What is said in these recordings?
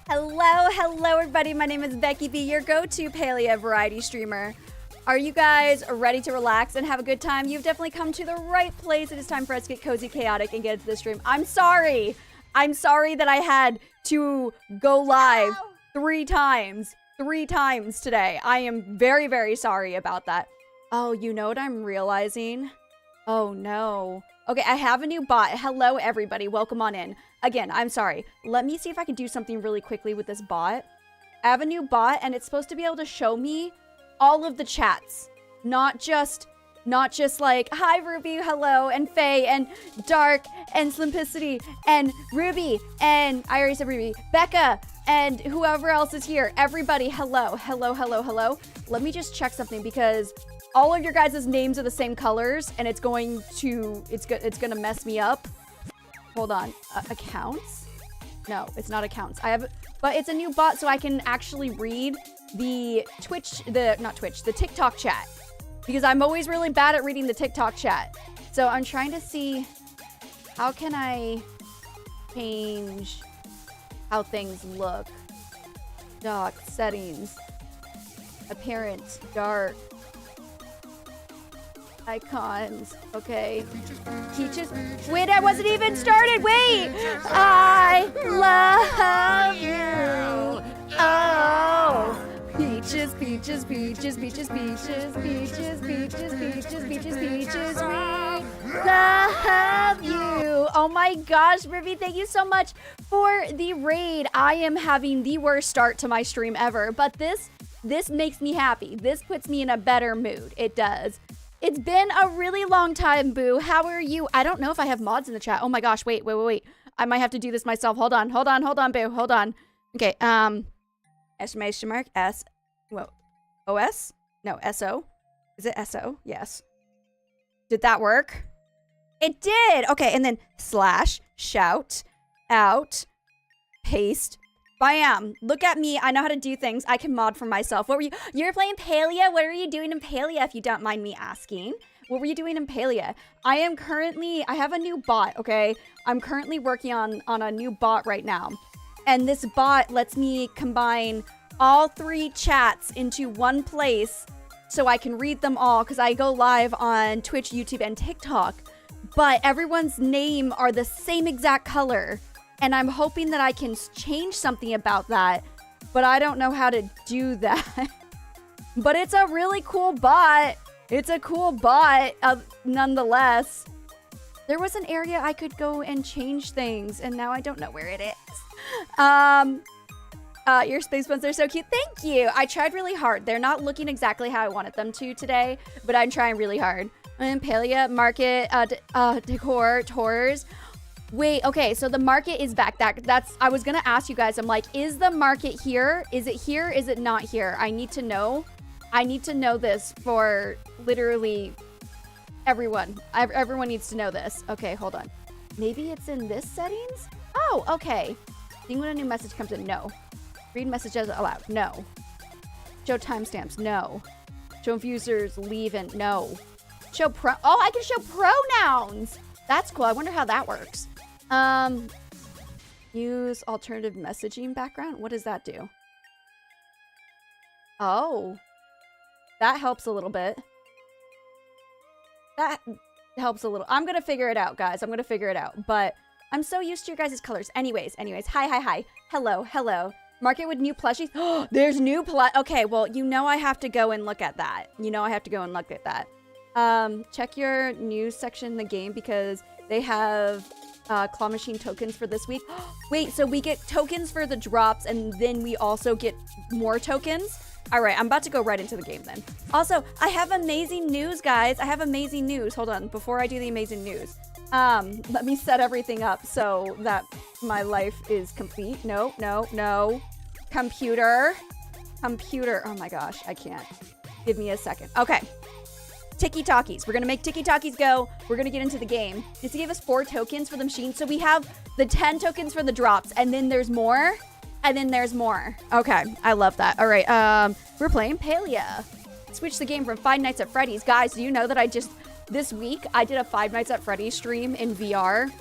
Hello everybody. My name is Becky B, your go-to Palia variety streamer. Are you guys ready to relax and have a good time? You've definitely come to the right place. It is time for us to get cozy, chaotic, and get into the stream. I'm sorry that I had to go live 3 times today. I am very, very sorry about that. Oh, you know what I'm realizing? Oh no. Okay, I have a new bot. Hello everybody, welcome on in. Again, I'm sorry. Let me see if I can do something really quickly with this bot. I have a new bot and it's supposed to be able to show me all of the chats. Not just like, hi Ruby, hello, and Faye, and Dark, and Slimpicity, and Ruby, and I already said Ruby, Becca, and whoever else is here. Everybody, hello. Let me just check something because all of your guys' names are the same colors and it's gonna mess me up. Hold on, accounts? No, it's not accounts. But it's a new bot so I can actually read the the TikTok chat. Because I'm always really bad at reading the TikTok chat. So I'm trying to see, how can I change how things look? Dock, settings, appearance, dark, icons, okay. Peaches, wait, I wasn't even started, wait! I love you, oh. Peaches, peaches, peaches, peaches, peaches, peaches, peaches, peaches, peaches, peaches, we love you. Oh my gosh, Ruby, thank you so much for the raid. I am having the worst start to my stream ever, but this makes me happy. This puts me in a better mood. It does. It's been a really long time, Boo. How are you? I don't know if I have mods in the chat. Oh my gosh, wait. I might have to do this myself. Hold on, Boo, hold on. Okay, exclamation mark, OS? No, SO? Is it SO? Yes. Did that work? It did! Okay, and then slash, shout, out, paste, bam. Look at me, I know how to do things. I can mod for myself. What were you? You're playing Palia? What are you doing in Palia, if you don't mind me asking? What were you doing in Palia? I have a new bot, okay? I'm currently working on a new bot right now. And this bot lets me combine all 3 chats into one place so I can read them all because I go live on Twitch, YouTube, and TikTok. But everyone's name are the same exact color. And I'm hoping that I can change something about that. But I don't know how to do that. But it's a really cool bot. It's a cool bot, nonetheless. There was an area I could go and change things, and now I don't know where it is. Your space buns are so cute. Thank you. I tried really hard. They're not looking exactly how I wanted them to today, but I'm trying really hard. And Palia, market, decor, tours. Wait, okay, so the market is back. I was gonna ask you guys, I'm like, is the market here? Is it here? Is it not here? I need to know. I need to know this for literally everyone. Everyone needs to know this. Okay, hold on. Maybe it's in this settings? Oh, okay. Seeing when a new message comes in, no. Read messages aloud, no. Show timestamps, no. Show users leave in, no. Show I can show pronouns. That's cool, I wonder how that works. Use alternative messaging background. What does that do? Oh, that helps a little bit. That helps a little. I'm gonna figure it out, guys. I'm gonna figure it out, but I'm so used to your guys' colors. Anyways. Hi. Hello. Market with new plushies. Oh, there's new okay, well, you know I have to go and look at that. Check your news section in the game because they have claw machine tokens for this week. Wait, so we get tokens for the drops and then we also get more tokens? All right, I'm about to go right into the game then. Also, I have amazing news, guys. I have amazing news. Hold on, before I do the amazing news. Let me set everything up so that my life is complete. No. Computer. Oh my gosh, I can't. Give me a second. Okay. Tiki-talkies. We're gonna make tiki-talkies go. We're gonna get into the game. This gave us 4 tokens for the machine. So we have the 10 tokens for the drops, and then there's more, and then there's more. Okay, I love that. All right, we're playing Palia. Switch the game from Five Nights at Freddy's. Guys, do you know that this week, I did a Five Nights at Freddy's stream in VR?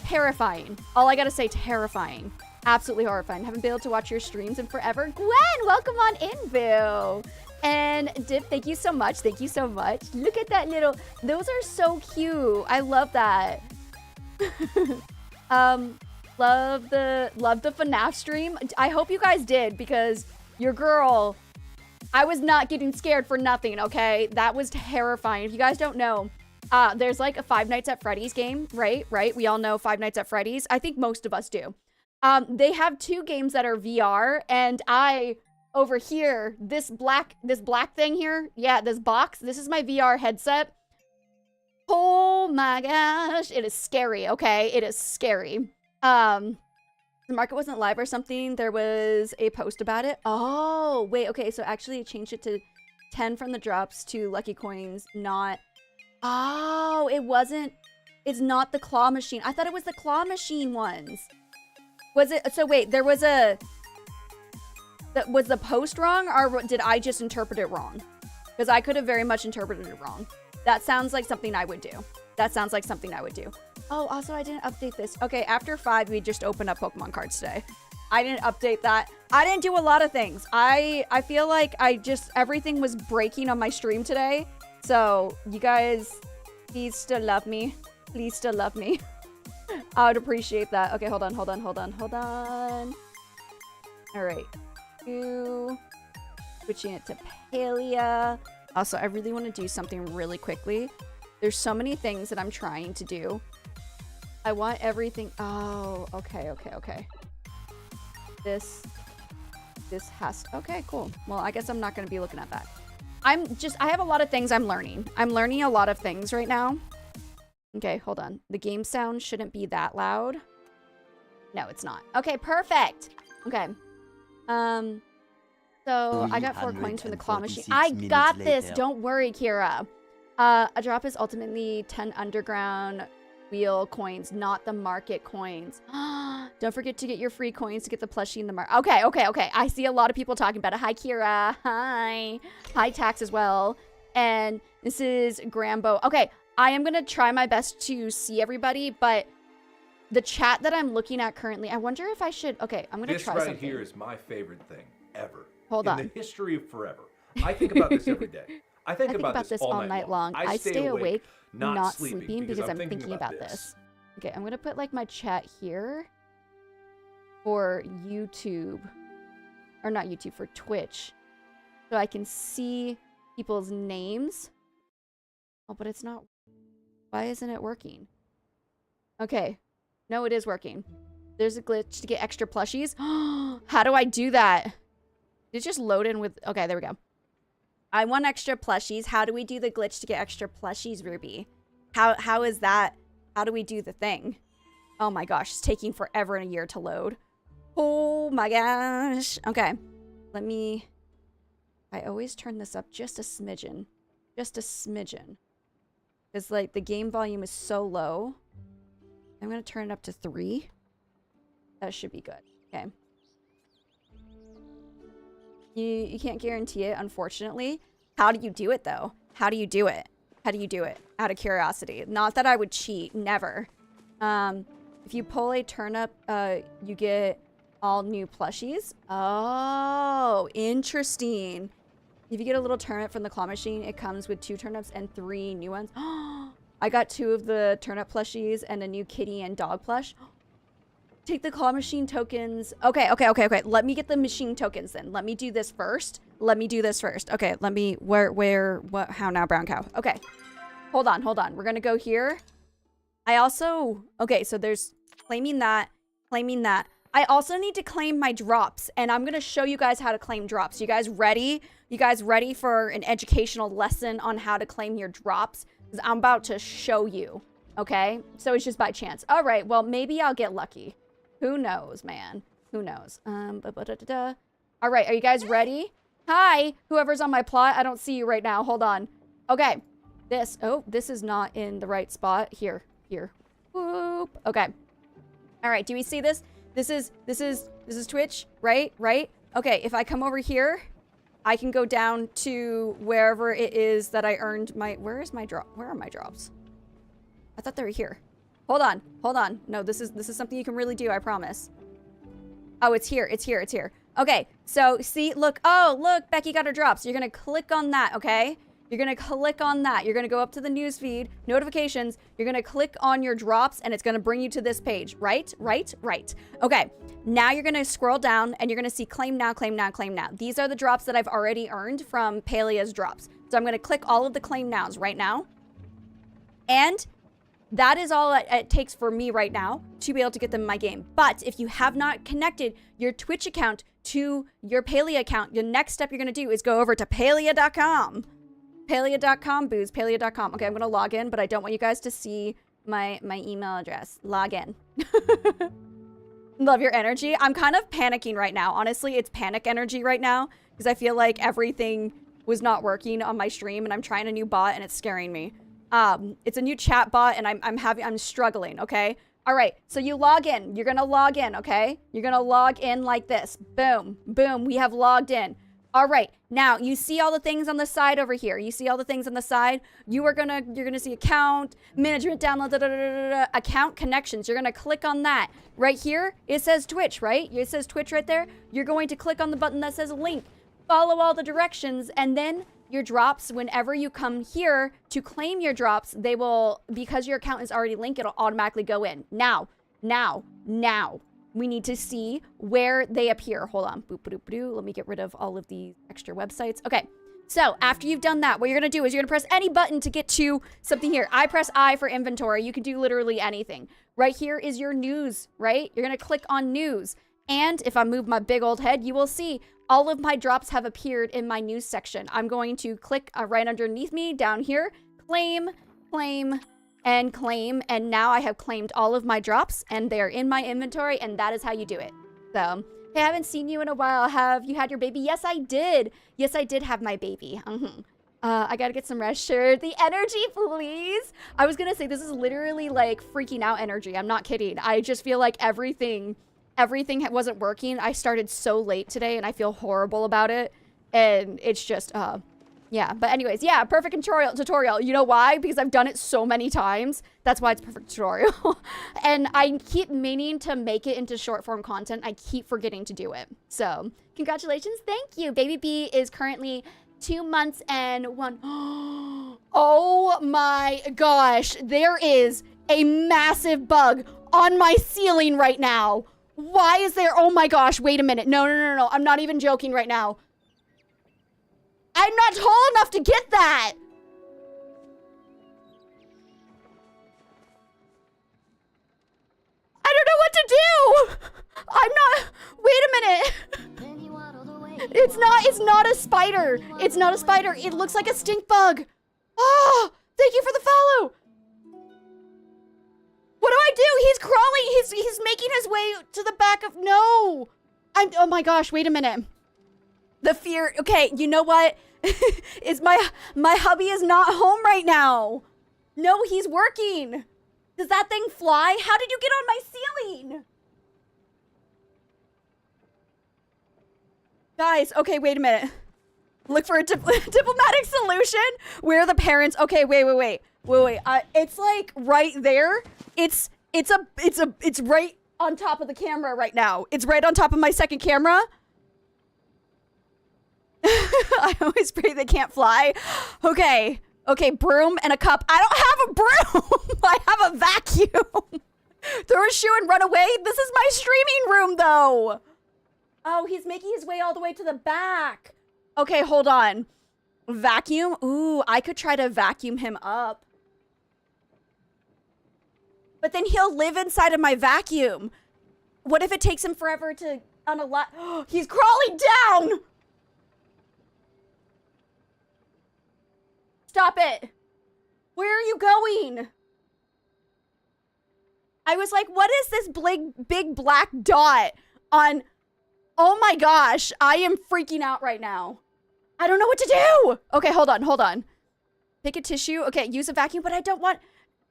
Terrifying. All I gotta say, terrifying. Absolutely horrifying. Haven't been able to watch your streams in forever. Gwen, welcome on in, Boo. And Dip, thank you so much. Thank you so much. Look at that little, those are so cute. I love that. Love the FNAF stream. I hope you guys did, because your girl, I was not getting scared for nothing, okay? That was terrifying. If you guys don't know, there's like a Five Nights at Freddy's game, right? We all know Five Nights at Freddy's. I think most of us do. They have 2 games that are VR, and over here, this black thing here, yeah, this box, this is my VR headset. Oh my gosh, it is scary, okay? It is scary. The market wasn't live or something. There was a post about it. Oh, wait, okay, so actually it changed it to 10 from the drops to lucky coins, not... Oh, it's not the claw machine. I thought it was the claw machine ones. Was it, so wait, there was was the post wrong, or did I just interpret it wrong? Because I could have very much interpreted it wrong. That sounds like something I would do. That sounds like something I would do. Oh, also I didn't update this. Okay, after 5, we just opened up Pokemon cards today. I didn't update that. I didn't do a lot of things. I feel like everything was breaking on my stream today. So you guys, please still love me. Please still love me. I would appreciate that. Okay, hold on. All right. Switching it to Palia. Also, I really want to do something really quickly. There's so many things that I'm trying to do. I want everything. Oh, okay. This has, okay, cool. Well, I guess I'm not going to be looking at that. I have a lot of things I'm learning. I'm learning a lot of things right now. Okay, hold on. The game sound shouldn't be that loud. No, it's not. Okay, perfect. Okay. So I got 4 coins from the claw machine. I got this. Later. Don't worry, Kira. A drop is ultimately 10 underground wheel coins, not the market coins. Don't forget to get your free coins to get the plushie in the market. Okay. I see a lot of people talking about it. Hi, Kira. Hi. Hi, Tax as well. And this is Grambo. Okay, I am going to try my best to see everybody, but the chat that I'm looking at currently, I wonder if I should... Okay, I'm going to try something. This right here is my favorite thing ever. Hold on. In the history of forever. I think about this every day. I think about this all night long. I stay awake, not sleeping because I'm thinking about this. Okay, I'm going to put like my chat here for YouTube. Or not YouTube, for Twitch. So I can see people's names. Oh, but it's not... Why isn't it working? Okay. No, it is working. There's a glitch to get extra plushies. How do I do that? Did it just load in with... Okay, there we go. I want extra plushies. How do we do the glitch to get extra plushies, Ruby? How is that? How do we do the thing? Oh my gosh, it's taking forever and a year to load. Oh my gosh. Okay. Let me... I always turn this up just a smidgen. Just a smidgen. Because, like, the game volume is so low. I'm going to turn it up to 3. That should be good. Okay. You can't guarantee it, unfortunately. How do you do it, though? How do you do it? How do you do it? Out of curiosity. Not that I would cheat. Never. If you pull a turnip, you get all new plushies. Oh, interesting. If you get a little turnip from the claw machine, it comes with 2 turnips and 3 new ones. I got 2 of the turnip plushies and a new kitty and dog plush. Take the claw machine tokens. Okay. Let me get the machine tokens then. Let me do this first. Okay, let me, what, how now, brown cow? Okay, hold on. We're gonna go here. I also, okay, so there's claiming that. I also need to claim my drops, and I'm gonna show you guys how to claim drops. You guys ready? You guys ready for an educational lesson on how to claim your drops? Because I'm about to show you, okay? So it's just by chance. All right, well, maybe I'll get lucky. Who knows, man? Who knows? All right, are you guys ready? Hi, whoever's on my plot. I don't see you right now. Hold on. Okay, this is not in the right spot. Here. Whoop. Okay. All right, do we see this? This is Twitch, right? Okay, if I come over here, I can go down to wherever it is that I earned my... Where are my drops? I thought they were here. Hold on. No, this is something you can really do, I promise. Oh, it's here. It's here. It's here. Okay. So see, look. Oh, look. Becky got her drops. You're going to click on that. Okay. You're going to click on that. You're going to go up to the news feed, notifications. You're going to click on your drops and it's going to bring you to this page. Right. Okay. Now you're going to scroll down and you're going to see claim now, claim now, claim now. These are the drops that I've already earned from Palia's drops. So I'm going to click all of the claim nows right now. And that is all it takes for me right now to be able to get them in my game. But if you have not connected your Twitch account to your Palia account, the next step you're going to do is go over to palia.com. Palia.com, booze, palia.com. Okay, I'm going to log in, but I don't want you guys to see my email address. Log in. Love your energy. I'm kind of panicking right now. Honestly, it's panic energy right now because I feel like everything was not working on my stream and I'm trying a new bot and it's scaring me. It's a new chat bot and I'm struggling, okay? All right, so you log in. You're gonna log in, okay? You're gonna log in like this. Boom, boom, we have logged in. All right, now you see all the things on the side over here. You see all the things on the side? You're gonna see account, management, download, account connections. You're gonna click on that. Right here, it says Twitch, right? It says Twitch right there. You're going to click on the button that says link. Follow all the directions, and then your drops, whenever you come here to claim your drops, they will, because your account is already linked, it'll automatically go in. Now, we need to see where they appear. Hold on. Boop, boop, boop, boop. Let me get rid of all of these extra websites. Okay. So after you've done that, what you're going to do is you're going to press any button to get to something here. I press I for inventory. You can do literally anything. Right here is your news, right? You're going to click on news. And if I move my big old head, you will see all of my drops have appeared in my news section. I'm going to click right underneath me down here, claim, and claim. And now I have claimed all of my drops and they're in my inventory, and that is how you do it. So, hey, I haven't seen you in a while. Have you had your baby? Yes, I did. Yes, I did have my baby. I gotta get some rest. Sure. The energy, please. I was gonna say, this is literally like freaking out energy. I'm not kidding. I just feel like everything wasn't working. I started so late today and I feel horrible about it. And it's just, yeah. But anyways, yeah, perfect tutorial. You know why? Because I've done it so many times. That's why it's perfect tutorial. And I keep meaning to make it into short form content. I keep forgetting to do it. So congratulations. Thank you. Baby B is currently 2 months and 1. Oh my gosh. There is a massive bug on my ceiling right now. Why is there? Oh my gosh, wait a minute. No. I'm not even joking right now. I'm not tall enough to get that. I don't know what to do. I'm not, wait a minute. It's not a spider. It's not a spider. It looks like a stink bug. Oh, thank you for the follow. What do I do? He's crawling. He's making his way to the back of, no. Oh my gosh, wait a minute. The fear, okay, you know what? Is my hubby is not home right now. No, he's working. Does that thing fly? How did you get on my ceiling? Guys, okay, wait a minute. Look for a diplomatic solution. Where are the parents? Okay, wait. It's like right there. It's right on top of the camera right now. It's right on top of my second camera. I always pray they can't fly. Okay, broom and a cup. I don't have a broom. I have a vacuum. Throw a shoe and run away. This is my streaming room though. Oh, he's making his way all the way to the back. Okay, hold on. Vacuum? Ooh, I could try to vacuum him up. But then he'll live inside of my vacuum. What if it takes him forever to unalive? Oh, he's crawling down! Stop it. Where are you going? I was like, what is this big black dot on... Oh my gosh, I am freaking out right now. I don't know what to do. Okay, hold on. Pick a tissue. Okay, use a vacuum, but I don't want,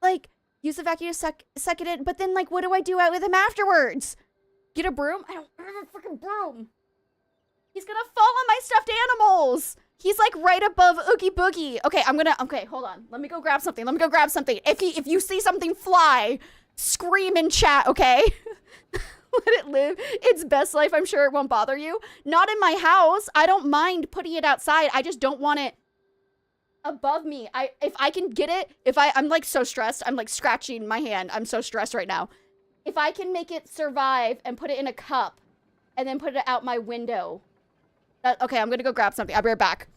like, use the vacuum to suck it in. But then, like, what do I do out with him afterwards? Get a broom? I don't have a freaking broom. He's gonna fall on my stuffed animals. He's like right above Oogie Boogie. Okay, hold on. Let me go grab something. If you see something fly, scream in chat, okay? Let it live its best life. I'm sure it won't bother you. Not in my house. I don't mind putting it outside. I just don't want it above me. If I can get it, I'm like so stressed. I'm like scratching my hand. I'm so stressed right now. If I can make it survive and put it in a cup and then put it out my window. Okay, I'm gonna go grab something. I'll be right back.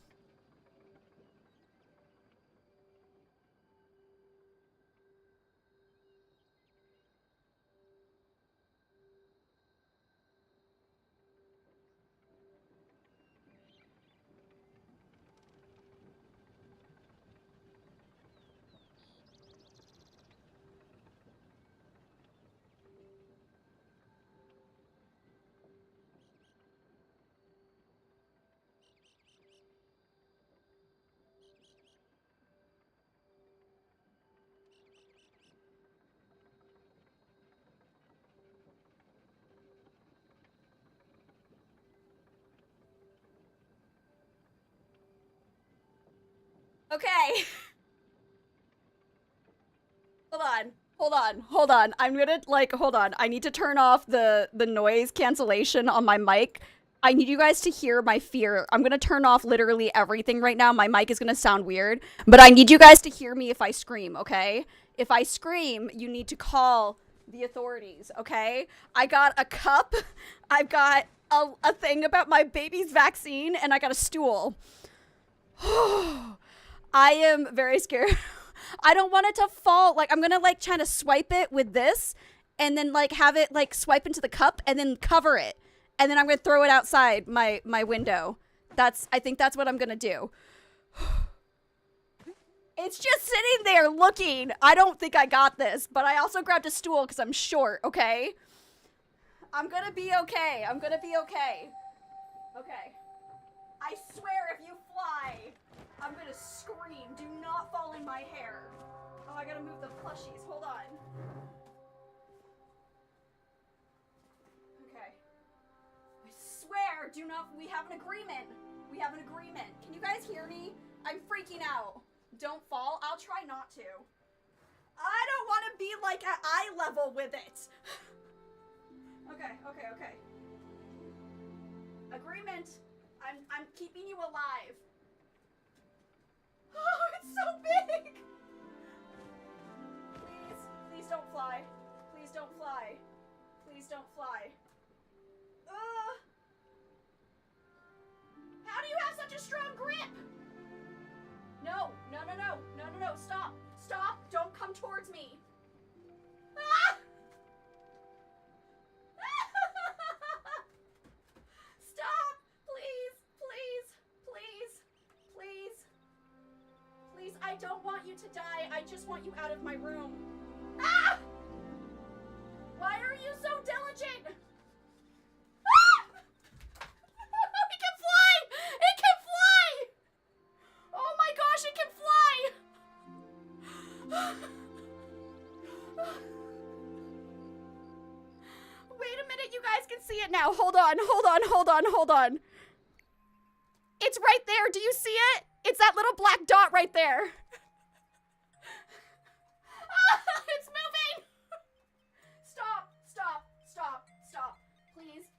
Okay. Hold on. I'm gonna, like, hold on. I need to turn off the noise cancellation on my mic. I need you guys to hear my fear. I'm gonna turn off literally everything right now. My mic is gonna sound weird, but I need you guys to hear me if I scream, okay? If I scream, you need to call the authorities, okay? I got a cup, I've got a thing about my baby's vaccine, and I got a stool. I am very scared. I don't want it to fall. Like, I'm gonna, like, try to swipe it with this, and then, like, have it, like, swipe into the cup, and then cover it. And then I'm gonna throw it outside my window. I think that's what I'm gonna do. It's just sitting there looking. I don't think I got this, but I also grabbed a stool because I'm short, okay? I'm gonna be okay. I'm gonna be okay. Okay. I swear if you fly, I'm gonna scream. Do not fall in my hair. Oh, I gotta move the plushies. Hold on. Okay. I swear, do not. We have an agreement. We have an agreement. Can you guys hear me? I'm freaking out. Don't fall. I'll try not to. I don't want to be, like, at eye level with it. Okay. Agreement. I'm keeping you alive. Oh, it's so big! Please don't fly. Please don't fly. Please don't fly. How do you have such a strong grip? No. Stop. Don't come towards me. Ah! Stop! Please, I don't want you to die. I just want you out of my room. Ah! Why are you so diligent? Ah! It can fly! It can fly! Oh my gosh, it can fly! Wait a minute, you guys can see it now. Hold on. It's right there. Do you see it? It's that little black dot right there. It's moving. Stop.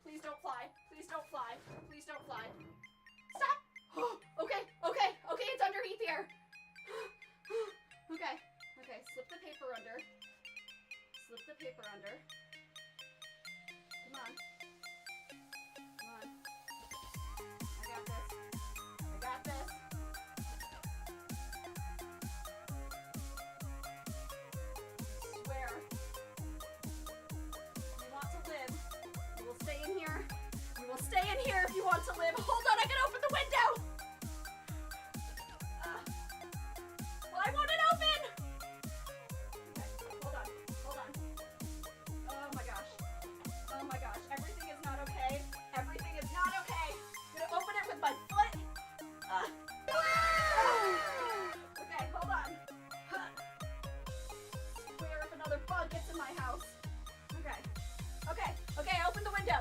Please don't fly. Stop. Okay, it's underneath here. Okay, slip the paper under. Come on. I got this. Swear. You want to live. You will stay in here. If you want to live. Hold on, I can open the window. Why won't it open? Okay, hold on. Oh my gosh. Everything is not okay. I'm gonna open it with my foot. Okay, hold on. Swear if another bug gets in my house. Okay, I opened the window.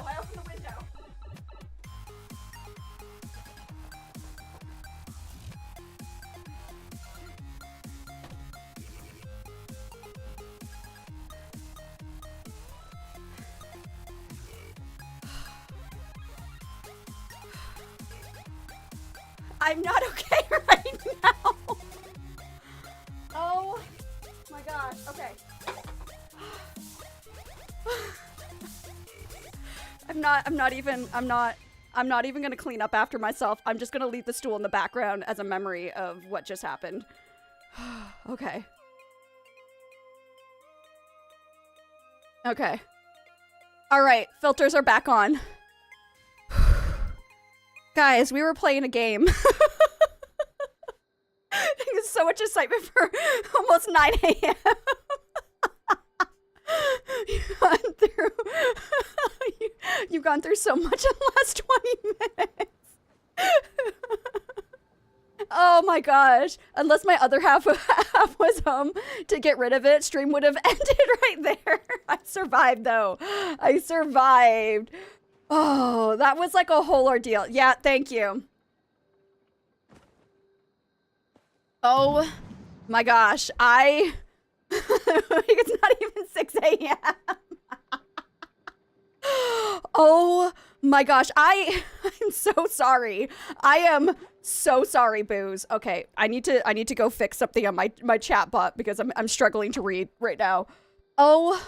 I'm not okay right now. Oh my gosh. Okay. I'm not even gonna clean up after myself. I'm just gonna leave the stool in the background as a memory of what just happened. Okay. Okay. All right, filters are back on. Guys, we were playing a game. So much excitement for almost 9 a.m. You've gone through so much in the last 20 minutes. Oh my gosh. Unless my other half was home to get rid of it, stream would have ended right there. I survived though. I survived. Oh, that was like a whole ordeal. Yeah, thank you. Oh my gosh. It's not even 6 a.m. Oh my gosh. I'm so sorry. I am so sorry, Booze. Okay, I need to go fix something on my chat bot because I'm struggling to read right now. Oh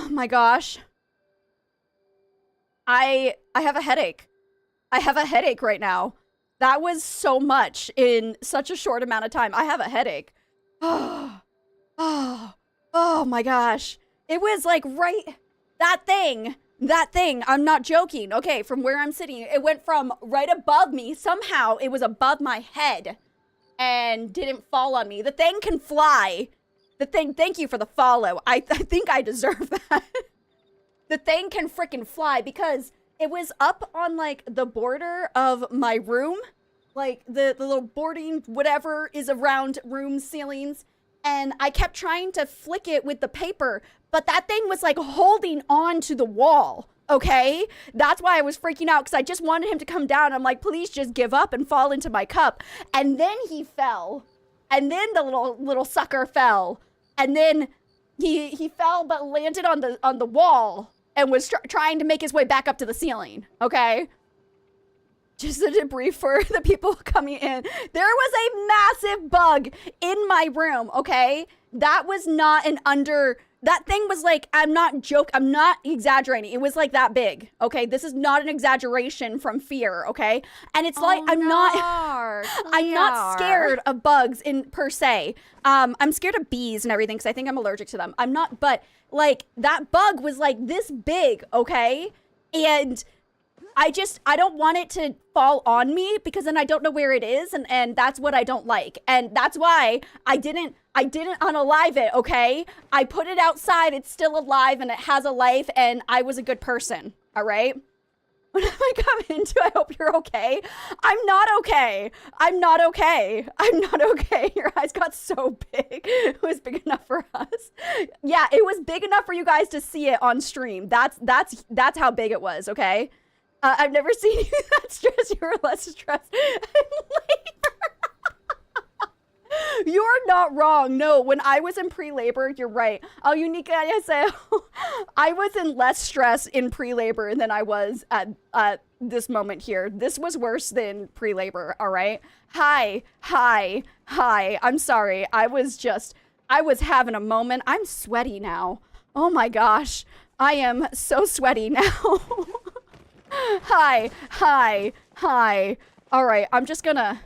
my gosh. I have a headache. I have a headache right now. That was so much in such a short amount of time. I have a headache. Oh my gosh. It was like that thing, I'm not joking. Okay, from where I'm sitting, it went from right above me. Somehow it was above my head and didn't fall on me. The thing can fly. The thing, thank you for the follow. I think I deserve that. The thing can freaking fly because it was up on like the border of my room, like the little boarding, whatever is around room ceilings. And I kept trying to flick it with the paper, but that thing was like holding on to the wall. Okay, that's why I was freaking out because I just wanted him to come down. I'm like, please just give up and fall into my cup. And then he fell, and then the little sucker fell, and then he fell but landed on the wall and was trying to make his way back up to the ceiling. Okay, just the debris for the people coming in. There was a massive bug in my room. Okay, that was not that thing was like, I'm not exaggerating. It was like that big. Okay, this is not an exaggeration from fear. Okay, and it's like I'm not scared of bugs per se. I'm scared of bees and everything because I think I'm allergic to them. I'm not, but like that bug was like this big. Okay, and I don't want it to fall on me because then I don't know where it is, and that's what I don't like, and that's why I didn't unalive it. Okay, I put it outside. It's still alive and it has a life, and I was a good person. All right. What am I coming into? I hope you're okay. I'm not okay. I'm not okay. I'm not okay. Your eyes got so big. It was big enough for us. Yeah, it was big enough for you guys to see it on stream. That's how big it was. Okay. I've never seen you that stressed. You were less stressed later. You're not wrong. No, when I was in pre-labor, you're right. Oh, Unica, I was in less stress in pre-labor than I was at this moment here. This was worse than pre-labor, all right? Hi. I'm sorry. I was having a moment. I'm sweaty now. Oh my gosh. I am so sweaty now. Hi. All right, I'm just gonna...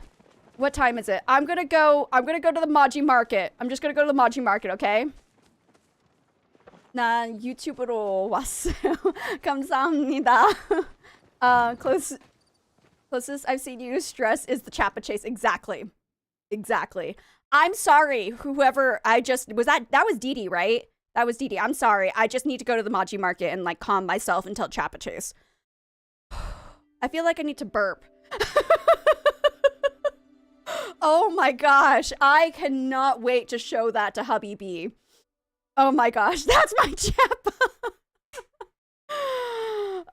What time is it? I'm gonna go to the Maji Market. I'm just gonna go to the Maji Market, okay? 나 유튜브로 왔어요. 감사합니다. Closest I've seen you stress is the Chappa Chase. Exactly. I'm sorry, whoever that was Dee Dee, right? That was Dee Dee. I'm sorry. I just need to go to the Maji Market and like calm myself until Chappa Chase. I feel like I need to burp. Oh my gosh, I cannot wait to show that to Hubby B. Oh my gosh, that's my chap.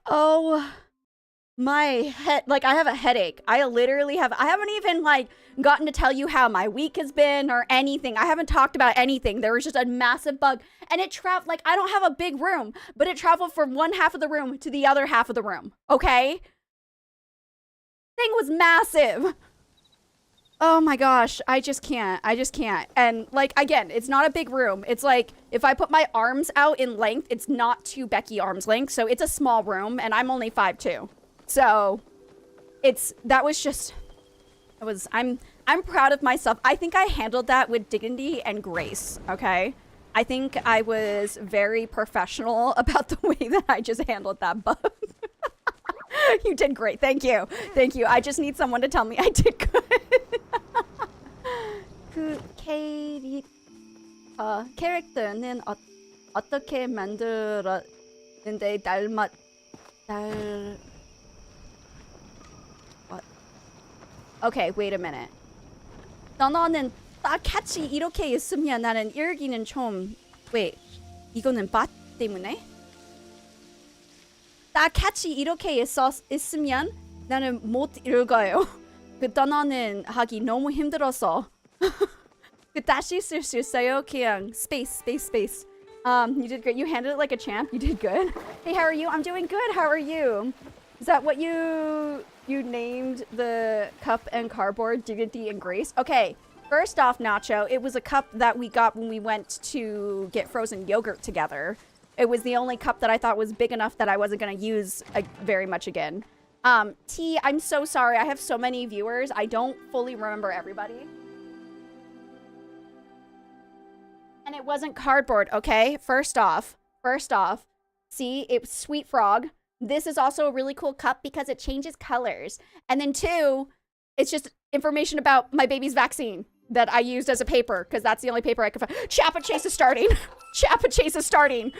Oh my head, like I have a headache. I haven't even like gotten to tell you how my week has been or anything. I haven't talked about anything. There was just a massive bug and it traveled, like I don't have a big room, but it traveled from one half of the room to the other half of the room, okay? Thing was massive. Oh my gosh, I just can't. I just can't. And like, again, it's not a big room. It's like, if I put my arms out in length, it's not 2 Becky arms length. So it's a small room and I'm only 5'2". So I'm proud of myself. I think I handled that with dignity and grace, okay? I think I was very professional about the way that I just handled that bug. You did great. Thank you. Thank you. I just need someone to tell me I did good. 그 캐릭터는 어떻게 만들었는데 Okay, wait a minute. 너는 딱 같이 이렇게 있으면 나는 읽기는 좀 wait. 이거는 밭 때문에? 딱 같이 이렇게 있으면 나는 못 읽어요. 그 단어는 하기 너무 힘들어서. 그 다시 쓸 수 있어요? 그냥 space. You did great. You handled it like a champ. You did good. Hey, how are you? I'm doing good. How are you? Is that what you named the cup and cardboard? Dignity and grace? Okay. First off, Nacho, it was a cup that we got when we went to get frozen yogurt together. It was the only cup that I thought was big enough that I wasn't going to use very much again. T, I'm so sorry. I have so many viewers. I don't fully remember everybody. And it wasn't cardboard, okay? First off, see, it was Sweet Frog. This is also a really cool cup because it changes colors. And then 2, it's just information about my baby's vaccine that I used as a paper because that's the only paper I could find. Chappa Chase is starting. Chappa Chase is starting.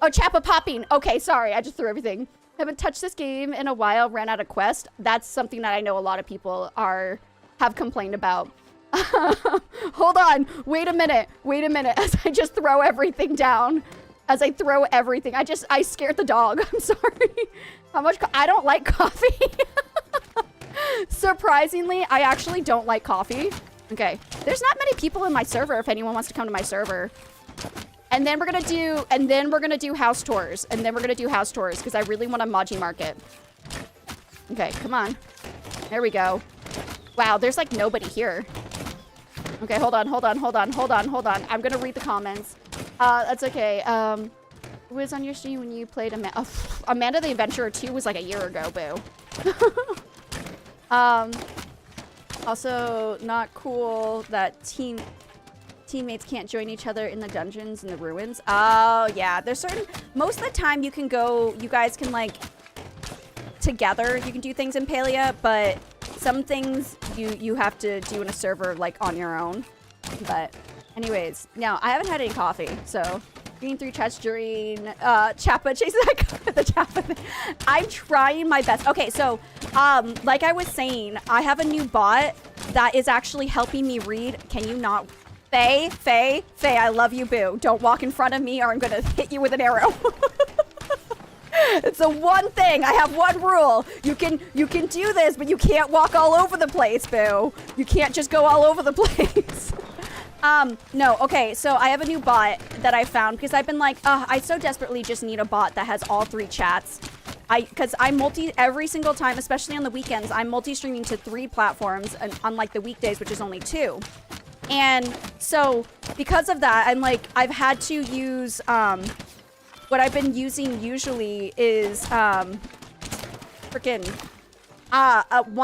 Oh, Chappa popping. Okay, sorry. I just threw everything. Haven't touched this game in a while. Ran out of quest. That's something that I know a lot of people have complained about. Hold on. Wait a minute. As I just throw everything down. As I throw everything. I scared the dog. I'm sorry. How much? I don't like coffee. Surprisingly, I actually don't like coffee. Okay. There's not many people in my server if anyone wants to come to my server. And then we're gonna do house tours. Because I really want a Maji Market. Okay, come on. There we go. Wow, there's like nobody here. Okay, hold on. I'm gonna read the comments. That's okay. Who was on your stream when you played Amanda the Adventurer 2 was like a year ago, boo. Also not cool that teammates can't join each other in the dungeons and the ruins. Oh, yeah. There's most of the time you guys can like together, you can do things in Palia, but some things you have to do in a server like on your own. But anyways, no, I haven't had any coffee, so green 3 chats during Chappa Chase. The Chappa thing. I'm trying my best. Okay, so like I was saying, I have a new bot that is actually helping me read. Can you not? Faye, I love you, boo. Don't walk in front of me or I'm gonna hit you with an arrow. It's the one thing. I have one rule. You can do this, but you can't walk all over the place, boo. You can't just go all over the place. No, okay, so I have a new bot that I found because I've been like, I so desperately just need a bot that has all 3 chats. Because I every single time, especially on the weekends, I'm multi-streaming to 3 platforms, and unlike the weekdays, which is only 2. And so because of that, I've had to use, what I've been using usually is, one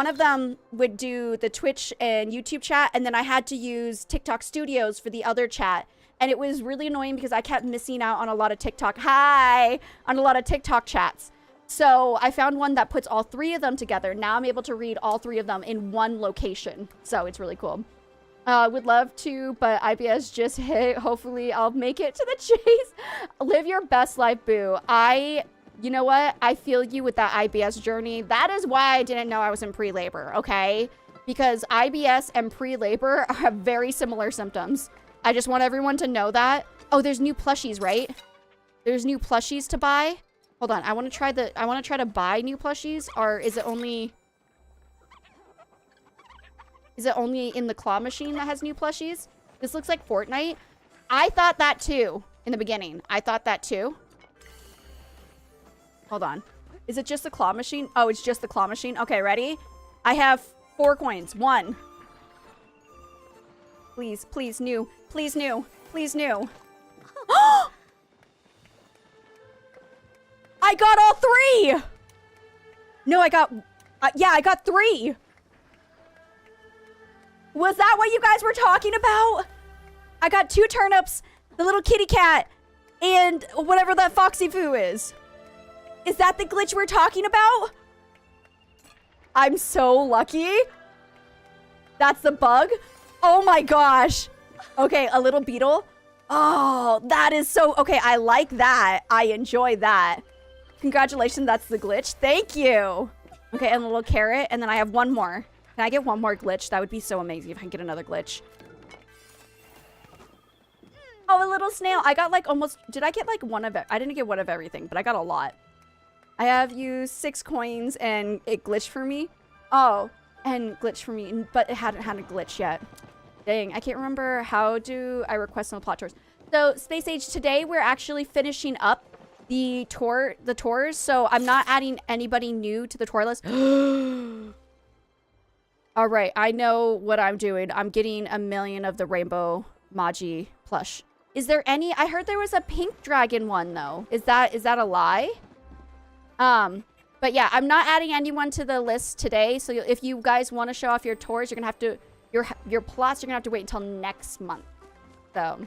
of them would do the Twitch and YouTube chat, and then I had to use TikTok Studios for the other chat. And it was really annoying because I kept missing out on a lot of TikTok chats. So I found one that puts all 3 of them together. Now I'm able to read all 3 of them in one location. So it's really cool. Would love to, but IBS just hit. Hopefully I'll make it to the chase. Live your best life, boo. You know what? I feel you with that IBS journey. That is why I didn't know I was in pre-labor, okay? Because IBS and pre-labor have very similar symptoms. I just want everyone to know that. Oh, there's new plushies, right? There's new plushies to buy. Hold on. I want to try to buy new plushies, or is it only in the claw machine that has new plushies? This looks like Fortnite. I thought that too in the beginning. Hold on. Is it just the claw machine? Oh, it's just the claw machine. Okay, ready? I have 4 coins. 1. Please, please, new. Please, new. Please, new. I got all 3! No, I got... yeah, I got 3. Was that what you guys were talking about? I got 2 turnips, the little kitty cat, and whatever that foxy foo is. Is that the glitch we're talking about? I'm so lucky. That's the bug? Oh my gosh. Okay, a little beetle. Oh, that is so... Okay, I like that. I enjoy that. Congratulations, that's the glitch. Thank you. Okay, and a little carrot, and then I have 1 more. Can I get 1 more glitch? That would be so amazing if I can get another glitch. Oh, a little snail. I got like almost... Did I get like 1 of it? I didn't get 1 of everything, but I got a lot. I have used 6 coins, and it glitched for me. Oh, and glitched for me, but it hadn't had a glitch yet. Dang, I can't remember. How do I request some plot tours? So, Space Age, today we're actually finishing up the tours, so I'm not adding anybody new to the tour list. All right, I know what I'm doing. I'm getting 1,000,000 of the rainbow Maji plush. Is there any? I heard there was a pink dragon one though. Is that a lie? But yeah, I'm not adding anyone to the list today. So if you guys want to show off your tours, you're gonna have to your plots. You're gonna have to wait until next month. So,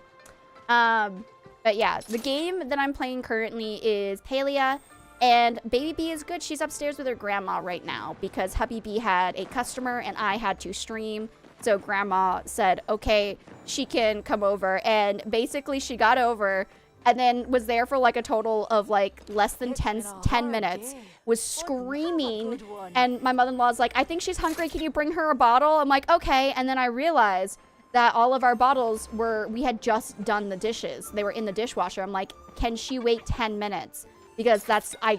but yeah, the game that I'm playing currently is Palia, and Baby B is good. She's upstairs with her grandma right now because Hubby B had a customer and I had to stream. So grandma said, okay, she can come over. And basically she got over and then was there for like a total of like less than 10 minutes, was screaming. And my mother-in-law's like, I think she's hungry. Can you bring her a bottle? I'm like, okay. And then I realized that all of our bottles we had just done the dishes. They were in the dishwasher. I'm like, can she wait 10 minutes? Because I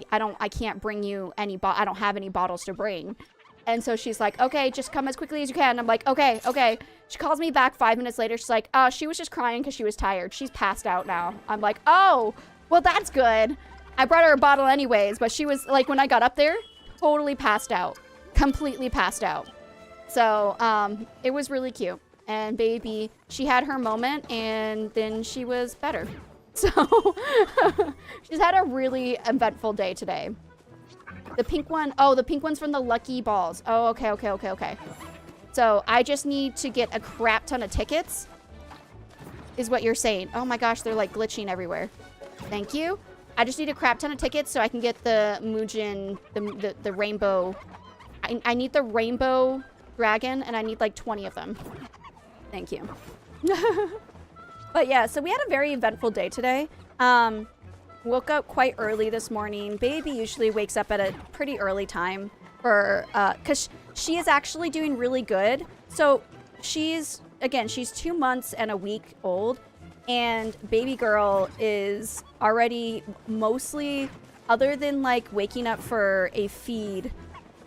can't bring you any, I don't have any bottles to bring. And so she's like, okay, just come as quickly as you can. I'm like, okay, okay. She calls me back 5 minutes later. She's like, she was just crying because she was tired. She's passed out now. I'm like, oh, well, that's good. I brought her a bottle anyways, but she was like, when I got up there, totally passed out. Completely passed out. So, it was really cute. And baby, she had her moment and then she was better. So, she's had a really eventful day today. The pink one, oh, the pink one's from the lucky balls. Oh, okay, okay, okay, okay. So, I just need to get a crap ton of tickets, is what you're saying. Oh my gosh, they're like glitching everywhere. Thank you. I just need a crap ton of tickets so I can get the Mujin, the rainbow. I need the rainbow dragon, and I need like 20 of them. Thank you. But yeah, so we had a very eventful day today. Woke up quite early this morning. Baby usually wakes up at a pretty early time for, cause she is actually doing really good. So she's 2 months and a week old, and baby girl is already mostly, other than like waking up for a feed,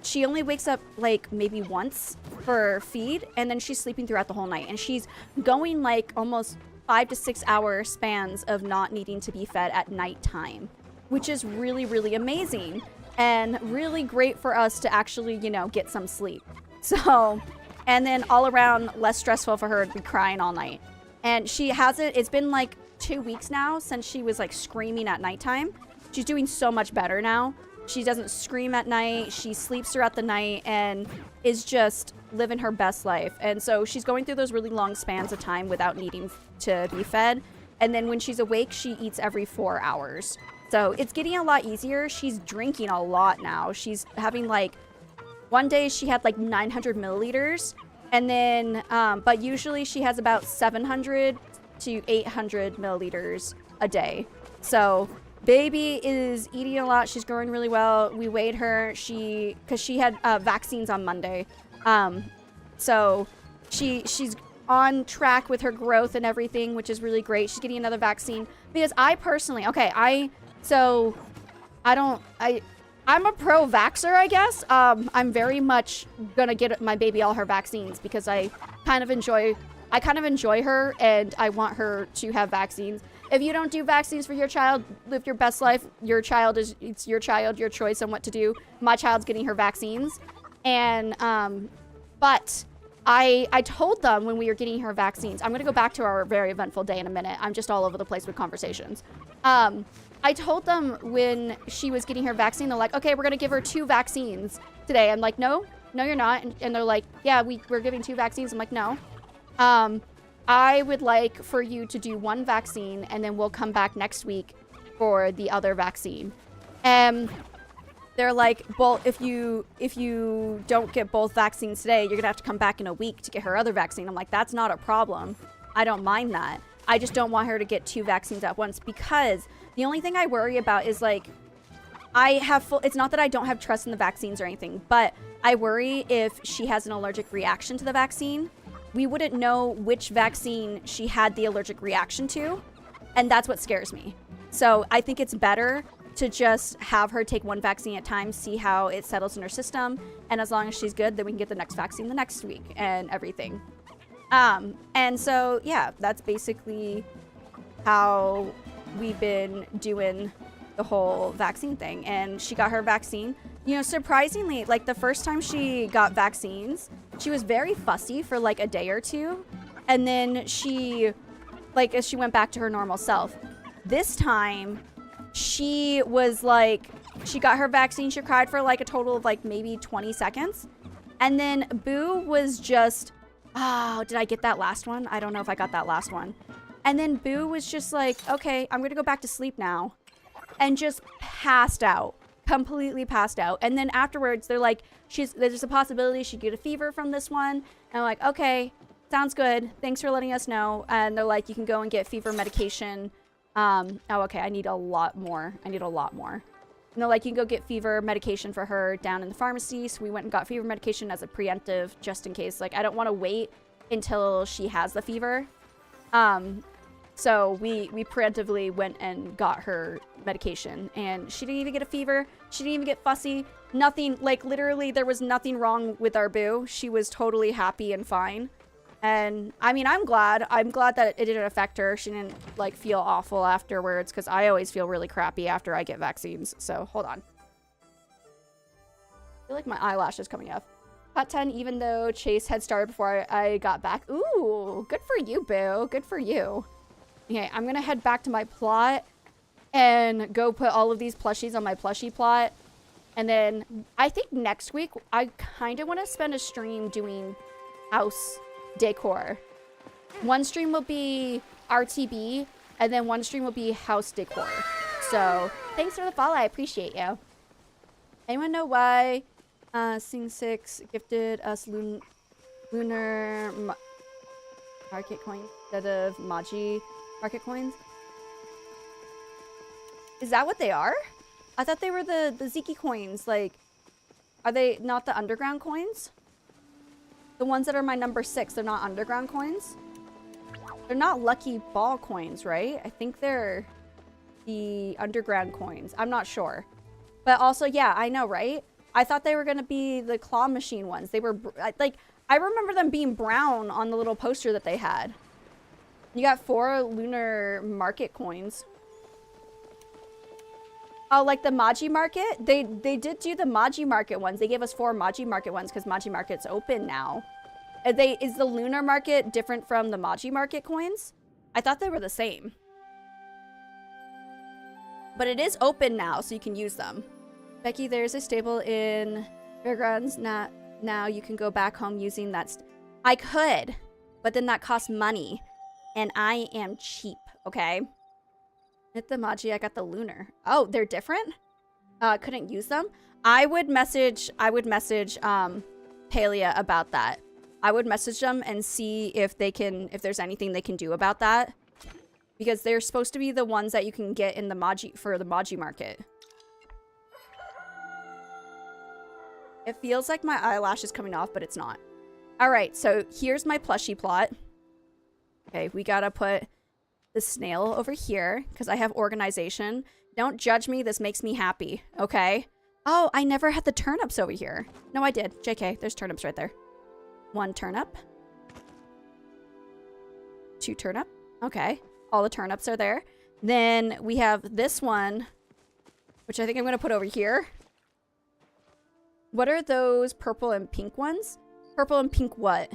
she only wakes up like maybe once for feed, and then she's sleeping throughout the whole night. And she's going like almost 5 to 6 hour spans of not needing to be fed at nighttime, which is really, really amazing and really great for us to actually, you know, get some sleep. So, and then all around less stressful for her to be crying all night. And she has it's been like 2 weeks now since she was like screaming at nighttime. She's doing so much better now. She doesn't scream at night. She sleeps throughout the night and is just living her best life. And so she's going through those really long spans of time without needing to be fed. And then when she's awake, she eats every 4 hours. So it's getting a lot easier. She's drinking a lot now. She's having like, one day she had like 900 milliliters. And then, but usually she has about 700 to 800 milliliters a day. So baby is eating a lot. She's growing really well. We weighed her. Because she had vaccines on Monday. So she's on track with her growth and everything, which is really great. She's getting another vaccine. Because I personally, I'm a pro-vaxxer, I guess. I'm very much gonna get my baby all her vaccines because I kind of enjoy her and I want her to have vaccines. If you don't do vaccines for your child, live your best life. It's your child, your choice on what to do. My child's getting her vaccines. And But I told them when we were getting her vaccines, I'm going to go back to our very eventful day in a minute. I'm just all over the place with conversations. I told them when she was getting her vaccine, they're like, okay, we're going to give her 2 vaccines today. I'm like, no, you're not. And they're like, yeah, we're giving 2 vaccines. I'm like, no. I would like for you to do 1 vaccine and then we'll come back next week for the other vaccine. They're like, well, if you don't get both vaccines today, you're going to have to come back in a week to get her other vaccine. I'm like, that's not a problem. I don't mind that. I just don't want her to get 2 vaccines at once because the only thing I worry about is like, it's not that I don't have trust in the vaccines or anything, but I worry if she has an allergic reaction to the vaccine, we wouldn't know which vaccine she had the allergic reaction to. And that's what scares me. So I think it's better to just have her take 1 vaccine at a time, see how it settles in her system. And as long as she's good, then we can get the next vaccine the next week and everything. And so, yeah, that's basically how we've been doing the whole vaccine thing. And she got her vaccine. You know, surprisingly, like the first time she got vaccines, she was very fussy for like a day or 2. And then she went back to her normal self. This time, she was like, she got her vaccine. She cried for like a total of like maybe 20 seconds. And then Boo was just, oh, did I get that last one? I don't know if I got that last one. And then Boo was just like, okay, I'm going to go back to sleep now. And just passed out. Completely passed out. And then afterwards, they're like, there's a possibility she'd get a fever from this one. And I'm like, okay, sounds good. Thanks for letting us know. And they're like, you can go and get fever medication. Oh, okay, I need a lot more. And they're like, you can go get fever medication for her down in the pharmacy. So we went and got fever medication as a preemptive, just in case. Like, I don't want to wait until she has the fever. So we preemptively went and got her medication. And she didn't even get a fever. She didn't even get fussy. Nothing, like, literally, there was nothing wrong with our Boo. She was totally happy and fine. And, I mean, I'm glad. I'm glad that it didn't affect her. She didn't, like, feel awful afterwards, because I always feel really crappy after I get vaccines. So, hold on. I feel like my eyelash is coming off. Hot 10, even though Chase had started before I got back. Ooh, good for you, Boo. Good for you. Okay, I'm going to head back to my plot and go put all of these plushies on my plushie plot. And then, I think next week, I kind of want to spend a stream doing house decor. One stream will be RTB, and then one stream will be house decor. So, thanks for the follow. I appreciate you. Anyone know why Sing6 gifted us lunar market coins instead of Maji Market coins? Is that what they are? I thought they were the Ziki coins. Like, are they not the underground coins? The ones that are my number 6, they're not underground coins? They're not lucky ball coins, right? I think they're the underground coins. I'm not sure. But also, yeah, I know, right? I thought they were going to be the claw machine ones. They were, like, I remember them being brown on the little poster that they had. You got 4 lunar market coins. Oh, like the Maji Market? They did do the Maji Market ones. They gave us 4 Maji Market ones because Maji Market's open now. Is the Lunar Market different from the Maji Market coins? I thought they were the same. But it is open now, so you can use them. Becky, there's a stable in Fairgrounds. Now you can go back home using that. I could, but then that costs money. And I am cheap, okay? Hit the Maji, I got the Lunar. Oh, they're different? Couldn't use them? I would message Palia about that. I would message them and see if there's anything they can do about that. Because they're supposed to be the ones that you can get in the Maji Market. It feels like my eyelash is coming off, but it's not. Alright, so here's my plushie plot. Okay, we gotta put the snail over here because I have organization. Don't judge me. This makes me happy. Okay. Oh, I never had the turnips over here. No, I did. JK, there's turnips right there. 1 turnip. 2 turnip. Okay. All the turnips are there. Then we have this one, which I think I'm going to put over here. What are those purple and pink ones? Purple and pink what?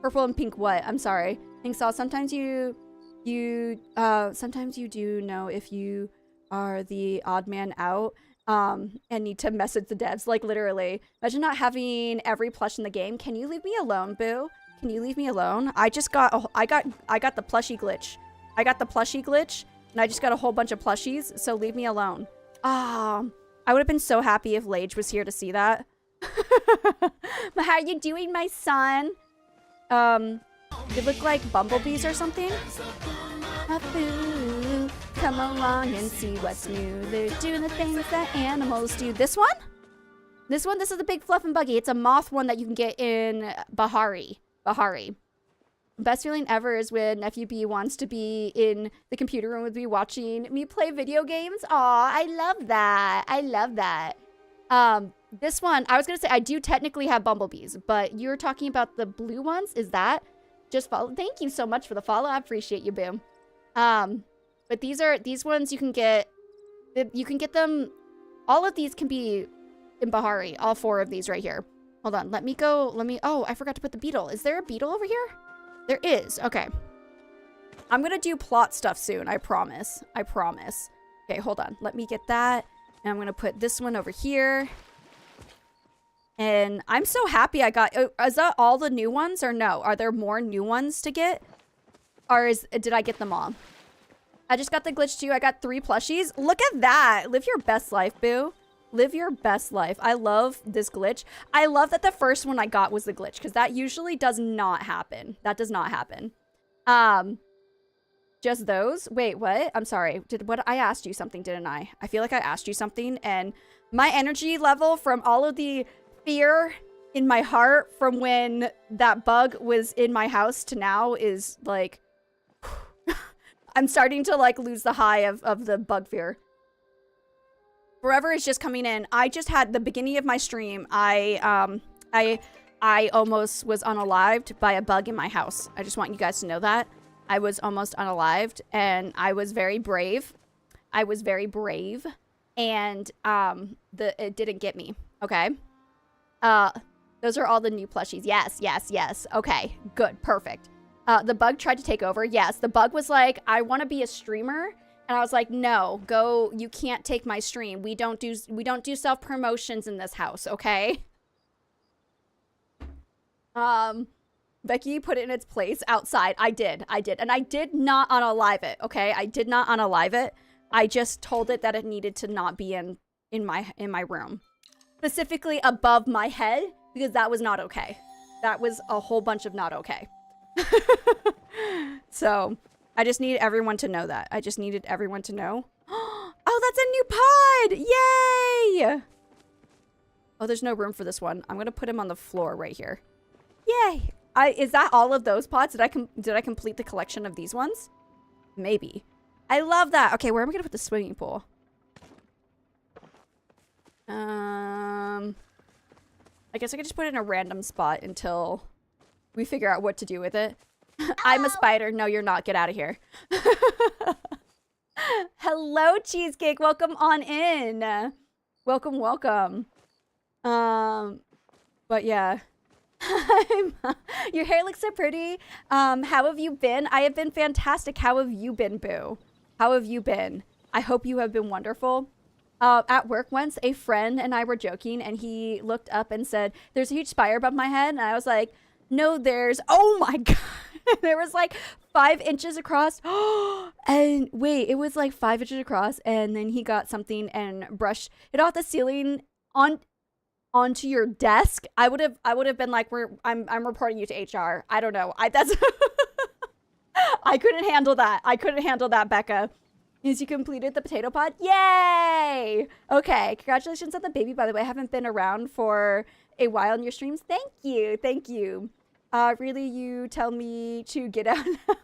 Purple and pink what? I'm sorry. Pink Saw, sometimes you do know if you are the odd man out and need to message the devs, like literally. Imagine not having every plush in the game. Can you leave me alone, boo? Can you leave me alone? I got the plushie glitch. I got the plushie glitch and I just got a whole bunch of plushies, so leave me alone. I would have been so happy if Lage was here to see that. But how are you doing, my son? They look like bumblebees or something. Come along and see what's new. They're doing the things that animals do. This one? This is the big fluff and buggy. It's a moth one that you can get in Bahari. Best feeling ever is when FUB wants to be in the computer room with me watching me play video games. Aw, I love that. I love that. This one, I was going to say, I do technically have bumblebees, but you're talking about the blue ones? Is that? Just follow. Thank you so much for the follow. I appreciate you, Boom. But these ones you can get them. All of these can be in Bahari. All 4 of these right here. Hold on. Oh, I forgot to put the beetle. Is there a beetle over here? There is. Okay. I'm going to do plot stuff soon. I promise. I promise. Okay, hold on. Let me get that. And I'm going to put this one over here. And I'm so happy I got... is that all the new ones or no? Are there more new ones to get? Or did I get them all? I just got the glitch too. I got 3 plushies. Look at that. Live your best life, boo. Live your best life. I love this glitch. I love that the first one I got was the glitch, because that usually does not happen. That does not happen. Just those? Wait, what? I'm sorry. I asked you something, didn't I? I feel like I asked you something, and my energy level from all of the fear in my heart from when that bug was in my house to now is like... I'm starting to like lose the high of the bug fear. Forever is just coming in. I just had the beginning of my stream. I almost was unalived by a bug in my house. I just want you guys to know that. I was almost unalived and I was very brave. I was very brave and it didn't get me. Okay. Those are all the new plushies. Yes, yes, yes. Okay, good, perfect. The bug tried to take over. Yes, the bug was like, I want to be a streamer. And I was like, no, go, you can't take my stream. We don't do self-promotions in this house, okay? Becky put it in its place outside. I did. And I did not unalive it, okay? I did not unalive it. I just told it that it needed to not be in my room. Specifically above my head, because that was not okay. That was a whole bunch of not okay. So, I just need everyone to know that. I just needed everyone to know. Oh, that's a new pod! Yay! Oh, there's no room for this one. I'm gonna put him on the floor right here. Yay! Is that all of those pods? Did I complete the collection of these ones? Maybe. I love that. Okay, where am I gonna put the swimming pool? I guess I could just put it in a random spot until we figure out what to do with it. I'm a spider. No, you're not. Get out of here. Hello, Cheesecake. Welcome on in. Welcome, welcome. But yeah. Your hair looks so pretty. How have you been? I have been fantastic. How have you been, boo? How have you been? I hope you have been wonderful. At work once, a friend and I were joking, and he looked up and said, "There's a huge spire above my head." And I was like, "No, there's..." Oh my god. There was like 5 inches across. And wait, it was like 5 inches across, and then he got something and brushed it off the ceiling onto your desk. I would have been like, I'm reporting you to HR. I don't know. That's I couldn't handle that. I couldn't handle that, Becca. Is you completed the potato pod? Yay! Okay, congratulations on the baby, by the way. I haven't been around for a while in your streams. Thank you. Thank you. Really, you tell me to get out now?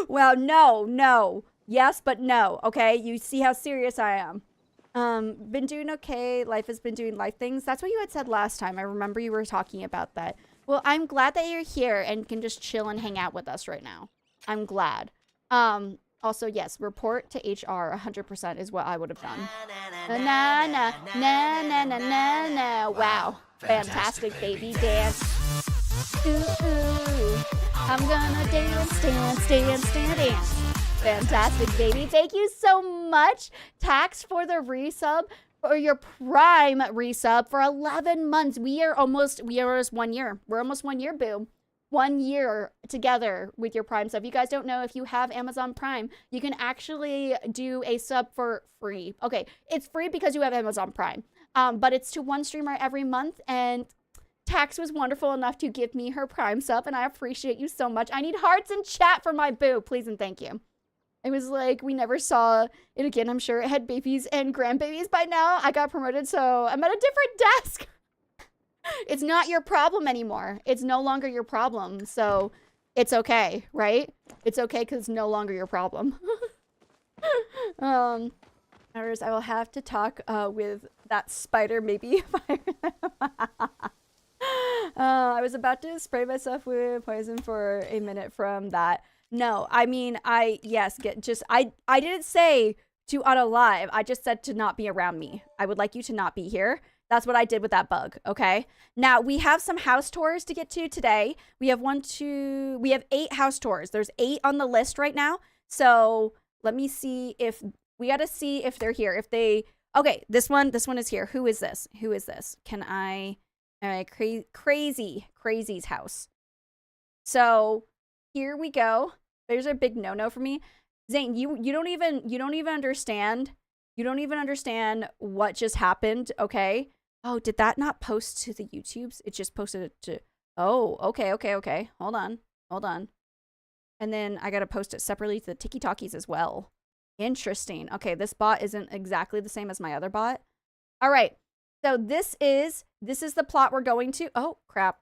Well, no. Yes, but no, okay? You see how serious I am. Been doing okay. Life has been doing life things. That's what you had said last time. I remember you were talking about that. Well, I'm glad that you're here and can just chill and hang out with us right now. I'm glad. Also, yes, report to HR 100% is what I would have done. Na na na na na na na. Wow. Fantastic baby dance. Ooh, ooh. I'm gonna dance, dance, dance, dance, dance. Fantastic baby. Thank you so much, Tax, for the resub. For your Prime resub for 11 months. We are almost 1 year. We're almost 1 year, boo. 1 year together with your Prime sub. If you guys don't know, if you have Amazon Prime, you can actually do a sub for free. Okay, it's free because you have Amazon Prime. But it's to one streamer every month, and Tax was wonderful enough to give me her Prime sub, and I appreciate you so much. I need hearts in chat for my boo, please and thank you. It was like we never saw it again. I'm sure it had babies and grandbabies by now. I got promoted, so I'm at a different desk. It's not your problem anymore. It's no longer your problem, so it's okay, right? It's okay because it's no longer your problem. I will have to talk with that spider, maybe. I was about to spray myself with poison for a minute from that. No, I mean, I didn't say to unalive. I just said to not be around me. I would like you to not be here. That's what I did with that bug, okay? Now, we have some house tours to get to today. We have 8 house tours. There's 8 on the list right now. So let me see if, we gotta see if they're here. If they, okay, this one is here. Who is this? Who is this? Can I, all right, Crazy's house. So here we go. There's a big no-no for me. Zane, you don't even understand. You don't even understand what just happened, okay? Oh, did that not post to the YouTubes? It just posted it to, oh, okay. Hold on. And then I gotta post it separately to the TikTokies as well. Interesting. Okay, this bot isn't exactly the same as my other bot. All right, so this is the plot we're going to. Oh, crap.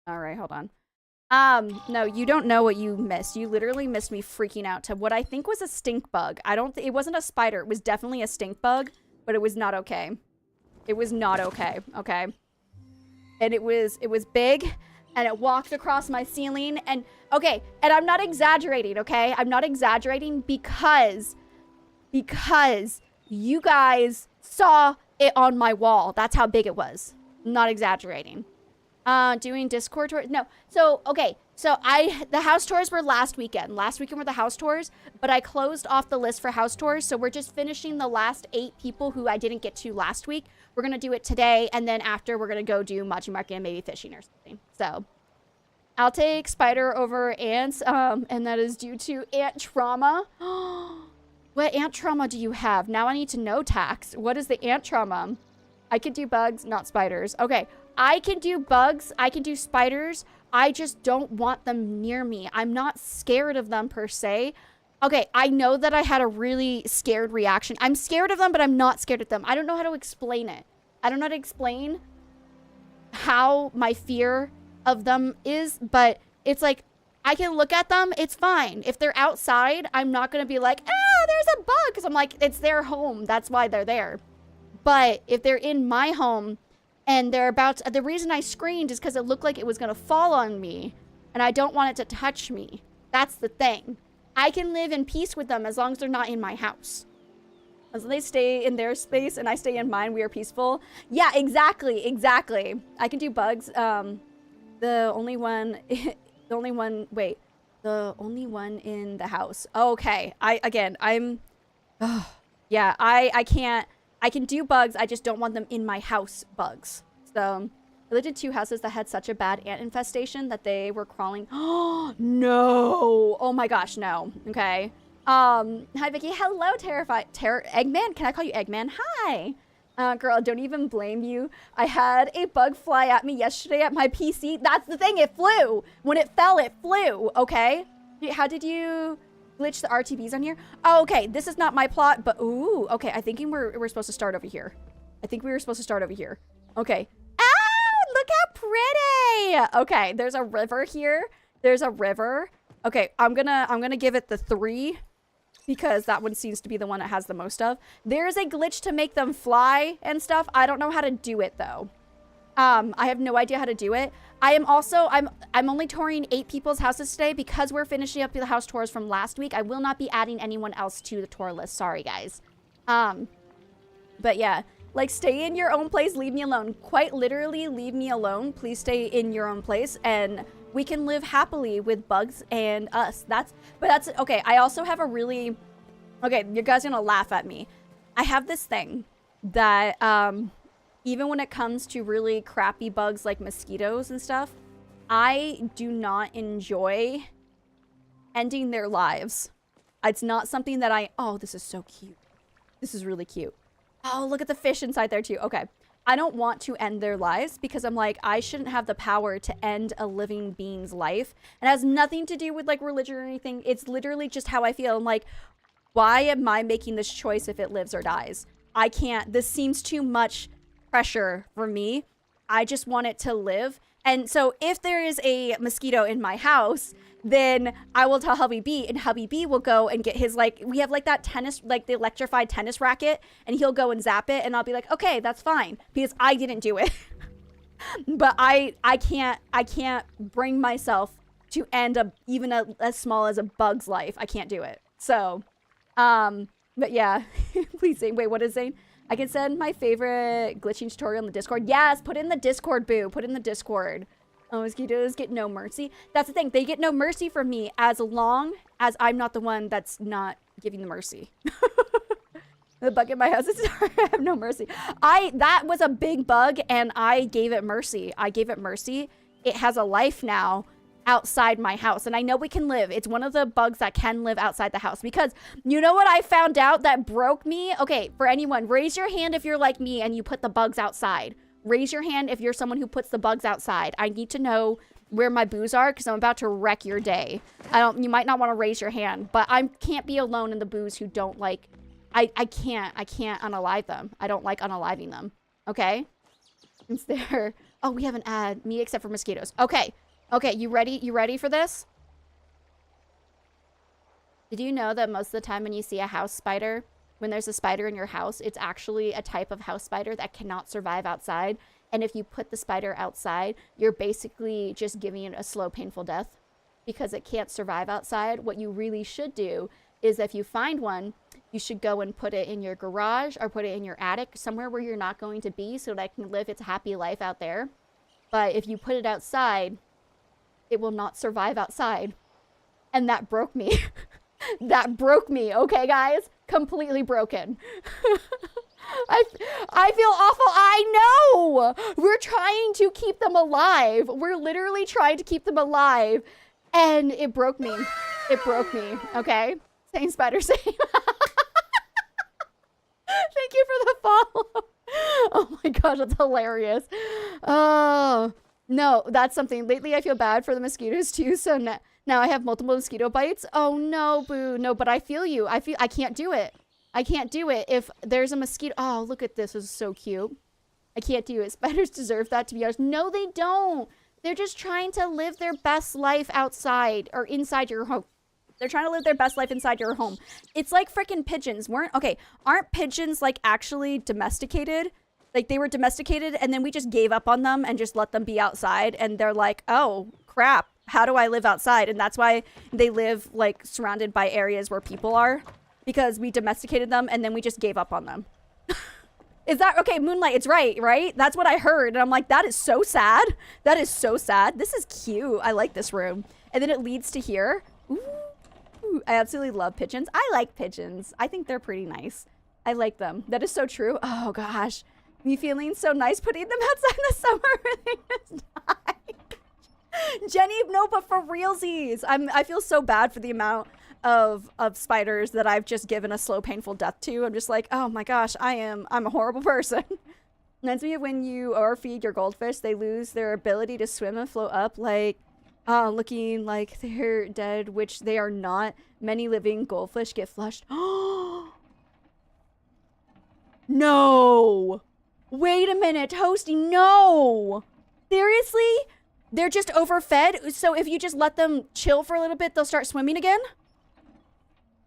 All right, hold on. No, you don't know what you missed. You literally missed me freaking out to what I think was a stink bug. It wasn't a spider. It was definitely a stink bug, but it was not okay. It was not okay, okay? And it was big, and it walked across my ceiling, and, okay, and I'm not exaggerating, okay? I'm not exaggerating because you guys saw it on my wall. That's how big it was. I'm not exaggerating. Doing Discord tours? No. So, okay. So, the house tours were last weekend. Last weekend were the house tours, but I closed off the list for house tours. So, we're just finishing the last 8 people who I didn't get to last week. We're going to do it today, and then after, we're going to go do Maji Market and maybe fishing or something. So, I'll take spider over ants, and that is due to ant trauma. What ant trauma do you have? Now I need to know, Tax. What is the ant trauma? I could do bugs, not spiders. Okay. I can do bugs, I can do spiders, I just don't want them near me. I'm not scared of them per se. Okay, I know that I had a really scared reaction. I'm scared of them, but I'm not scared of them. I don't know how to explain it. I don't know how to explain how my fear of them is, but it's like, I can look at them, it's fine. If they're outside, I'm not gonna be like, ah, there's a bug, because I'm like, it's their home, that's why they're there. But if they're in my home, and they're about to, the reason I screamed is because it looked like it was going to fall on me. And I don't want it to touch me. That's the thing. I can live in peace with them as long as they're not in my house. As long as they stay in their space and I stay in mine, we are peaceful. Yeah, exactly. I can do bugs. The only one in the house. Okay. Yeah, I can do bugs, I just don't want them in my house bugs. So, I lived in 2 houses that had such a bad ant infestation that they were crawling. Oh, no. Oh my gosh, no. Okay. Hi, Becky. Hello, Eggman? Can I call you Eggman? Hi. Girl, don't even blame you. I had a bug fly at me yesterday at my PC. That's the thing, it flew. When it fell, it flew, okay? How did you glitch the RTBs on here? Oh, okay, this is not my plot, but ooh, okay, I think we're supposed to start over here. I think we were supposed to start over here. Okay. Oh, look how pretty! Okay, there's a river here. There's a river. Okay, I'm gonna give it the 3 because that one seems to be the one it has the most of. There's a glitch to make them fly and stuff. I don't know how to do it though. I have no idea how to do it. I am also, I'm only touring 8 people's houses today because we're finishing up the house tours from last week. I will not be adding anyone else to the tour list. Sorry, guys. But yeah, like, stay in your own place, leave me alone. Quite literally, leave me alone. Please stay in your own place, and we can live happily with bugs and us. But that's, okay, I also have a really, okay, you guys are gonna laugh at me. I have this thing that, even when it comes to really crappy bugs like mosquitoes and stuff, I do not enjoy ending their lives. It's not something that oh, this is so cute. This is really cute. Oh, look at the fish inside there too. Okay. I don't want to end their lives because I'm like, I shouldn't have the power to end a living being's life. And it has nothing to do with like religion or anything. It's literally just how I feel. I'm like, why am I making this choice if it lives or dies? I can't. This seems too much pressure for me. I just want it to live. And so if there is a mosquito in my house, then I will tell Hubby B, and Hubby B will go and get his, like, we have like that tennis, like the electrified tennis racket, and he'll go and zap it, and I'll be like, okay, that's fine, because I didn't do it. But I can't bring myself to end even as small as a bug's life. I can't do it. So, but yeah, please say, wait, what is Zane? I can send my favorite glitching tutorial in the Discord. Yes, put in the Discord, boo. Put in the Discord. Oh, mosquitoes get no mercy. That's the thing. They get no mercy from me as long as I'm not the one that's not giving the mercy. The bug in my house is I have no mercy. That was a big bug, and I gave it mercy. I gave it mercy. It has a life now outside my house, and I know it can live. It's one of the bugs that can live outside the house, because you know what I found out that broke me? Okay, for anyone, raise your hand if you're like me and you put the bugs outside. Raise your hand if you're someone who puts the bugs outside. I need to know where my boos are, because I'm about to wreck your day. You might not want to raise your hand, but I can't be alone in the boos who don't like, I can't unalive them. I don't like unaliving them. Okay? It's there. Oh, we have an ad. Me except for mosquitoes. Okay. Okay, you ready? You ready for this? Did you know that most of the time when you see a house spider, when there's a spider in your house, it's actually a type of house spider that cannot survive outside. And if you put the spider outside, you're basically just giving it a slow, painful death because it can't survive outside. What you really should do is, if you find one, you should go and put it in your garage or put it in your attic, somewhere where you're not going to be, so that it can live its happy life out there. But if you put it outside, it will not survive outside. And that broke me. That broke me, okay, guys? Completely broken. I feel awful. I know. We're trying to keep them alive. We're literally trying to keep them alive. And it broke me. It broke me, okay? Same spider, same. Thank you for the follow. Oh my gosh, that's hilarious. Oh, no, that's something. Lately, I feel bad for the mosquitoes too, so now I have multiple mosquito bites. Oh no, boo. No, but I feel you. I can't do it. I can't do it. If there's a mosquito. Oh, look at this. This is so cute. I can't do it. Spiders deserve that, to be honest. No, they don't. They're just trying to live their best life outside or inside your home. They're trying to live their best life inside your home. It's like freaking pigeons. Aren't pigeons like actually domesticated? Like they were domesticated and then we just gave up on them and just let them be outside. And they're like, oh crap, how do I live outside? And that's why they live like surrounded by areas where people are, because we domesticated them and then we just gave up on them. Is that okay? Moonlight, it's right? That's what I heard. And I'm like, that is so sad. That is so sad. This is cute. I like this room. And then it leads to here. Ooh. I absolutely love pigeons. I like pigeons. I think they're pretty nice. I like them. That is so true. Oh gosh. Me feeling so nice putting them outside in the summer. They just die. Jenny, no, but for realsies. I feel so bad for the amount of spiders that I've just given a slow, painful death to. I'm just like, oh my gosh, I'm a horrible person. Reminds me of when you overfeed your goldfish, they lose their ability to swim and float up, like looking like they're dead, which they are not. Many living goldfish get flushed. No! Wait a minute, Toasty, no! Seriously? They're just overfed? So if you just let them chill for a little bit, they'll start swimming again?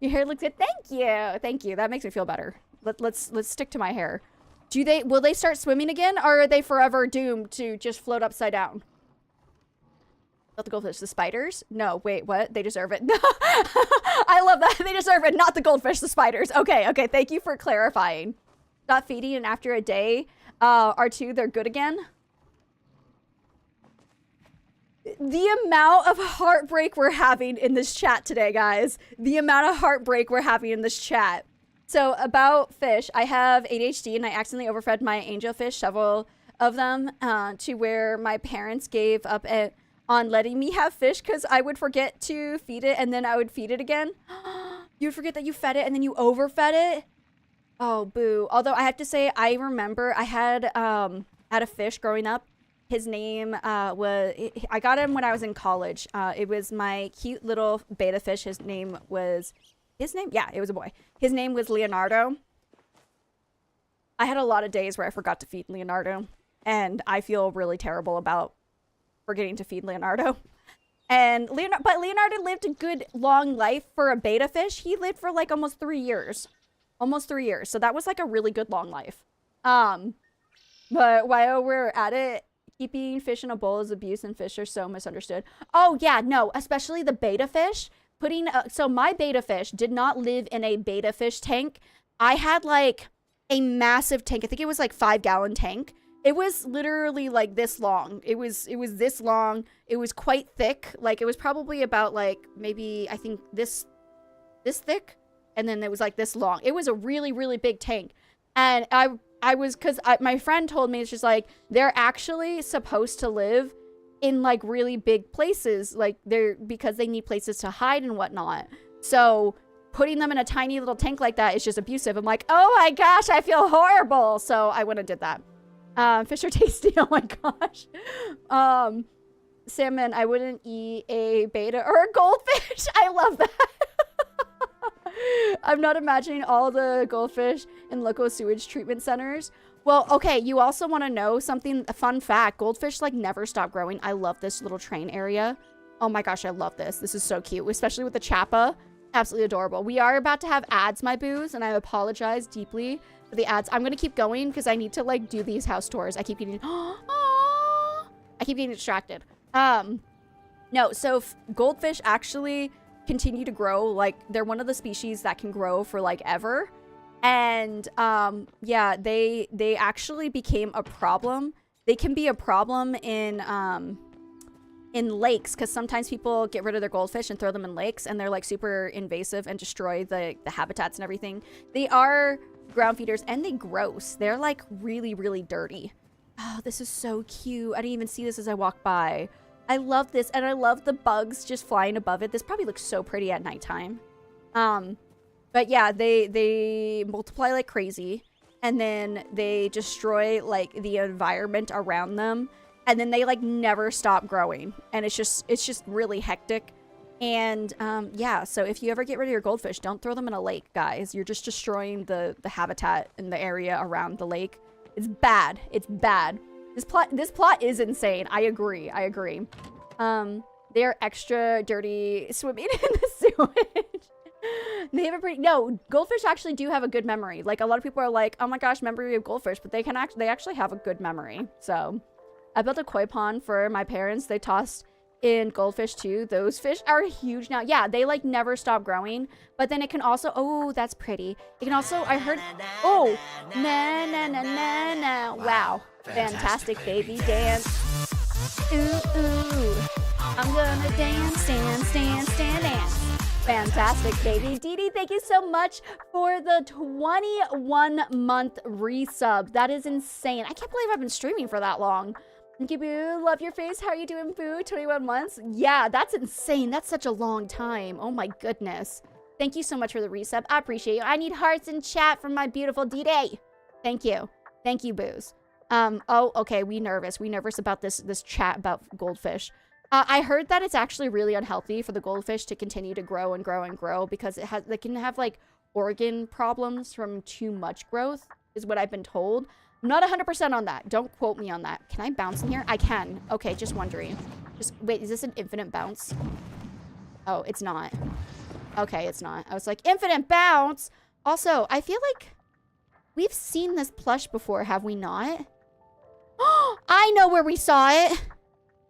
Your hair looks good. Thank you. Thank you. That makes me feel better. Let's stick to my hair. Will they start swimming again, or are they forever doomed to just float upside down? Not the goldfish, the spiders? No, wait, what? They deserve it. I love that. They deserve it, not the goldfish, the spiders. Okay, okay, thank you for clarifying. Stop feeding, and after a day or two, they're good again. The amount of heartbreak we're having in this chat today, guys. The amount of heartbreak we're having in this chat. So, about fish, I have ADHD, and I accidentally overfed my angelfish, several of them, to where my parents gave up on letting me have fish because I would forget to feed it and then I would feed it again. You would forget that you fed it and then you overfed it. Oh, boo. Although I have to say, I remember I had a fish growing up. His name I got him when I was in college. It was my cute little beta fish. His name? Yeah, it was a boy. His name was Leonardo. I had a lot of days where I forgot to feed Leonardo. And I feel really terrible about forgetting to feed Leonardo. And Leonardo lived a good long life for a beta fish. He lived for like almost 3 years. Almost 3 years. So that was like a really good long life. But while we're at it, keeping fish in a bowl is abuse and fish are so misunderstood. Oh yeah, no, especially the beta fish. So my beta fish did not live in a beta fish tank. I had like a massive tank. I think it was like 5-gallon tank. It was literally like this long. It was this long. It was quite thick. Like it was probably about like maybe I think this thick, and then it was like this long. It was a really, really big tank. And I was, because my friend told me, it's just like they're actually supposed to live in like really big places, like because they need places to hide and whatnot. So putting them in a tiny little tank like that is just abusive. I'm like, oh my gosh, I feel horrible. So I went and did that. Fish are tasty. Oh my gosh. Salmon, I wouldn't eat a beta or a goldfish. I love that. I'm not imagining all the goldfish in local sewage treatment centers. Well, okay, you also want to know something, a fun fact. Goldfish like never stop growing. I love this little train area. Oh my gosh, I love this. This is so cute, especially with the chappa. Absolutely adorable. We are about to have ads, my boos, and I apologize deeply for the ads. I'm going to keep going because I need to like do these house tours. I keep getting, I keep getting distracted. No, so goldfish actually continue to grow. Like they're one of the species that can grow for like ever. And yeah, they actually became a problem. They can be a problem in lakes, because sometimes people get rid of their goldfish and throw them in lakes, and they're like super invasive and destroy the habitats and everything. They are ground feeders and they gross. They're like really, really dirty. Oh, this is so cute. I didn't even see this as I walked by. I love this, and I love the bugs just flying above it. This probably looks so pretty at nighttime. But yeah, they multiply like crazy, and then they destroy like the environment around them, and then they like never stop growing, and it's just really hectic. And yeah, so if you ever get rid of your goldfish, don't throw them in a lake, guys. You're just destroying the habitat in the area around the lake. It's bad. It's bad. This plot is insane. I agree. They're extra dirty swimming in the sewage. They have a pretty, no, goldfish actually do have a good memory. Like a lot of people are like, oh my gosh, memory of goldfish, but they actually have a good memory. So I built a koi pond for my parents. They tossed in goldfish too. Those fish are huge now. Yeah, they like never stop growing, but then it can also, oh, that's pretty. It can also, I heard, oh, na na na na na. Wow. Fantastic baby dance. Ooh, ooh. I'm gonna dance, dance. Fantastic baby. Dee Dee, thank you so much for the 21-month resub. That is insane. I can't believe I've been streaming for that long. Thank you, boo. Love your face. How are you doing, boo? 21 months? Yeah, that's insane. That's such a long time. Oh my goodness. Thank you so much for the resub. I appreciate you. I need hearts in chat from my beautiful Dee Dee. Thank you. Thank you, boos. Oh, okay. We nervous about this chat about goldfish. I heard that it's actually really unhealthy for the goldfish to continue to grow and grow and grow, because they can have like organ problems from too much growth, is what I've been told. I'm not 100% on that. Don't quote me on that. Can I bounce in here? I can. Okay, just wondering. Wait, is this an infinite bounce? Oh, it's not. Okay, it's not. I was like, infinite bounce! Also, I feel like we've seen this plush before, have we not? I know where we saw it!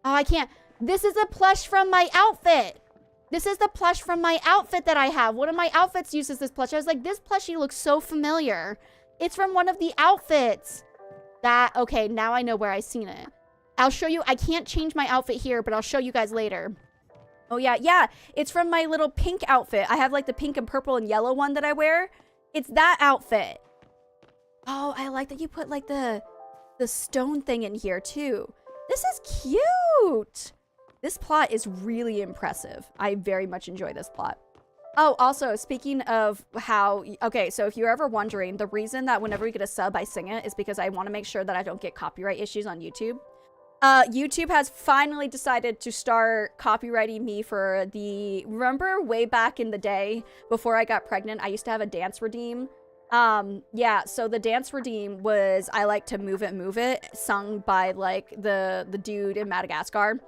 Oh, I can't. This is a plush from my outfit. This is the plush from my outfit that I have. One of my outfits uses this plush. I was like, this plushie looks so familiar. It's from one of the outfits. Okay, now I know where I seen it. I'll show you. I can't change my outfit here, but I'll show you guys later. Oh, yeah. It's from my little pink outfit. I have like the pink and purple and yellow one that I wear. It's that outfit. Oh, I like that you put like the stone thing in here too. This is cute. This plot is really impressive. I very much enjoy this plot. Oh, also, speaking of how... Okay, so if you're ever wondering, the reason that whenever we get a sub, I sing it is because I want to make sure that I don't get copyright issues on YouTube. YouTube has finally decided to start copyrighting me for the... Remember way back in the day, before I got pregnant, I used to have a dance redeem. Yeah, so the dance redeem was I Like to Move It, sung by, like, the dude in Madagascar.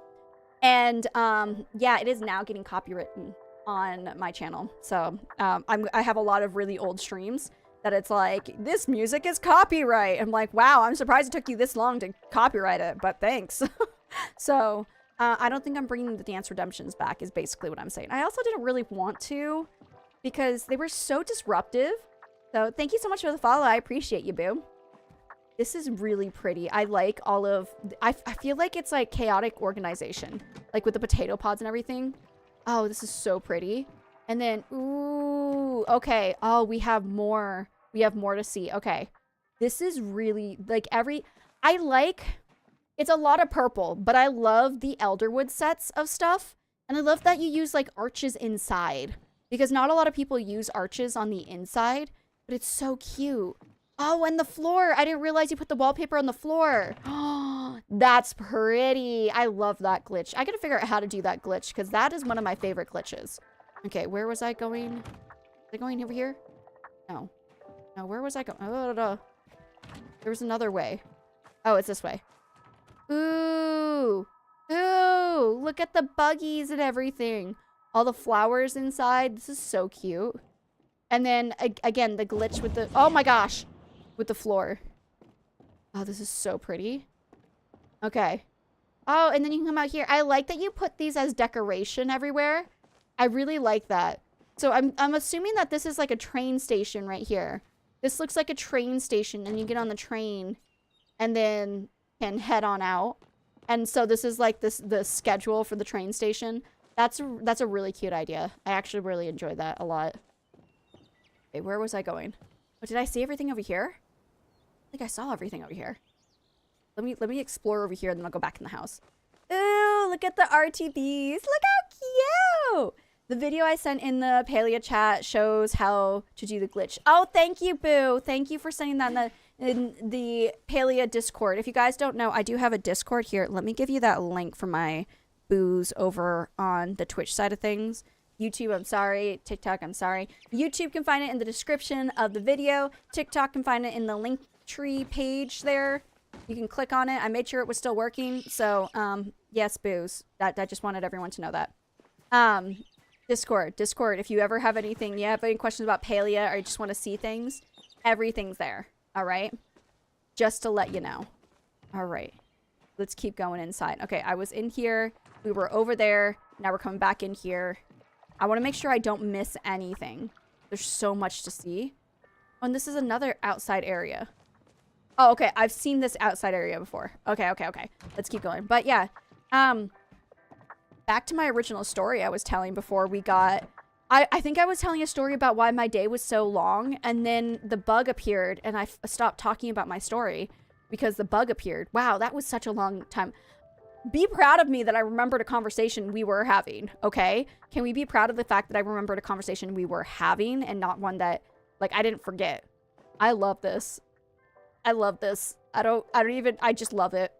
And, yeah, it is now getting copywritten on my channel. So, I have a lot of really old streams that it's like, this music is copyright. I'm like, wow, I'm surprised it took you this long to copyright it, but thanks. So, I don't think I'm bringing the Dance Redemptions back is basically what I'm saying. I also didn't really want to because they were so disruptive. So, thank you so much for the follow. I appreciate you, boo. This is really pretty. I like all of... I feel like it's like chaotic organization. Like with the potato pods and everything. Oh, this is so pretty. And then, ooh, okay. Oh, we have more. We have more to see. Okay. This is really, like I like, it's a lot of purple, but I love the Elderwood sets of stuff. And I love that you use like arches inside. Because not a lot of people use arches on the inside. But it's so cute. Oh, and the floor. I didn't realize you put the wallpaper on the floor. Oh, that's pretty. I love that glitch. I gotta figure out how to do that glitch because that is one of my favorite glitches. Okay, where was I going? Was I going over here? No. No, where was I going? Oh, no. There was another way. Oh, it's this way. Ooh. Ooh. Look at the buggies and everything. All the flowers inside. This is so cute. And then, again, the glitch with the... Oh, my gosh. With the floor. Oh, this is so pretty. Okay. Oh, and then you can come out here. I like that you put these as decoration everywhere. I really like that. So I'm assuming that this is like a train station right here. This looks like a train station, and you get on the train and then can head on out. And so this is like the schedule for the train station. That's a really cute idea. I actually really enjoyed that a lot. Okay, where was I going? Oh, did I see everything over here? I think I saw everything over here. Let me explore over here, and then I'll go back in the house. Ooh, look at the RTBs. Look how cute! The video I sent in the Palia chat shows how to do the glitch. Oh, thank you, Boo. Thank you for sending that in the Palia Discord. If you guys don't know, I do have a Discord here. Let me give you that link for my Boos over on the Twitch side of things. YouTube, I'm sorry. TikTok, I'm sorry. YouTube can find it in the description of the video. TikTok can find it in the link tree page there. You can click on it. I made sure it was still working. So, yes, Boos. I just wanted everyone to know that. Discord, if you ever have anything, you have any questions about Palia or you just want to see things, everything's there, all right? Just to let you know. All right, let's keep going inside. Okay, I was in here, we were over there, now we're coming back in here. I want to make sure I don't miss anything. There's so much to see. Oh, and this is another outside area. Oh, okay, I've seen this outside area before. Okay, let's keep going. But yeah, back to my original story I was telling before we got... I think I was telling a story about why my day was so long, and then the bug appeared, and I stopped talking about my story because the bug appeared. Wow, that was such a long time. Be proud of me that I remembered a conversation we were having, okay? Can we be proud of the fact that I remembered a conversation we were having and not one that, like, I didn't forget? I love this. I love this. I just love it.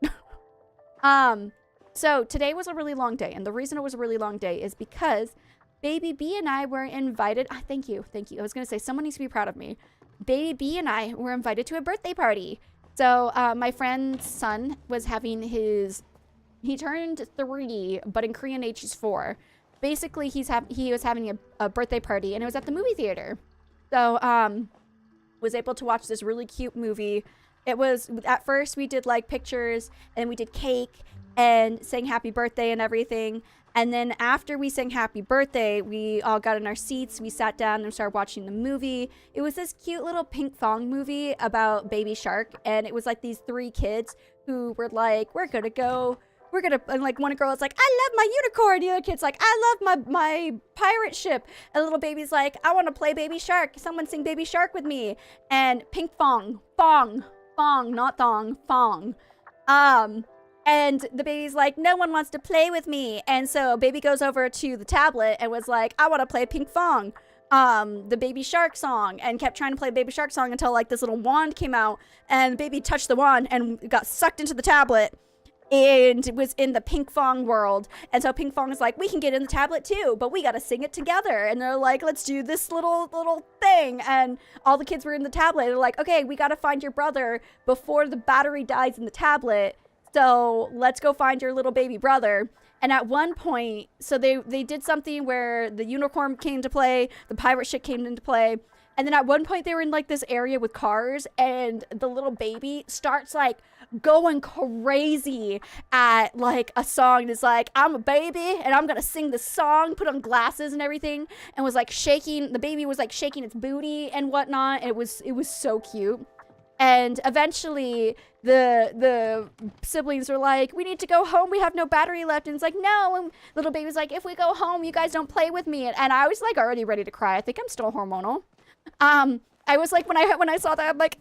So today was a really long day, and the reason it was a really long day is because Baby B and I were invited. Thank you. I was gonna say someone needs to be proud of me. Baby B and I were invited to a birthday party. So my friend's son was having he turned 3, but in Korean age he's 4. Basically, he was having a birthday party, and it was at the movie theater. So was able to watch this really cute movie. It was, at first we did like pictures, and we did cake, and sang happy birthday and everything. And then after we sang happy birthday, we all got in our seats. We sat down and started watching the movie. It was this cute little pink thong movie about Baby Shark. And it was like these 3 kids who were like, and like one girl was like, I love my unicorn. The other kid's like, I love my pirate ship. And the little baby's like, I want to play Baby Shark. Someone sing Baby Shark with me. And pink thong, not thong, thong. And the baby's like, no one wants to play with me. And so baby goes over to the tablet and was like, I want to play Pink Fong, the Baby Shark song, and kept trying to play Baby Shark song until like this little wand came out and the baby touched the wand and got sucked into the tablet and was in the Pink Fong world. And so Pink Fong is like, we can get in the tablet too, but we got to sing it together. And they're like, let's do this little thing. And all the kids were in the tablet. They're like, okay, we got to find your brother before the battery dies in the tablet. So let's go find your little baby brother. And at one point, so they did something where the unicorn came to play, the pirate ship came into play. And then at one point they were in like this area with cars and the little baby starts like going crazy at like a song. And is like, I'm a baby and I'm going to sing this song, put on glasses and everything. And was like shaking, the baby was like shaking its booty and whatnot. And it was so cute. And eventually the siblings were like, we need to go home. We have no battery left. And it's like, no. And little baby's like, if we go home, you guys don't play with me. And I was like already ready to cry. I think I'm still hormonal. I was like, when I saw that, I'm like,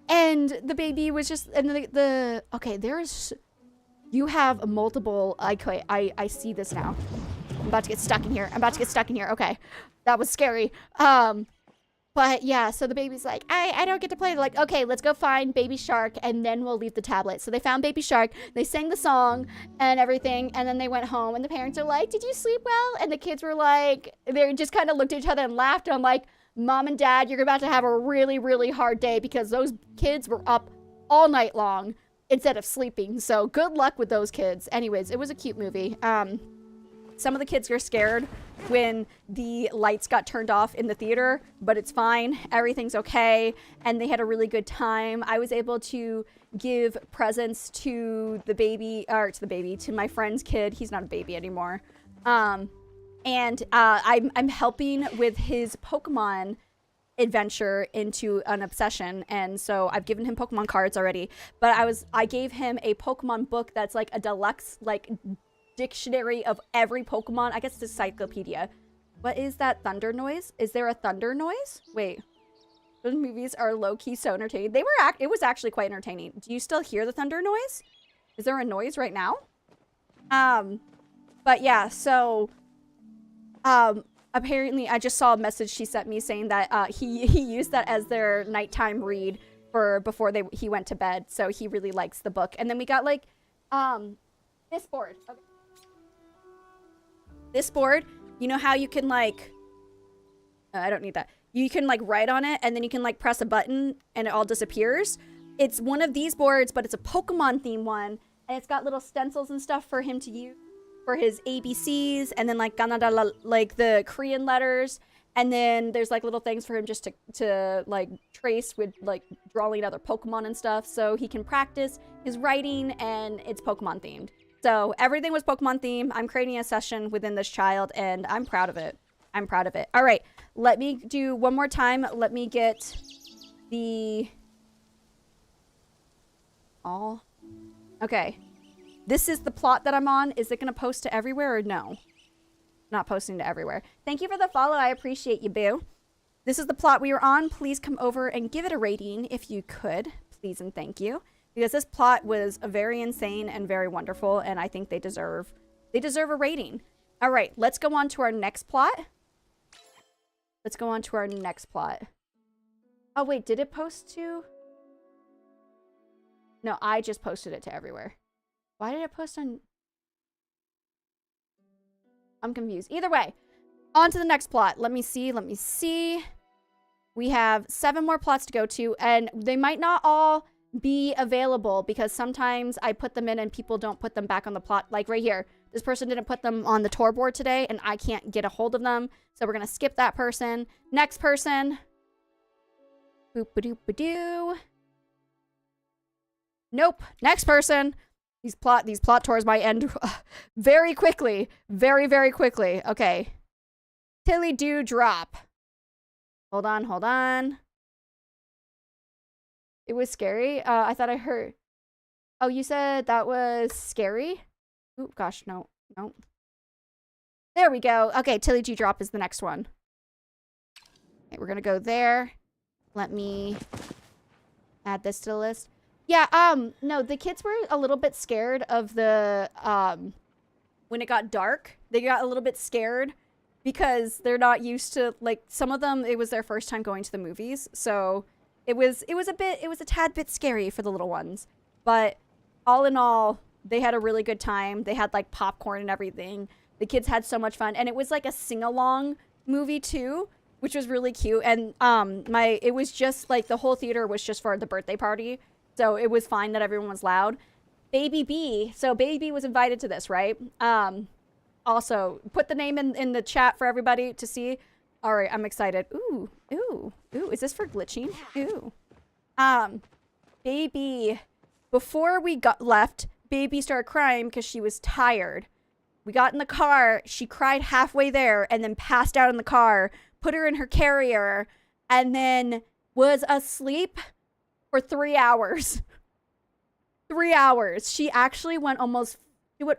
and the baby was just, and okay, you have multiple, okay, I see this now. I'm about to get stuck in here. Okay. That was scary. But yeah, so the baby's like, I don't get to play. They're like, okay, let's go find Baby Shark and then we'll leave the tablet. So they found Baby Shark. They sang the song and everything. And then they went home and the parents are like, did you sleep well? And the kids were like, they just kind of looked at each other and laughed. And I'm like, Mom and Dad, you're about to have a really, really hard day because those kids were up all night long instead of sleeping. So good luck with those kids. Anyways, it was a cute movie. Some of the kids were scared when the lights got turned off in the theater, but it's fine. Everything's okay. And they had a really good time. I was able to give presents to to my friend's kid. He's not a baby anymore. I'm helping with his Pokemon adventure into an obsession. And so I've given him Pokemon cards already, but I gave him a Pokemon book that's like a deluxe, like, dictionary of every Pokemon. I guess it's a encyclopedia. What is that thunder noise? Is there a thunder noise? Wait. Those movies are low-key so entertaining. It was actually quite entertaining. Do you still hear the thunder noise? Is there a noise right now? But yeah, so apparently I just saw a message she sent me saying that he used that as their nighttime read for before he went to bed. So he really likes the book. And then we got like this board. Okay. This board, you know how you can like, I don't need that. You can like write on it and then you can like press a button and it all disappears. It's one of these boards, but it's a Pokemon themed one. And it's got little stencils and stuff for him to use for his ABCs and then like Kannada, like the Korean letters. And then there's like little things for him just to like trace with like drawing other Pokemon and stuff. So he can practice his writing and it's Pokemon themed. So everything was Pokemon themed. I'm creating a session within this child and I'm proud of it. All right, let me do one more time. Let me get the all. Okay, this is the plot that I'm on. Is it going to post to everywhere or no? Not posting to everywhere. Thank you for the follow. I appreciate you, boo. This is the plot we are on. Please come over and give it a rating if you could. Please and thank you. Because this plot was very insane and very wonderful, and I think they deserve a rating. All right, let's go on to our next plot. Oh, wait, did it post to? No, I just posted it to everywhere. Why did it post on? I'm confused. Either way, on to the next plot. Let me see. We have 7 more plots to go to, and they might not all be available because sometimes I put them in and people don't put them back on the plot. Like right here, this person didn't put them on the tour board today and I can't get a hold of them. So we're going to skip that person. Next person. Boop-a-doop-a-doo. Nope. Next person. These plot tours might end very quickly. Very, very quickly. Okay. Tilly Dewdrop. Hold on. It was scary. I thought I heard. Oh, you said that was scary? Oh, gosh, no. There we go. Okay, Tilly Dewdrop is the next one. Okay, we're gonna go there. Let me add this to the list. Yeah, no, the kids were a little bit scared of the, when it got dark, they got a little bit scared because they're not used to, like, some of them, it was their first time going to the movies, so it was a tad bit scary for the little ones, but all in all, they had a really good time. They had, like, popcorn and everything. The kids had so much fun, and it was, like, a sing-along movie, too, which was really cute, and, it was just, like, the whole theater was just for the birthday party, so it was fine that everyone was loud. Baby B. So Baby B was invited to this, right? Also, put the name in the chat for everybody to see. All right, I'm excited. Ooh. Is this for glitching? Ooh. Baby. Before we left, Baby started crying because she was tired. We got in the car. She cried halfway there and then passed out in the car. Put her in her carrier and then was asleep for 3 hours. 3 hours. She actually went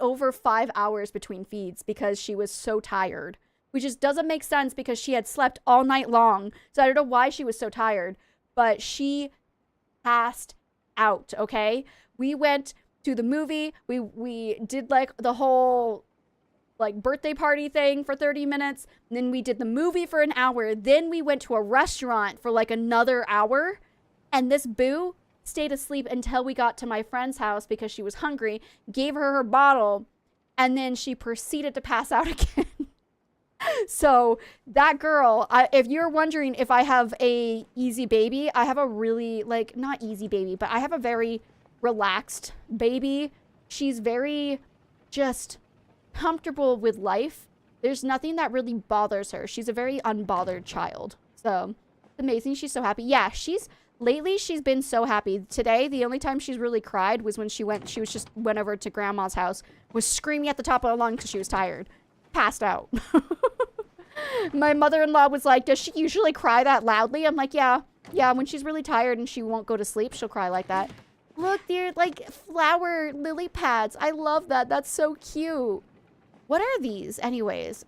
over 5 hours between feeds because she was so tired. Which just doesn't make sense because she had slept all night long. So I don't know why she was so tired. But she passed out, okay? We went to the movie. We did like the whole like birthday party thing for 30 minutes. And then we did the movie for an hour. Then we went to a restaurant for like another hour. And this boo stayed asleep until we got to my friend's house because she was hungry, gave her her bottle, and then she proceeded to pass out again. So that girl, if you're wondering if I have a easy baby, I have a really, like, not easy baby, but I have a very relaxed baby. She's very just comfortable with life. There's nothing that really bothers her. She's a very unbothered child. So it's amazing. She's so happy. Yeah, lately, she's been so happy. Today, the only time she's really cried was when she went over to grandma's house, was screaming at the top of her lungs because she was tired. Passed out. My mother-in-law was like, does she usually cry that loudly? I'm like, yeah, when she's really tired and she won't go to sleep, she'll cry like that. Look, they're like flower lily pads. I love that. That's so cute. What are these anyways?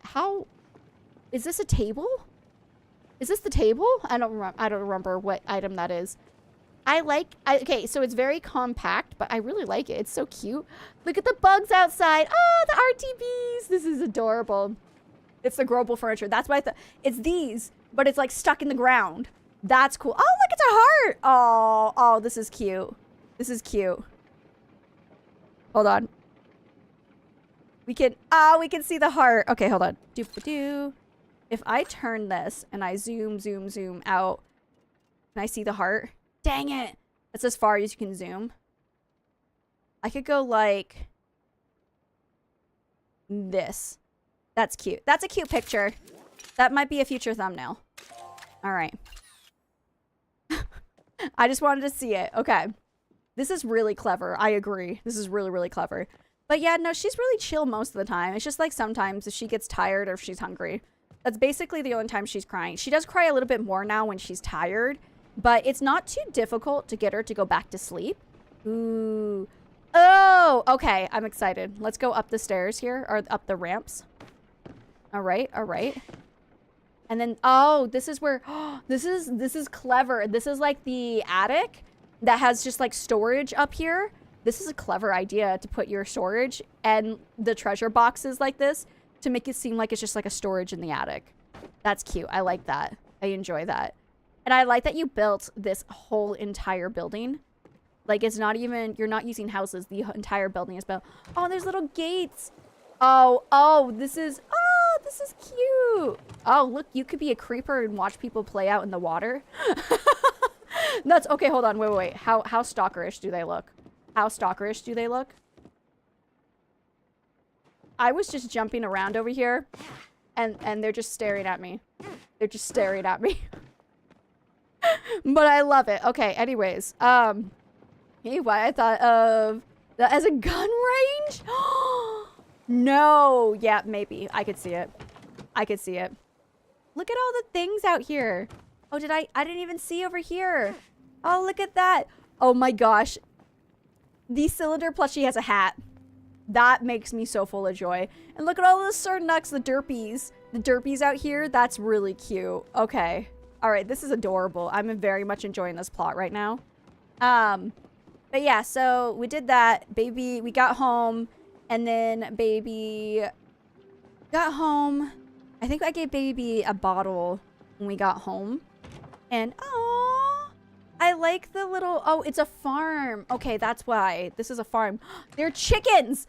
Is this a table? Is this the table? I don't remember what item that is. Okay, so it's very compact, but I really like it. It's so cute. Look at the bugs outside. Oh, the RTBs. This is adorable. It's the growable furniture. That's what I thought. It's these, but it's like stuck in the ground. That's cool. Oh, look, it's a heart. Oh, this is cute. This is cute. Hold on. We can see the heart. Okay, hold on. Doop-a-doo. If I turn this and I zoom out, can I see the heart? Dang it. That's as far as you can zoom. I could go like this. That's cute. That's a cute picture. That might be a future thumbnail. All right. I just wanted to see it. Okay. This is really clever. I agree. This is really, really clever. But yeah, no, she's really chill most of the time. It's just like sometimes if she gets tired or if she's hungry. That's basically the only time she's crying. She does cry a little bit more now when she's tired, but it's not too difficult to get her to go back to sleep. Ooh. Oh, okay. I'm excited. Let's go up the stairs here, or up the ramps. All right. And then, oh, this is where, this is clever. This is like the attic that has just like storage up here. This is a clever idea to put your storage and the treasure boxes like this to make it seem like it's just like a storage in the attic. That's cute. I like that. I enjoy that. And I like that you built this whole entire building. Like it's not even, you're not using houses. The entire building is built. Oh, there's little gates. Oh, this is cute. Oh, look, you could be a creeper and watch people play out in the water. That's, okay, hold on. Wait. How stalkerish do they look? How stalkerish do they look? I was just jumping around over here, and they're just staring at me. They're just staring at me. But I love it. Okay, anyways. Anyway, I thought of That as a gun range? No. Yeah, maybe. I could see it. I could see it. Look at all the things out here. Oh, I didn't even see over here. Oh, look at that. Oh my gosh. The cylinder plushie has a hat. That makes me so full of joy. And look at all the Sirnucks, the derpies. The derpies out here, that's really cute. Okay. All right, this is adorable. I'm very much enjoying this plot right now. But yeah, so we did that. Baby, we got home. And then baby got home. I think I gave baby a bottle when we got home. And, oh, I like the little, oh, it's a farm. Okay, that's why. This is a farm. They're chickens.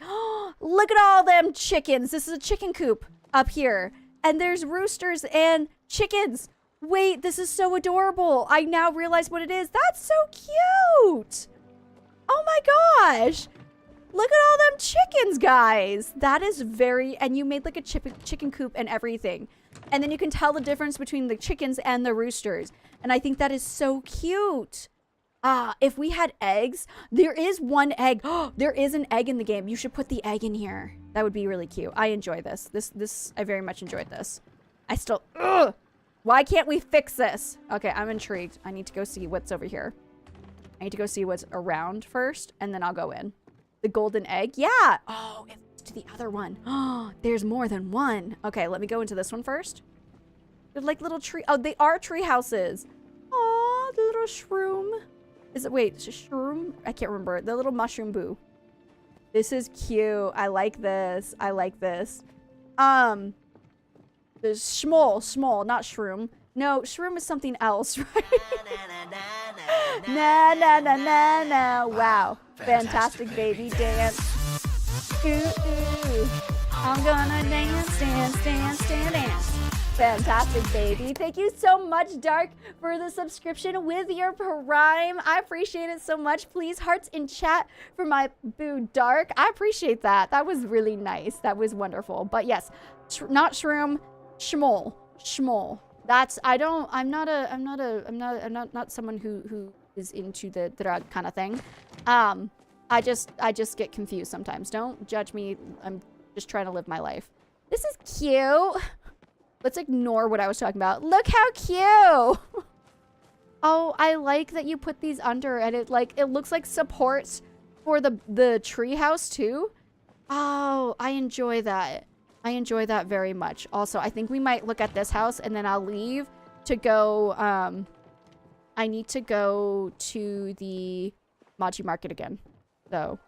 Look at all them chickens. This is a chicken coop up here. And there's roosters and chickens. Wait, this is so adorable. I now realize what it is. That's so cute. Oh my gosh. Look at all them chickens, guys. That is very, and you made like a chicken coop and everything. And then you can tell the difference between the chickens and the roosters. And I think that is so cute. If we had eggs, there is one egg. There is an egg in the game. You should put the egg in here. That would be really cute. I enjoy this. I very much enjoyed this. I still, why can't we fix this? Okay, I'm intrigued. I need to go see what's over here. I need to go see what's around first, and then I'll go in. The golden egg? Yeah. Oh, it's to the other one. Oh, there's more than one. Okay, let me go into this one first. They're like little tree. Oh, they are tree houses. Oh, the little shroom. Is it, wait, shroom? I can't remember. The little mushroom boo. This is cute. I like this. I like this. There's small, not shroom. No, shroom is something else, right? Na na na na na. Wow. Fantastic baby dance. Ooh, ooh. I'm gonna dance, dance, dance, dance, dance. Fantastic baby. Thank you so much, Dark, for the subscription with your Prime. I appreciate it so much. Please, hearts in chat for my boo, Dark. I appreciate that. That was really nice. That was wonderful. But yes, not shroom, shmol. Shmol. That's, I'm not someone who is into the drug kind of thing. I just get confused sometimes. Don't judge me. I'm just trying to live my life. This is cute. Let's ignore what I was talking about. Look how cute. Oh, I like that you put these under and it looks like supports for the tree house too. Oh, I enjoy that. I enjoy that very much. Also, I think we might look at this house and then I'll leave to go, I need to go to the Maji Market again. So,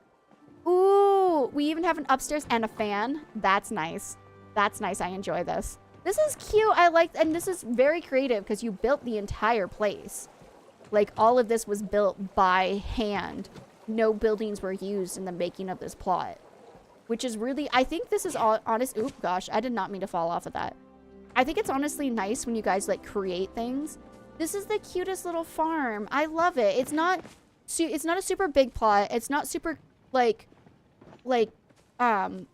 ooh, we even have an upstairs and a fan. That's nice. That's nice. I enjoy this. This is cute. I like, and this is very creative because you built the entire place. Like, all of this was built by hand. No buildings were used in the making of this plot. Which is really, I think this is all honest. Oop, gosh, I did not mean to fall off of that. I think it's honestly nice when you guys like create things. This is the cutest little farm. I love it. It's not a super big plot. It's not super what am I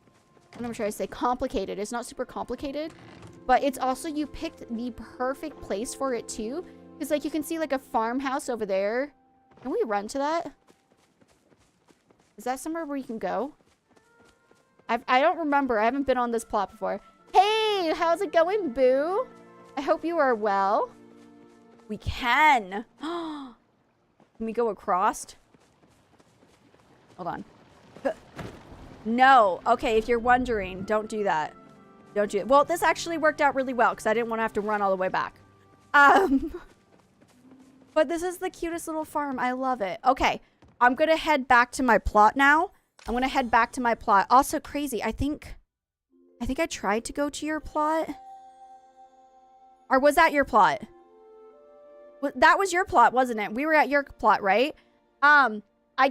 trying to say? Complicated. It's not super complicated. But it's also, you picked the perfect place for it too. Because like you can see like a farmhouse over there. Can we run to that? Is that somewhere where you can go? I don't remember. I haven't been on this plot before. Hey, how's it going, boo? I hope you are well. We can. Can we go across? Hold on. No. Okay, if you're wondering, don't do that. Don't do it. Well, this actually worked out really well because I didn't want to have to run all the way back. But this is the cutest little farm. I love it. Okay, I'm going to head back to my plot now. I'm going to head back to my plot. Also, Crazy, I think I tried to go to your plot. Or was that your plot? That was your plot, wasn't it? We were at your plot, right? I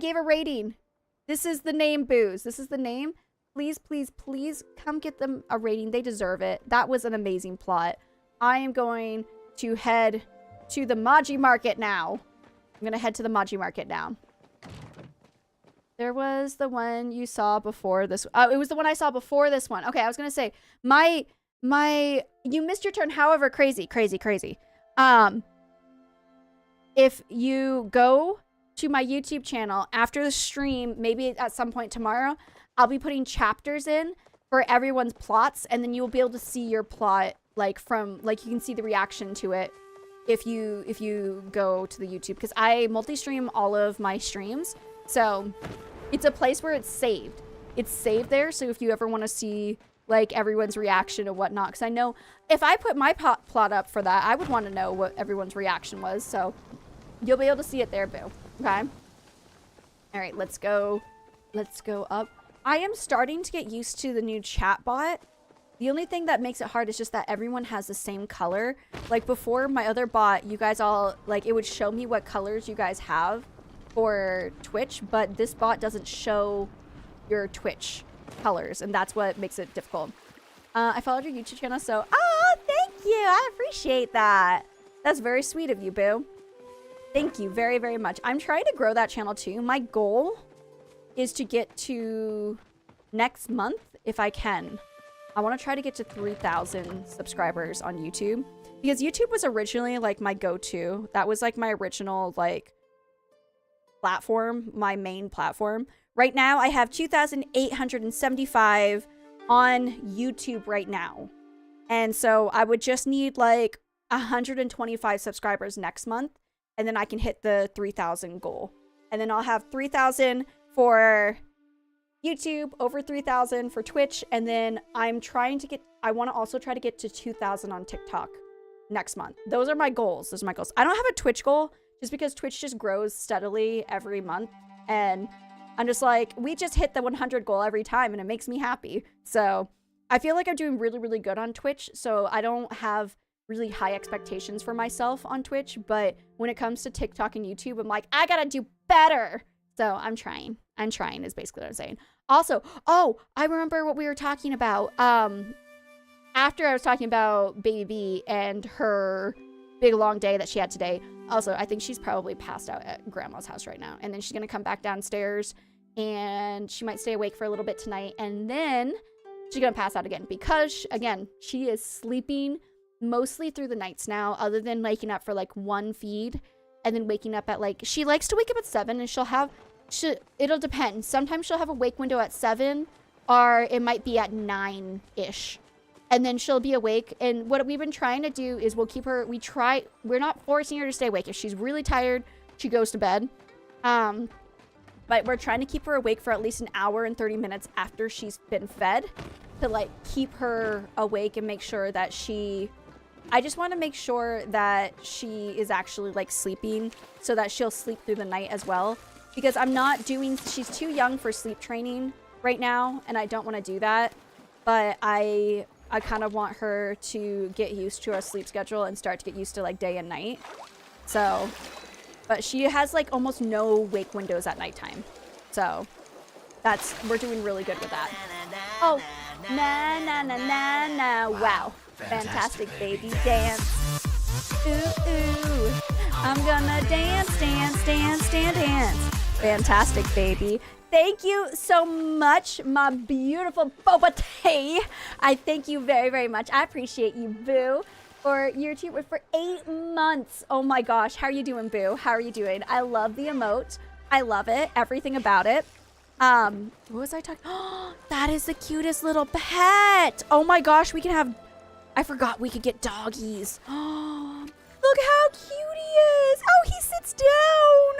gave a rating. This is the name, Booze. This is the name. Please, please, please come get them a rating. They deserve it. That was an amazing plot. I am going to head to the Maji Market now. I'm going to head to the Maji Market now. There was the one you saw before this. Oh, it was the one I saw before this one. Okay, I was going to say, you missed your turn. However, crazy. If you go to my YouTube channel after the stream, maybe at some point tomorrow, I'll be putting chapters in for everyone's plots, and then you'll be able to see your plot, like, from, like, you can see the reaction to it if you go to the YouTube, because I multi-stream all of my streams, so it's a place where it's saved. It's saved there, so if you ever want to see, like, everyone's reaction and whatnot, because I know if I put my plot up for that, I would want to know what everyone's reaction was, so you'll be able to see it there, boo. Okay? Alright, let's go up. I am starting to get used to the new chat bot. The only thing that makes it hard is just that everyone has the same color. Like, before my other bot, you guys all, like, it would show me what colors you guys have for Twitch, but this bot doesn't show your Twitch colors, and that's what makes it difficult. I followed your YouTube channel, so... Oh, thank you! I appreciate that! That's very sweet of you, boo. Thank you very, very much. I'm trying to grow that channel, too. My goal is to get to next month, if I can. I want to try to get to 3,000 subscribers on YouTube, because YouTube was originally like my go-to. That was like my original like platform, my main platform. Right now I have 2,875 on YouTube right now. And so I would just need like 125 subscribers next month, and then I can hit the 3,000 goal. And then I'll have 3,000 for YouTube, over 3,000 for Twitch, and then I want to also try to get to 2,000 on TikTok next month. Those are my goals. I don't have a Twitch goal just because Twitch just grows steadily every month, and I'm just like, we just hit the 100 goal every time, and it makes me happy. So I feel like I'm doing really, really good on Twitch, so I don't have really high expectations for myself on Twitch, but when it comes to TikTok and YouTube, I'm like, I gotta do better. So I'm trying is basically what I'm saying. Also, oh, I remember what we were talking about. After I was talking about Baby and her big long day that she had today. Also, I think she's probably passed out at Grandma's house right now. And then she's going to come back downstairs and she might stay awake for a little bit tonight. And then she's going to pass out again because, again, she is sleeping mostly through the nights now, other than waking up for like one feed and then waking up at like, she likes to wake up at 7 and it'll depend. Sometimes she'll have a wake window at 7 or it might be at 9-ish. And then she'll be awake. And what we've been trying to do is we're not forcing her to stay awake. If she's really tired, she goes to bed. But we're trying to keep her awake for at least an hour and 30 minutes after she's been fed to like keep her awake and make sure that I just want to make sure that she is actually like sleeping so that she'll sleep through the night as well. Because she's too young for sleep training right now, and I don't want to do that. But I kind of want her to get used to our sleep schedule and start to get used to like day and night. So, but she has like almost no wake windows at nighttime. So we're doing really good with that. Oh, na na na na na. Wow. Fantastic baby dance. Ooh, ooh. I'm gonna dance, dance, dance, dance, dance. Fantastic, baby. Thank you so much, my beautiful boba tea. I thank you very, very much. I appreciate you, boo, for your YouTube for 8 months. Oh my gosh. How are you doing, boo? How are you doing? I love the emote. I love it. Everything about it. What was I talking? Oh, that is the cutest little pet. Oh my gosh. I forgot we could get doggies. Oh, look how cute he is. Oh, he sits down.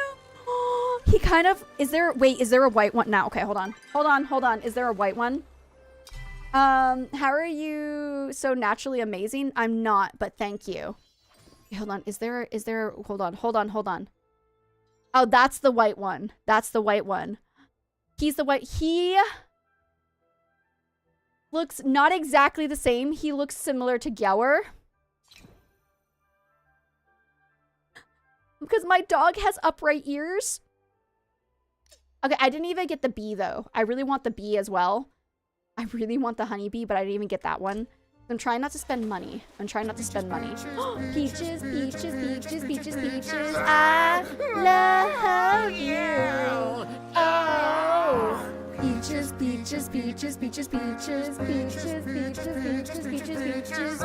Oh, he kind of, is there a white one? Now, okay, hold on. Is there a white one? How are you so naturally amazing? I'm not, but thank you. Okay, hold on. Hold on. Oh, that's the white one. He looks not exactly the same. He looks similar to Gyower. Because my dog has upright ears. Okay, I didn't even get the bee, though. I really want the bee as well. I really want the honeybee, but I didn't even get that one. I'm trying not to spend money. Peaches, peaches, peaches, peaches, peaches. I love you. Oh. Peaches, peaches, peaches, peaches, peaches, peaches, peaches, peaches, peaches.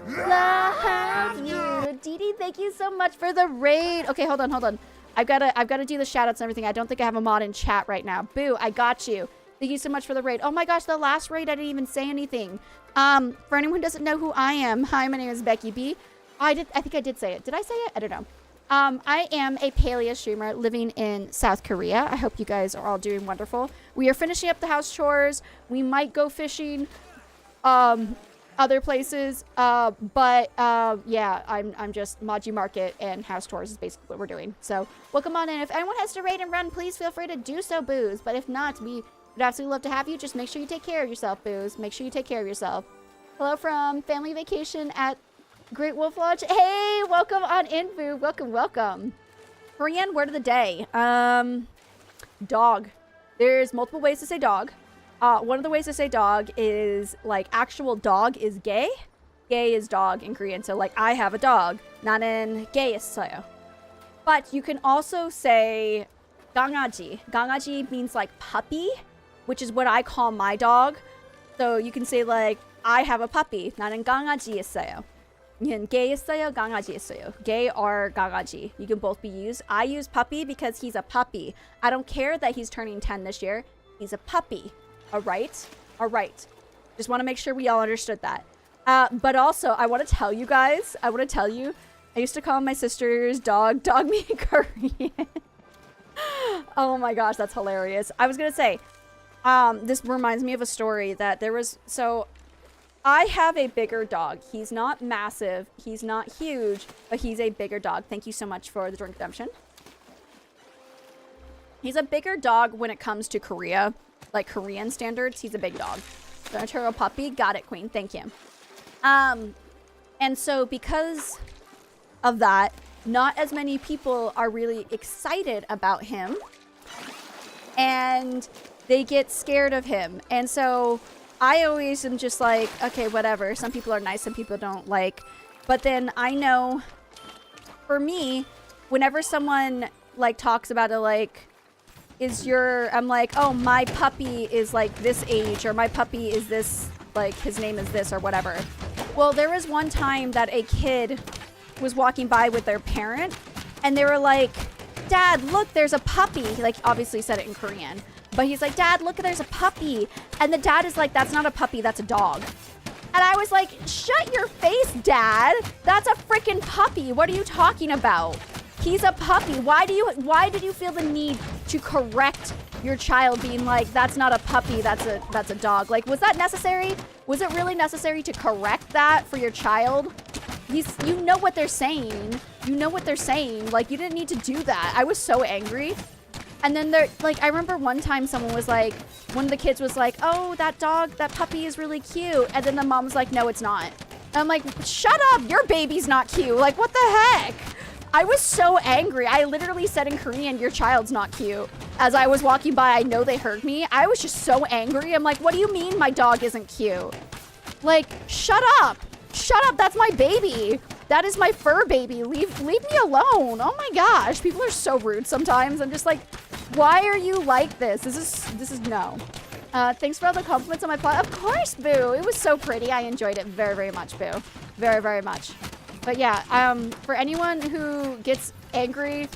We love you. Dee Dee, thank you so much for the raid. Okay, hold on. I've gotta do the shout outs and everything. I don't think I have a mod in chat right now. Boo, I got you. Thank you so much for the raid. Oh my gosh, the last raid, I didn't even say anything. For anyone who doesn't know who I am, hi, my name is Becky B. I think I did say it. Did I say it? I don't know. I am a Palia streamer living in South Korea. I hope you guys are all doing wonderful. We are finishing up the house chores. We might go fishing, other places. Yeah, I'm just Maji Market and house chores is basically what we're doing. So welcome on in. If anyone has to raid and run, please feel free to do so, Booze. But if not, we would absolutely love to have you. Just make sure you take care of yourself, Booze. Make sure you take care of yourself. Hello from family vacation at Great Wolf Lodge. Hey, welcome on in, Boo. Welcome, welcome. Korean word of the day. Dog. There's multiple ways to say dog. One of the ways to say dog is, like, actual dog is gay. Gay is dog in Korean. So, like, I have a dog. 나는 gay 있어요. But you can also say 강아지. 강아지 means, like, puppy, which is what I call my dog. So you can say, like, I have a puppy. 나는 강아지 있어요. gay 있어요, 강아지 있어요. Gay or 강아지. You can both be used. I use puppy because he's a puppy. I don't care that he's turning 10 this year. He's a puppy. All right? All right. Just want to make sure we all understood that. But also, I want to tell you guys, I used to call my sister's dog me Korean. Oh my gosh, that's hilarious. I was going to say, this reminds me of a story that there was, so I have a bigger dog. He's not massive. He's not huge, but he's a bigger dog. Thank you so much for the drink redemption. He's a bigger dog when it comes to Korea, like Korean standards. He's a big dog. So a turtle puppy. Got it, queen. Thank you. And so because of that, not as many people are really excited about him. And they get scared of him. And so I always am just like, okay, whatever. Some people are nice, some people don't like. But then I know, for me, whenever someone like talks about it, like, I'm like, oh, my puppy is like this age, or my puppy is this, like, his name is this, or whatever. Well, there was one time that a kid was walking by with their parent, and they were like, Dad, look, there's a puppy. He, like, obviously said it in Korean. But he's like, Dad, look, there's a puppy. And the dad is like, that's not a puppy, that's a dog. And I was like, shut your face, Dad. That's a freaking puppy. What are you talking about? He's a puppy. Why did you feel the need to correct your child being like, that's not a puppy, that's a dog? Like, was that necessary? Was it really necessary to correct that for your child? You know what they're saying. You know what they're saying. Like, you didn't need to do that. I was so angry. And then like, I remember one time someone was like, one of the kids was like, oh, that puppy is really cute. And then the mom was like, no, it's not. And I'm like, shut up, your baby's not cute. Like, what the heck? I was so angry. I literally said in Korean, your child's not cute. As I was walking by, I know they heard me. I was just so angry. I'm like, what do you mean my dog isn't cute? Like, shut up. Shut up, that's my baby. That is my fur baby. Leave me alone. Oh my gosh, people are so rude sometimes. I'm just like, why are you like this? This is no. Thanks for all the compliments on my plot. Of course, Boo. It was so pretty. I enjoyed it very, very much, Boo. Very, very much. But yeah, for anyone who gets angry,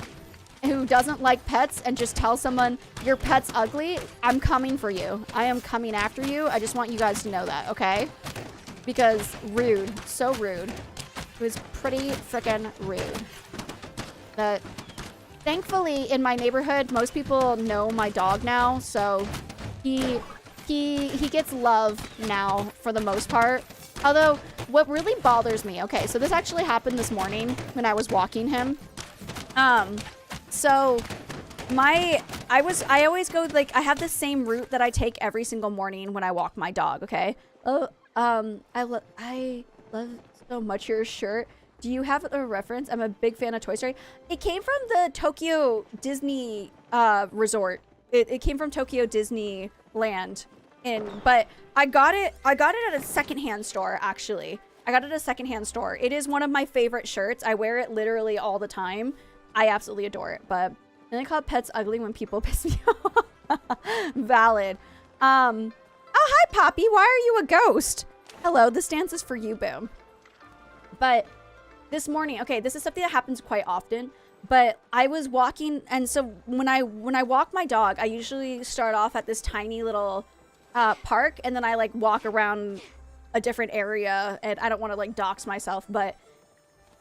who doesn't like pets, and just tell someone your pet's ugly, I'm coming for you. I am coming after you. I just want you guys to know that, okay? Because rude. So rude. It was pretty freaking rude. But thankfully, in my neighborhood, most people know my dog now, so he gets love now for the most part. Although, what really bothers me, okay, so this actually happened this morning when I was walking him. So I always go, like, I have the same route that I take every single morning when I walk my dog, okay? I love so much your shirt. Do you have a reference? I'm a big fan of Toy Story. It came from the Tokyo Disney resort. It came from Tokyo Disneyland. But I got it at a secondhand store, actually. I got it at a secondhand store. It is one of my favorite shirts. I wear it literally all the time. I absolutely adore it. But and I call pets ugly when people piss me off. Valid. Oh, hi, Poppy. Why are you a ghost? Hello, this dance is for you, Boom. But this morning, okay, this is something that happens quite often. But I was walking, and so when I walk my dog, I usually start off at this tiny little park, and then I like walk around a different area, and I don't want to like dox myself, but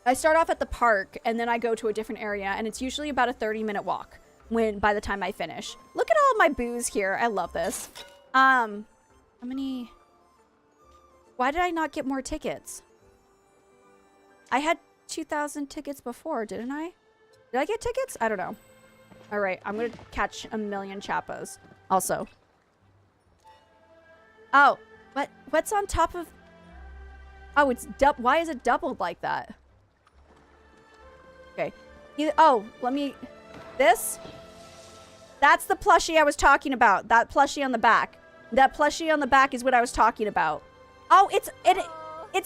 I start off at the park, and then I go to a different area, and it's usually about a 30-minute walk by the time I finish. Look at all my booze here. I love this. How many? Why did I not get more tickets? I had 2,000 tickets before, didn't I? Did I get tickets? I don't know. All right, I'm gonna catch a million chappos. Also. Oh, what's on top of? Oh, it's why is it doubled like that? Okay. Oh, let me. This. That's the plushie I was talking about. That plushie on the back. That plushie on the back is what I was talking about. Oh, it's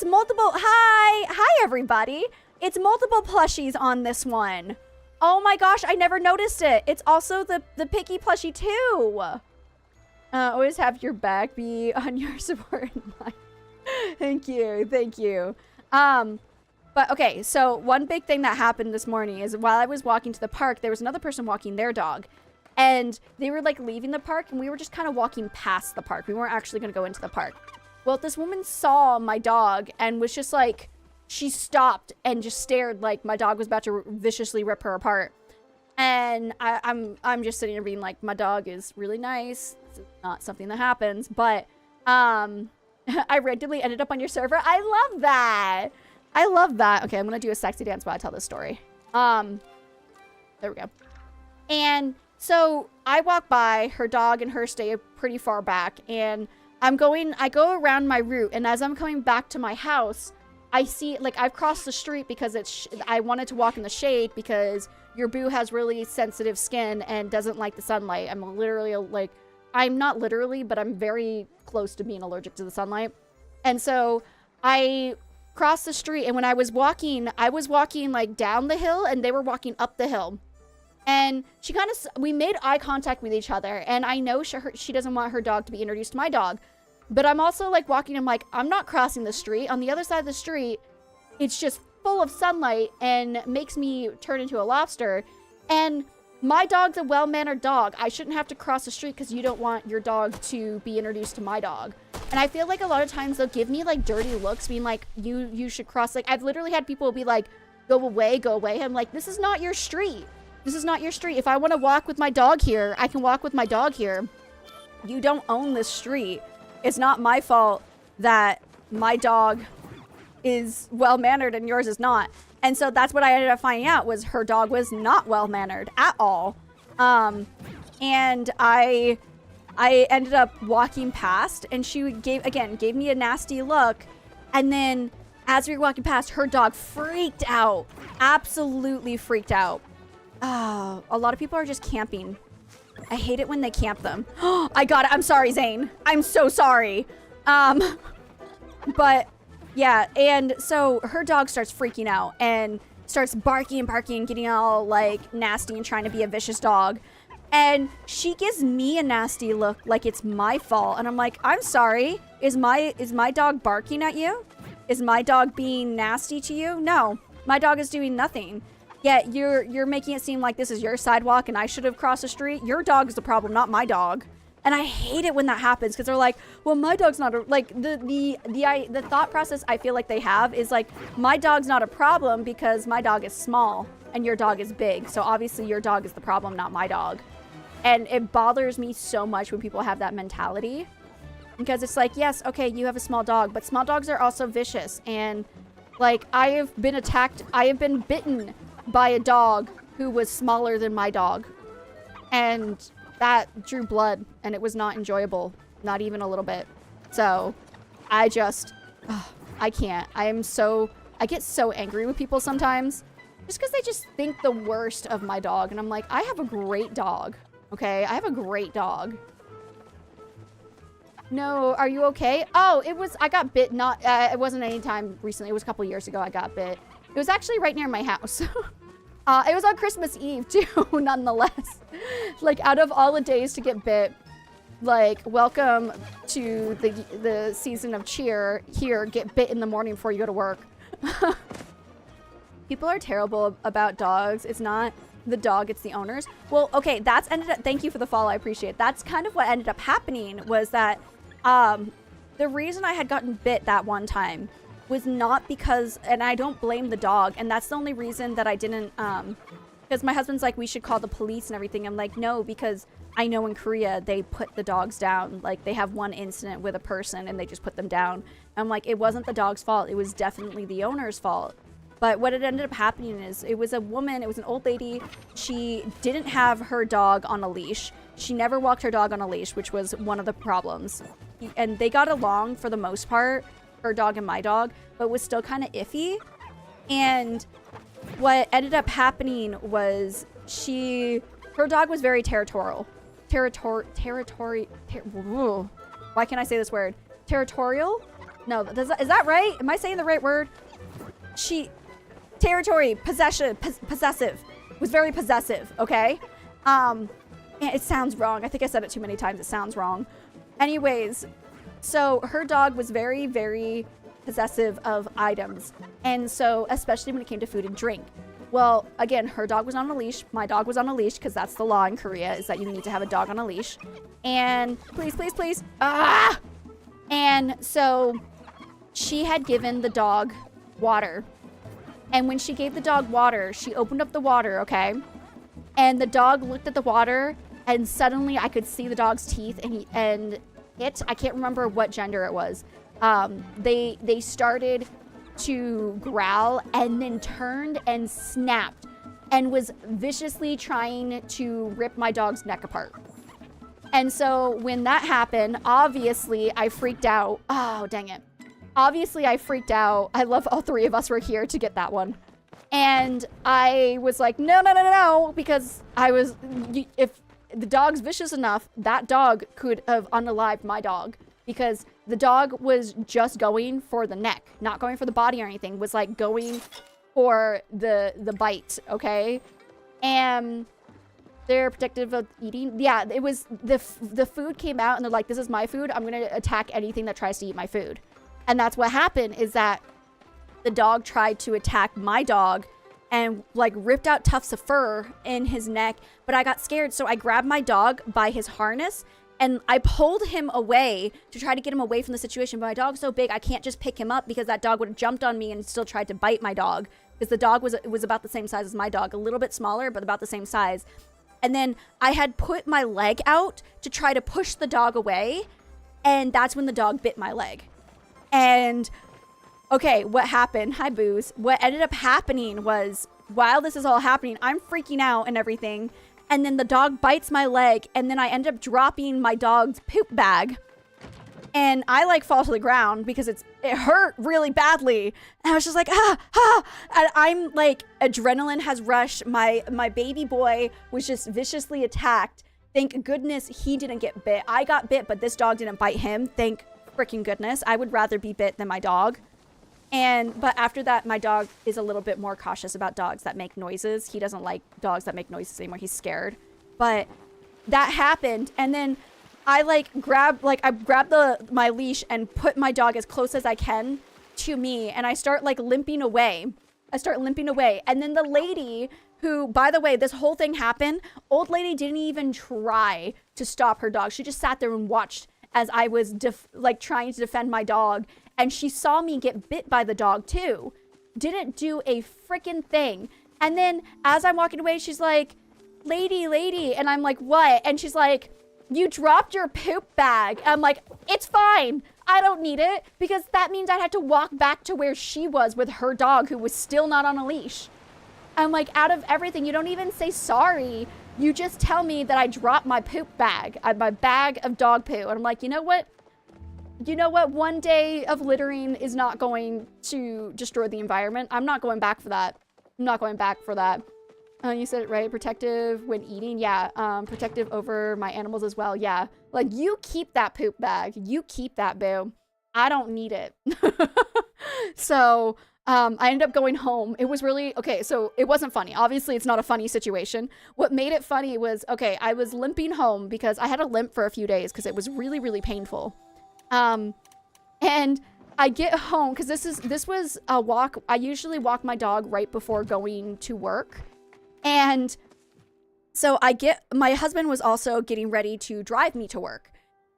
multiple. Hi everybody. It's multiple plushies on this one. Oh my gosh, I never noticed it. It's also the picky plushie too. Always have your back be on your support line. Thank you. But okay, so one big thing that happened this morning is while I was walking to the park, there was another person walking their dog. And they were like leaving the park, and we were just kind of walking past the park. We weren't actually going to go into the park. Well, this woman saw my dog and was just like, she stopped and just stared like my dog was about to viciously rip her apart. And I'm just sitting there being like, my dog is really nice. It's not something that happens, but I randomly ended up on your server. I love that. Okay, I'm gonna do a sexy dance while I tell this story. There we go. And so I walk by, her dog and her stay pretty far back, and I go around my route, and as I'm coming back to my house, I see, like, I've crossed the street because I wanted to walk in the shade because your boo has really sensitive skin and doesn't like the sunlight. I'm literally, like, I'm not literally, but I'm very close to being allergic to the sunlight. And so I crossed the street, and when I was walking, like, down the hill, and they were walking up the hill. And we made eye contact with each other, and I know she doesn't want her dog to be introduced to my dog. But I'm also like walking, I'm like, I'm not crossing the street. On the other side of the street, it's just full of sunlight and makes me turn into a lobster. And my dog's a well-mannered dog. I shouldn't have to cross the street because you don't want your dog to be introduced to my dog. And I feel like a lot of times they'll give me like dirty looks being like, you should cross. Like, I've literally had people be like, go away. I'm like, this is not your street. If I want to walk with my dog here, I can walk with my dog here. You don't own this street. It's not my fault that my dog is well-mannered and yours is not. And so that's what I ended up finding out, was her dog was not well-mannered at all. And I ended up walking past, and she gave me a nasty look. And then as we were walking past, her dog freaked out. Absolutely freaked out. Oh, a lot of people are just camping. I hate it when they camp them. I got it. I'm sorry, Zane. I'm so sorry. But yeah, and so her dog starts freaking out and starts barking, getting all like nasty and trying to be a vicious dog. And she gives me a nasty look like it's my fault. And I'm like, I'm sorry. Is my dog barking at you? Is my dog being nasty to you? No, my dog is doing nothing. Yet you're making it seem like this is your sidewalk and I should have crossed the street. Your dog is the problem, not my dog. And I hate it when that happens because they're like, well, my dog's not a, like the thought process I feel like they have is like, my dog's not a problem because my dog is small and your dog is big. So obviously your dog is the problem, not my dog. And it bothers me so much when people have that mentality because it's like, yes, okay, you have a small dog, but small dogs are also vicious. And like, I have been bitten by a dog who was smaller than my dog, and that drew blood, and it was not enjoyable, not even a little bit. So I can't. I get so angry with people sometimes just because they just think the worst of my dog, and I'm like, I have a great dog. Okay, I have a great dog. No, are you okay? Oh, I got bit. It wasn't any time recently. It was a couple years ago I got bit. It was actually right near my house. It was on Christmas Eve too, nonetheless. Like, out of all the days to get bit, like, welcome to the season of cheer. Here, get bit in the morning before you go to work. People are terrible about dogs. It's not the dog, it's the owners. Well, okay, that's ended up, thank you for the follow, I appreciate it. That's kind of what ended up happening was that the reason I had gotten bit that one time was not because, and I don't blame the dog, and that's the only reason that I didn't, because my husband's like, we should call the police and everything. I'm like, no, because I know in Korea, they put the dogs down. Like, they have one incident with a person and they just put them down. I'm like, it wasn't the dog's fault. It was definitely the owner's fault. But what it ended up happening is it was a woman, it was an old lady. She didn't have her dog on a leash. She never walked her dog on a leash, which was one of the problems. And they got along for the most part, her dog and my dog, but was still kind of iffy. And what ended up happening was her dog was very territorial. Why can't I say this word? Territorial? No, is that right? Am I saying the right word? Possessive. Was very possessive, okay? It sounds wrong. I think I said it too many times. It sounds wrong. Anyways, so her dog was very, very possessive of items. And so, especially when it came to food and drink. Well, again, her dog was on a leash. My dog was on a leash because that's the law in Korea is that you need to have a dog on a leash. And please. Ah! And so she had given the dog water. And when she gave the dog water, she opened up the water, okay? And the dog looked at the water and suddenly I could see the dog's teeth and I can't remember what gender it was. They started to growl and then turned and snapped and was viciously trying to rip my dog's neck apart. And so when that happened, obviously I freaked out. Oh, dang it. Obviously I freaked out. I love all three of us were here to get that one. And I was like, no, because if the dog's vicious enough, that dog could have unalived my dog. Because the dog was just going for the neck, not going for the body or anything, was like going for the bite, okay? And they're protective of eating. Yeah, it was the food came out and they're like, this is my food. I'm going to attack anything that tries to eat my food. And that's what happened is that the dog tried to attack my dog and like ripped out tufts of fur in his neck. But I got scared. So I grabbed my dog by his harness and I pulled him away to try to get him away from the situation. But my dog's so big, I can't just pick him up because that dog would have jumped on me and still tried to bite my dog. Because the dog was about the same size as my dog. A little bit smaller, but about the same size. And then I had put my leg out to try to push the dog away. And that's when the dog bit my leg. And okay, what happened? Hi, Booze. What ended up happening was while this is all happening, I'm freaking out and everything. And then the dog bites my leg. And then I end up dropping my dog's poop bag. And I like fall to the ground because it hurt really badly. And I was just like, ah. And I'm like, adrenaline has rushed. My baby boy was just viciously attacked. Thank goodness he didn't get bit. I got bit, but this dog didn't bite him. Thank freaking goodness. I would rather be bit than my dog. But after that, my dog is a little bit more cautious about dogs that make noises. He doesn't like dogs that make noises anymore. He's scared. But that happened. And then I grabbed my leash and put my dog as close as I can to me. And I start limping away. And then the lady who, by the way, this whole thing happened. Old lady didn't even try to stop her dog. She just sat there and watched as I was trying to defend my dog. And she saw me get bit by the dog too. Didn't do a freaking thing. And then as I'm walking away, she's like, lady. And I'm like, what? And she's like, you dropped your poop bag. I'm like, it's fine. I don't need it. Because that means I'd have to walk back to where she was with her dog who was still not on a leash. I'm like, out of everything, you don't even say sorry. You just tell me that I dropped my poop bag, my bag of dog poo. And I'm like, you know what? One day of littering is not going to destroy the environment. I'm not going back for that. You said it right. Protective when eating. Yeah. Protective over my animals as well. Yeah. Like, you keep that poop bag. You keep that, boo. I don't need it. So, I ended up going home. It was really, okay, so it wasn't funny. Obviously, it's not a funny situation. What made it funny was, okay, I was limping home because I had a limp for a few days because it was really, really painful. And I get home because this was a walk. I usually walk my dog right before going to work. And so my husband was also getting ready to drive me to work.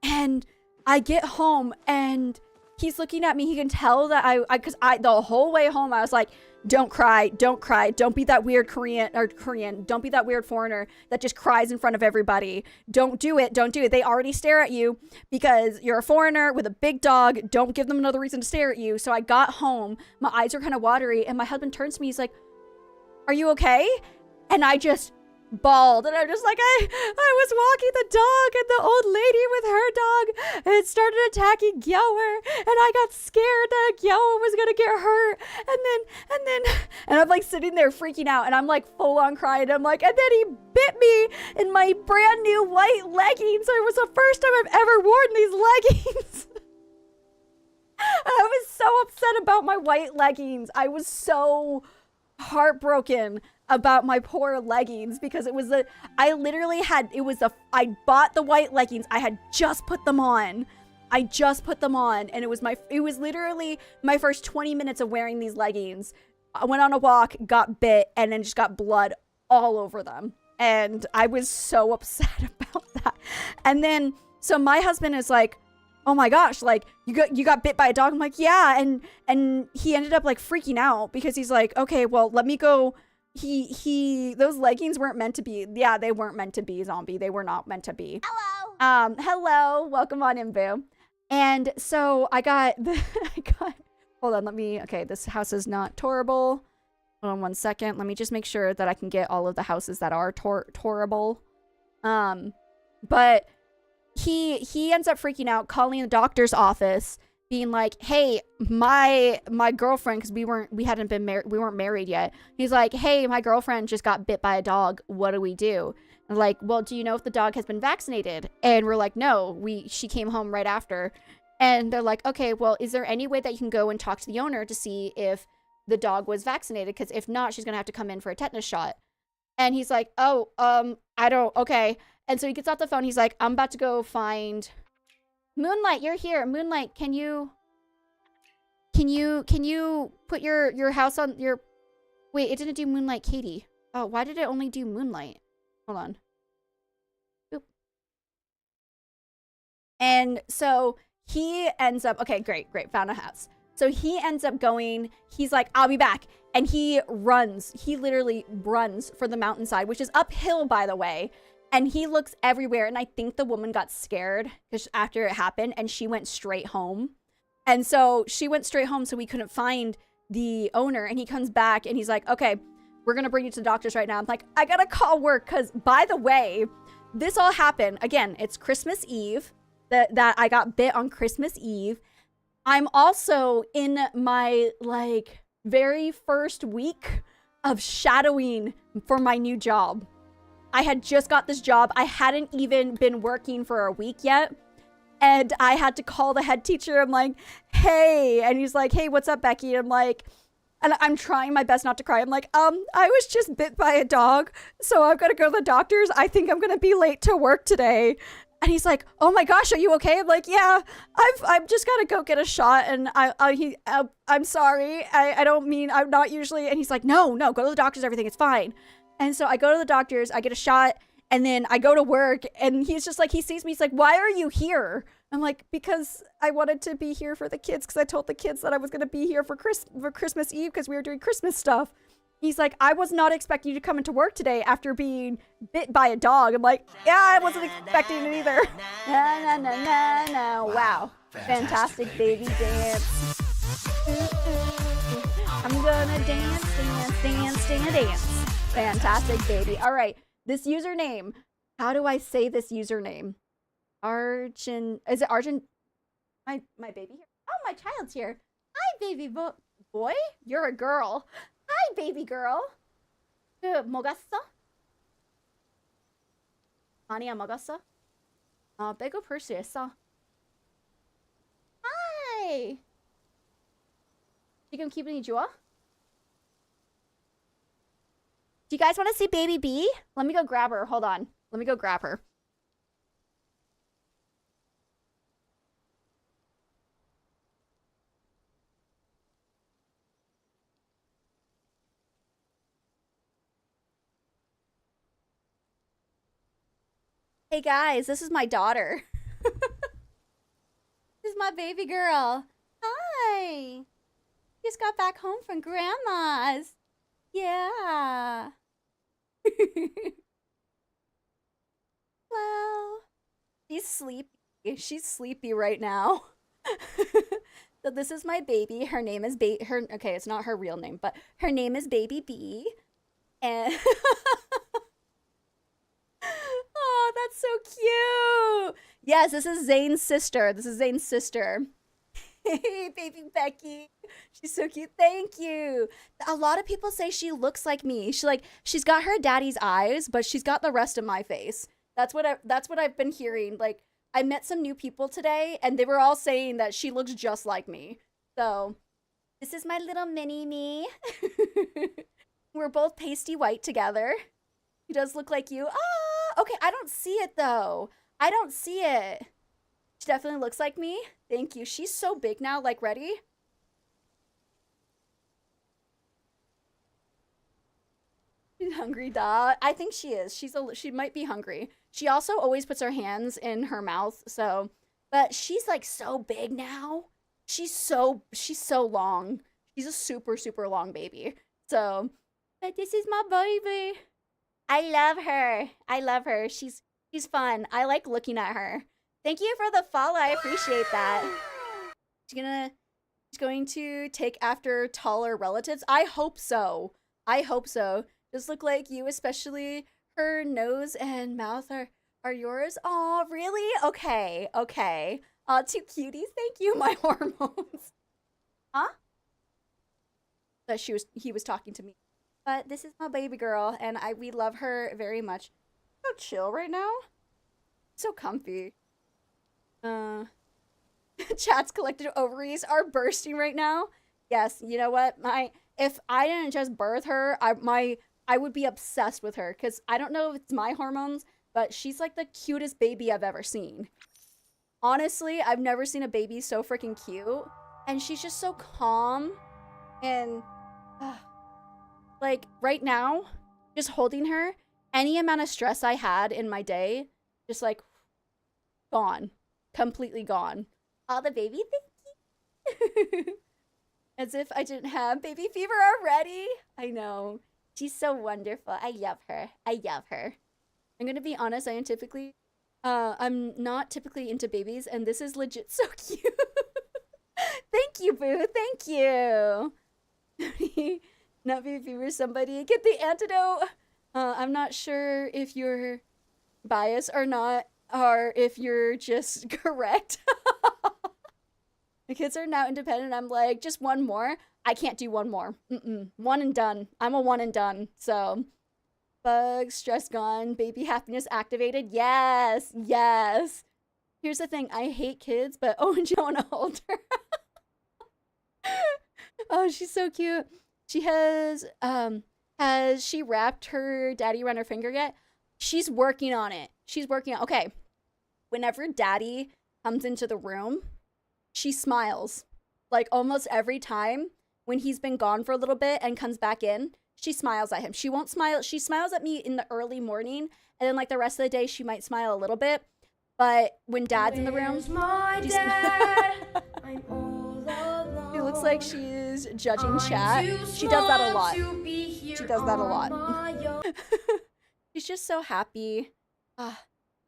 And I get home and he's looking at me. He can tell that because the whole way home, I was like, don't cry, don't cry. Don't be that weird Korean. Don't be that weird foreigner that just cries in front of everybody. Don't do it. Don't do it. They already stare at you because you're a foreigner with a big dog. Don't give them another reason to stare at you. So I got home. My eyes are kind of watery. And my husband turns to me. He's like, are you okay? And I just bawled, and I'm just like, I was walking the dog, and the old lady with her dog and started attacking Gyower, and I got scared that Gyower was gonna get hurt, and I'm like sitting there freaking out, and I'm like full on crying. I'm like, and then he bit me in my brand new white leggings. It was the first time I've ever worn these leggings. I was so upset about my white leggings. I was so heartbroken about my poor leggings because I bought the white leggings. I had just put them on. And it was literally my first 20 minutes of wearing these leggings. I went on a walk, got bit, and then just got blood all over them. And I was so upset about that. And then, so my husband is like, oh my gosh, like you got bit by a dog. I'm like, yeah. And he ended up like freaking out because he's like, okay, well, let me go. Those leggings weren't meant to be. Yeah, they weren't meant to be, zombie. They were not meant to be. Hello. Hello. Welcome on in, boo. And so hold on, okay, this house is not torable. Hold on 1 second. Let me just make sure that I can get all of the houses that are torable. But he ends up freaking out, calling the doctor's office, being like, hey, my girlfriend, because we weren't married yet. He's like, hey, my girlfriend just got bit by a dog. What do we do? And like, well, do you know if the dog has been vaccinated? And we're like, no, she came home right after. And they're like, okay, well, is there any way that you can go and talk to the owner to see if the dog was vaccinated? Because if not, she's gonna have to come in for a tetanus shot. And he's like, oh, okay. And so he gets off the phone. He's like, I'm about to go find Moonlight. You're here. Moonlight, can you put your house on your... Wait, it didn't do Moonlight Katie. Oh, why did it only do Moonlight? Hold on. Oop. And so he ends up... Okay, great. Found a house. So he ends up going... He's like, I'll be back. And he runs. He literally runs for the mountainside, which is uphill, by the way. And he looks everywhere. And I think the woman got scared after it happened. And she went straight home. And so she went straight home. So we couldn't find the owner. And he comes back and he's like, okay, we're going to bring you to the doctors right now. I'm like, I got to call work. Because by the way, this all happened. Again, it's Christmas Eve. That I got bit on Christmas Eve. I'm also in my like very first week of shadowing for my new job. I had just got this job. I hadn't even been working for a week yet. And I had to call the head teacher. I'm like, hey. And he's like, hey, what's up, Becky? I'm like, and I'm trying my best not to cry. I'm like, I was just bit by a dog. So I've got to go to the doctor's. I think I'm going to be late to work today. And he's like, oh my gosh, are you okay? I'm like, yeah, I've just got to go get a shot. And I'm sorry. I don't mean, I'm not usually. And he's like, no, go to the doctor's. Everything is fine. And so I go to the doctor's, I get a shot, and then I go to work, and he's just like, he sees me, he's like, why are you here? I'm like, because I wanted to be here for the kids, because I told the kids that I was going to be here for Christmas Eve, because we were doing Christmas stuff. He's like, I was not expecting you to come into work today after being bit by a dog. I'm like, yeah, I wasn't expecting it either. Wow. Fantastic baby dance. I'm gonna dance. Fantastic, baby. All right. This username. How do I say this username? Is it Arjun? My baby here. Oh, my child's here. Hi, baby boy. You're a girl. Hi, baby girl. 먹었어? 많이 안 먹었어? 배고플 수 있어. Hi. 지금 기분이 좋아? Do you guys want to see baby B? Let me go grab her. Hold on. Let me go grab her. Hey guys, this is my daughter. This is my baby girl. Hi. Just got back home from grandma's. Yeah. Well, she's sleepy. She's sleepy right now. So this is my baby. Her name is okay, it's not her real name, but her name is Baby B. And oh, that's so cute. Yes, this is Zane's sister. This is Zane's sister. Hey, baby Becky. She's so cute. Thank you. A lot of people say she looks like me. She's got her daddy's eyes, but she's got the rest of my face. That's what I've been hearing. Like, I met some new people today and they were all saying that she looks just like me. So, this is my little mini me. We're both pasty white together. He does look like you. Ah, okay, I don't see it though. I don't see it. She definitely looks like me. Thank you. She's so big now. Like, ready? She's hungry, dog. I think she is. She might be hungry. She also always puts her hands in her mouth, so, but she's like so big now. She's so long. She's a super, super long baby. So, but this is my baby. I love her. I love her. She's fun. I like looking at her. Thank you for the follow. I appreciate that. She's going to take after taller relatives. I hope so. I hope so. Just look like you, especially her nose and mouth are yours. Oh, really? Okay. Okay. Two cuties. Thank you, my hormones. Huh? That he was talking to me. But this is my baby girl, and we love her very much. So chill right now. So comfy. Chat's collective ovaries are bursting right now. Yes, you know what? If I didn't just birth her, I would be obsessed with her, because I don't know if it's my hormones, but she's like the cutest baby I've ever seen. Honestly, I've never seen a baby so freaking cute, and she's just so calm, and like right now, just holding her, any amount of stress I had in my day, just like gone. Completely gone. All the baby, thank you. As if I didn't have baby fever already. I know. She's so wonderful. I love her. I love her. I'm gonna be honest, I'm not typically into babies, and this is legit so cute. Thank you, boo. Thank you. Not baby fever, somebody get the antidote. I'm not sure if you're biased or not, or if you're just correct. The kids are now independent. I'm like, just one more. I can't do one more. One and done. I'm a one and done. So, bug, stress gone, baby happiness activated. Yes, yes. Here's the thing. I hate kids, but oh, and you want to hold her. Oh, she's so cute. She has she wrapped her daddy around her finger yet? She's working on it. Okay. Whenever daddy comes into the room, she smiles. Like almost every time when he's been gone for a little bit and comes back in, she smiles at him. She won't smile. She smiles at me in the early morning, and then like the rest of the day, she might smile a little bit. But when dad's in the room, I'm all alone. It looks like she's judging chat. She does that a lot. She does that a lot. She's just so happy.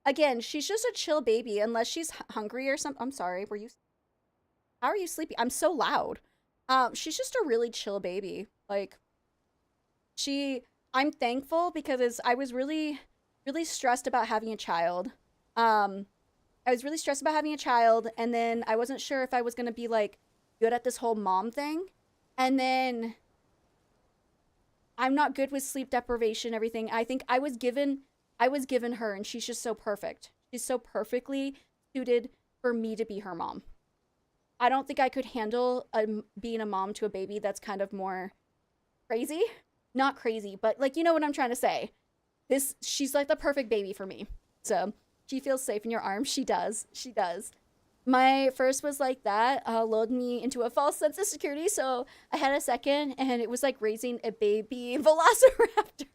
Again, she's just a chill baby unless she's hungry or something. I'm sorry. How are you sleeping? I'm so loud. She's just a really chill baby. Like, I'm thankful because I was really, really stressed about having a child. I was really stressed about having a child, and then I wasn't sure if I was gonna be like good at this whole mom thing. And then I'm not good with sleep deprivation, everything. I think I was given her, and she's just so perfect. She's so perfectly suited for me to be her mom. I don't think I could handle being a mom to a baby that's kind of more crazy. Not crazy, but like, you know what I'm trying to say. She's like the perfect baby for me. So she feels safe in your arms. She does. She does. My first was like that, lulled me into a false sense of security. So I had a second, and it was like raising a baby velociraptor.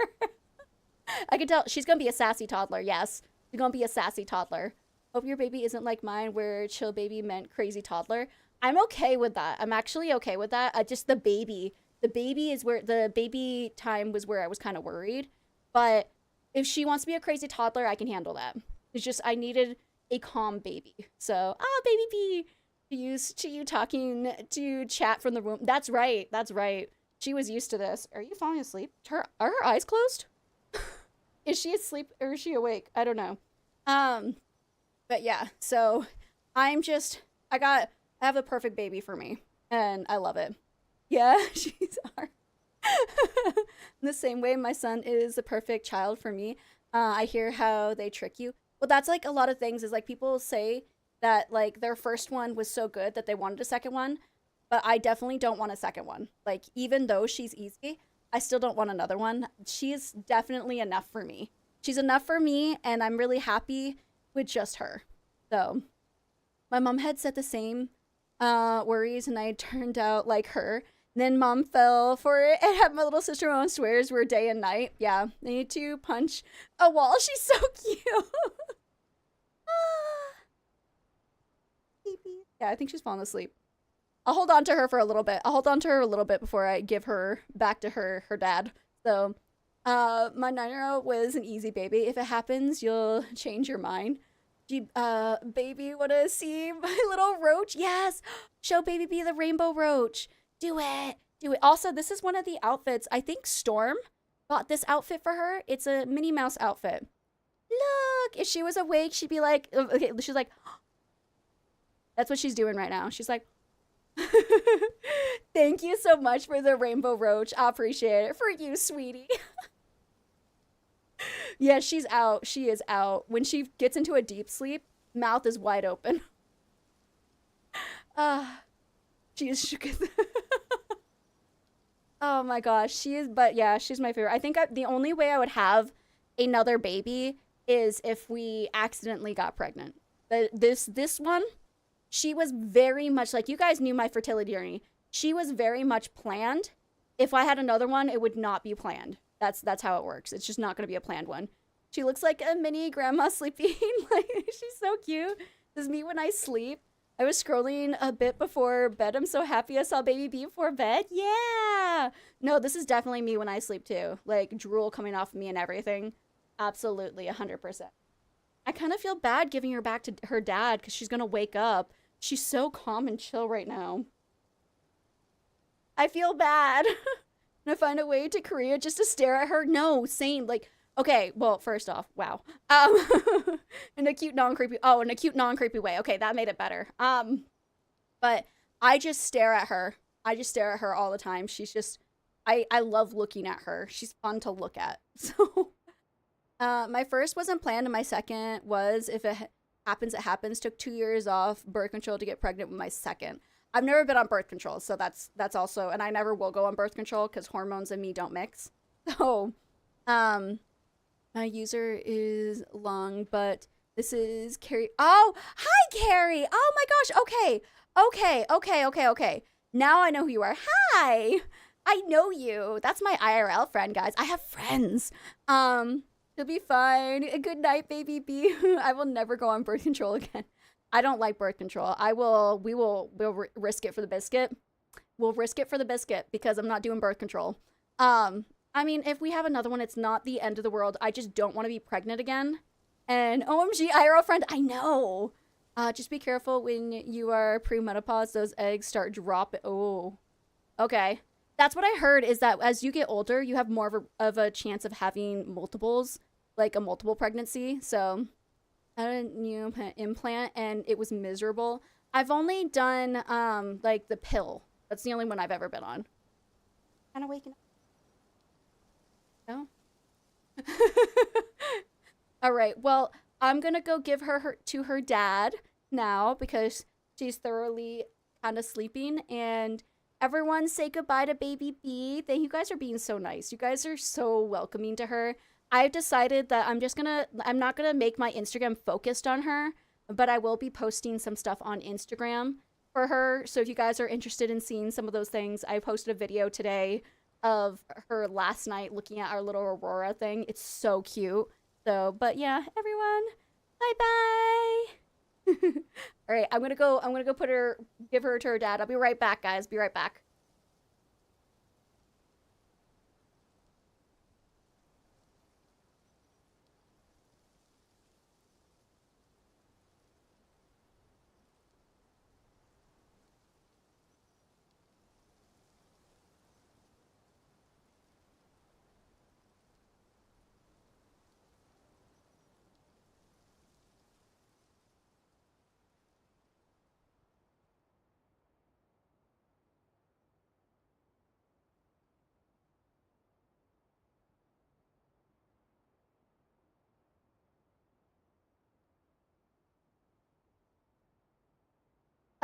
I could tell she's going to be a sassy toddler. Yes. She's gonna be a sassy toddler. Hope your baby isn't like mine where chill baby meant crazy toddler. I'm okay with that. I'm actually okay with that. Just the baby is where the baby time was where I was kind of worried. But if she wants to be a crazy toddler, I can handle that. It's just I needed a calm baby. So, baby B, used to you talking to chat from the room. That's right. That's right. She was used to this. Are you falling asleep? Are her eyes closed? Is she asleep or is she awake? I don't know. But yeah, so I have a perfect baby for me and I love it. Yeah, she's hard. In the same way, my son is the perfect child for me. I hear how they trick you. Well, that's like a lot of things is like people say that like their first one was so good that they wanted a second one, but I definitely don't want a second one. Like even though she's easy, I still don't want another one. She's definitely enough for me. She's enough for me and I'm really happy with just her. So my mom had said the same worries and I turned out like her. Then mom fell for it and had my little sister on swears we're day and night. Yeah, they need to punch a wall. She's so cute. Yeah, I think she's falling asleep. I'll hold on to her for a little bit. Before I give her back to her dad. So, my 9-year-old was an easy baby. If it happens, you'll change your mind. Baby, wanna see my little roach? Yes! Show baby B the rainbow roach. Do it. Also, this is one of the outfits. I think Storm bought this outfit for her. It's a Minnie Mouse outfit. Look! If she was awake, she'd be like, okay, she's like, that's what she's doing right now. She's like, thank you so much for the rainbow roach. I appreciate it. For you, sweetie. Yeah, she's out. She is out. When she gets into a deep sleep, mouth is wide open. She is shook. Oh my gosh, but yeah, she's my favorite. I think the only way I would have another baby is if we accidentally got pregnant. This one, she was very much like, you guys knew my fertility journey. She was very much planned. If I had another one, it would not be planned. That's how it works. It's just not going to be a planned one. She looks like a mini grandma sleeping. Like, she's so cute. This is me when I sleep. I was scrolling a bit before bed. I'm so happy I saw baby B before bed. Yeah. No, this is definitely me when I sleep too. Like drool coming off of me and everything. Absolutely, 100%. I kind of feel bad giving her back to her dad because she's going to wake up. She's so calm and chill right now. I feel bad. I'm going to find a way to Korea just to stare at her. No, same. Like, okay, well, first off, wow. In a cute, non-creepy way. Okay, that made it better. But I just stare at her. All the time. She's just, I love looking at her. She's fun to look at. So, my first wasn't planned and my second was, if it happens, it happens. Took 2 years off birth control to get pregnant with my second. I've never been on birth control, so that's also, and I never will go on birth control because hormones and me don't mix. So, my user is long, but this is Carrie. Oh, hi, Carrie. Oh my gosh. Okay. Now I know who you are. Hi. I know you. That's my IRL friend, guys. I have friends. You'll be fine. Good night, baby B. I will never go on birth control again. I don't like birth control. We'll risk it for the biscuit. We'll risk it for the biscuit because I'm not doing birth control. I mean, if we have another one, it's not the end of the world. I just don't want to be pregnant again. And OMG, IRL friend, I know. Just be careful when you are pre-menopause. Those eggs start dropping. Oh, okay. That's what I heard is that as you get older, you have more of a chance of having multiples, like a multiple pregnancy. So I had a new implant and it was miserable. I've only done like the pill. That's the only one I've ever been on. Kind of waking up. No? All right. Well, I'm going to go give her to her dad now because she's thoroughly kind of sleeping. And everyone say goodbye to baby B. Thank you guys for being so nice. You guys are so welcoming to her. I've decided that I'm not going to make my Instagram focused on her, but I will be posting some stuff on Instagram for her. So if you guys are interested in seeing some of those things, I posted a video today of her last night looking at our little Aurora thing. It's so cute. So, but yeah, everyone, Bye-bye. All right, I'm gonna go give her to her dad. I'll be right back, guys. Be right back.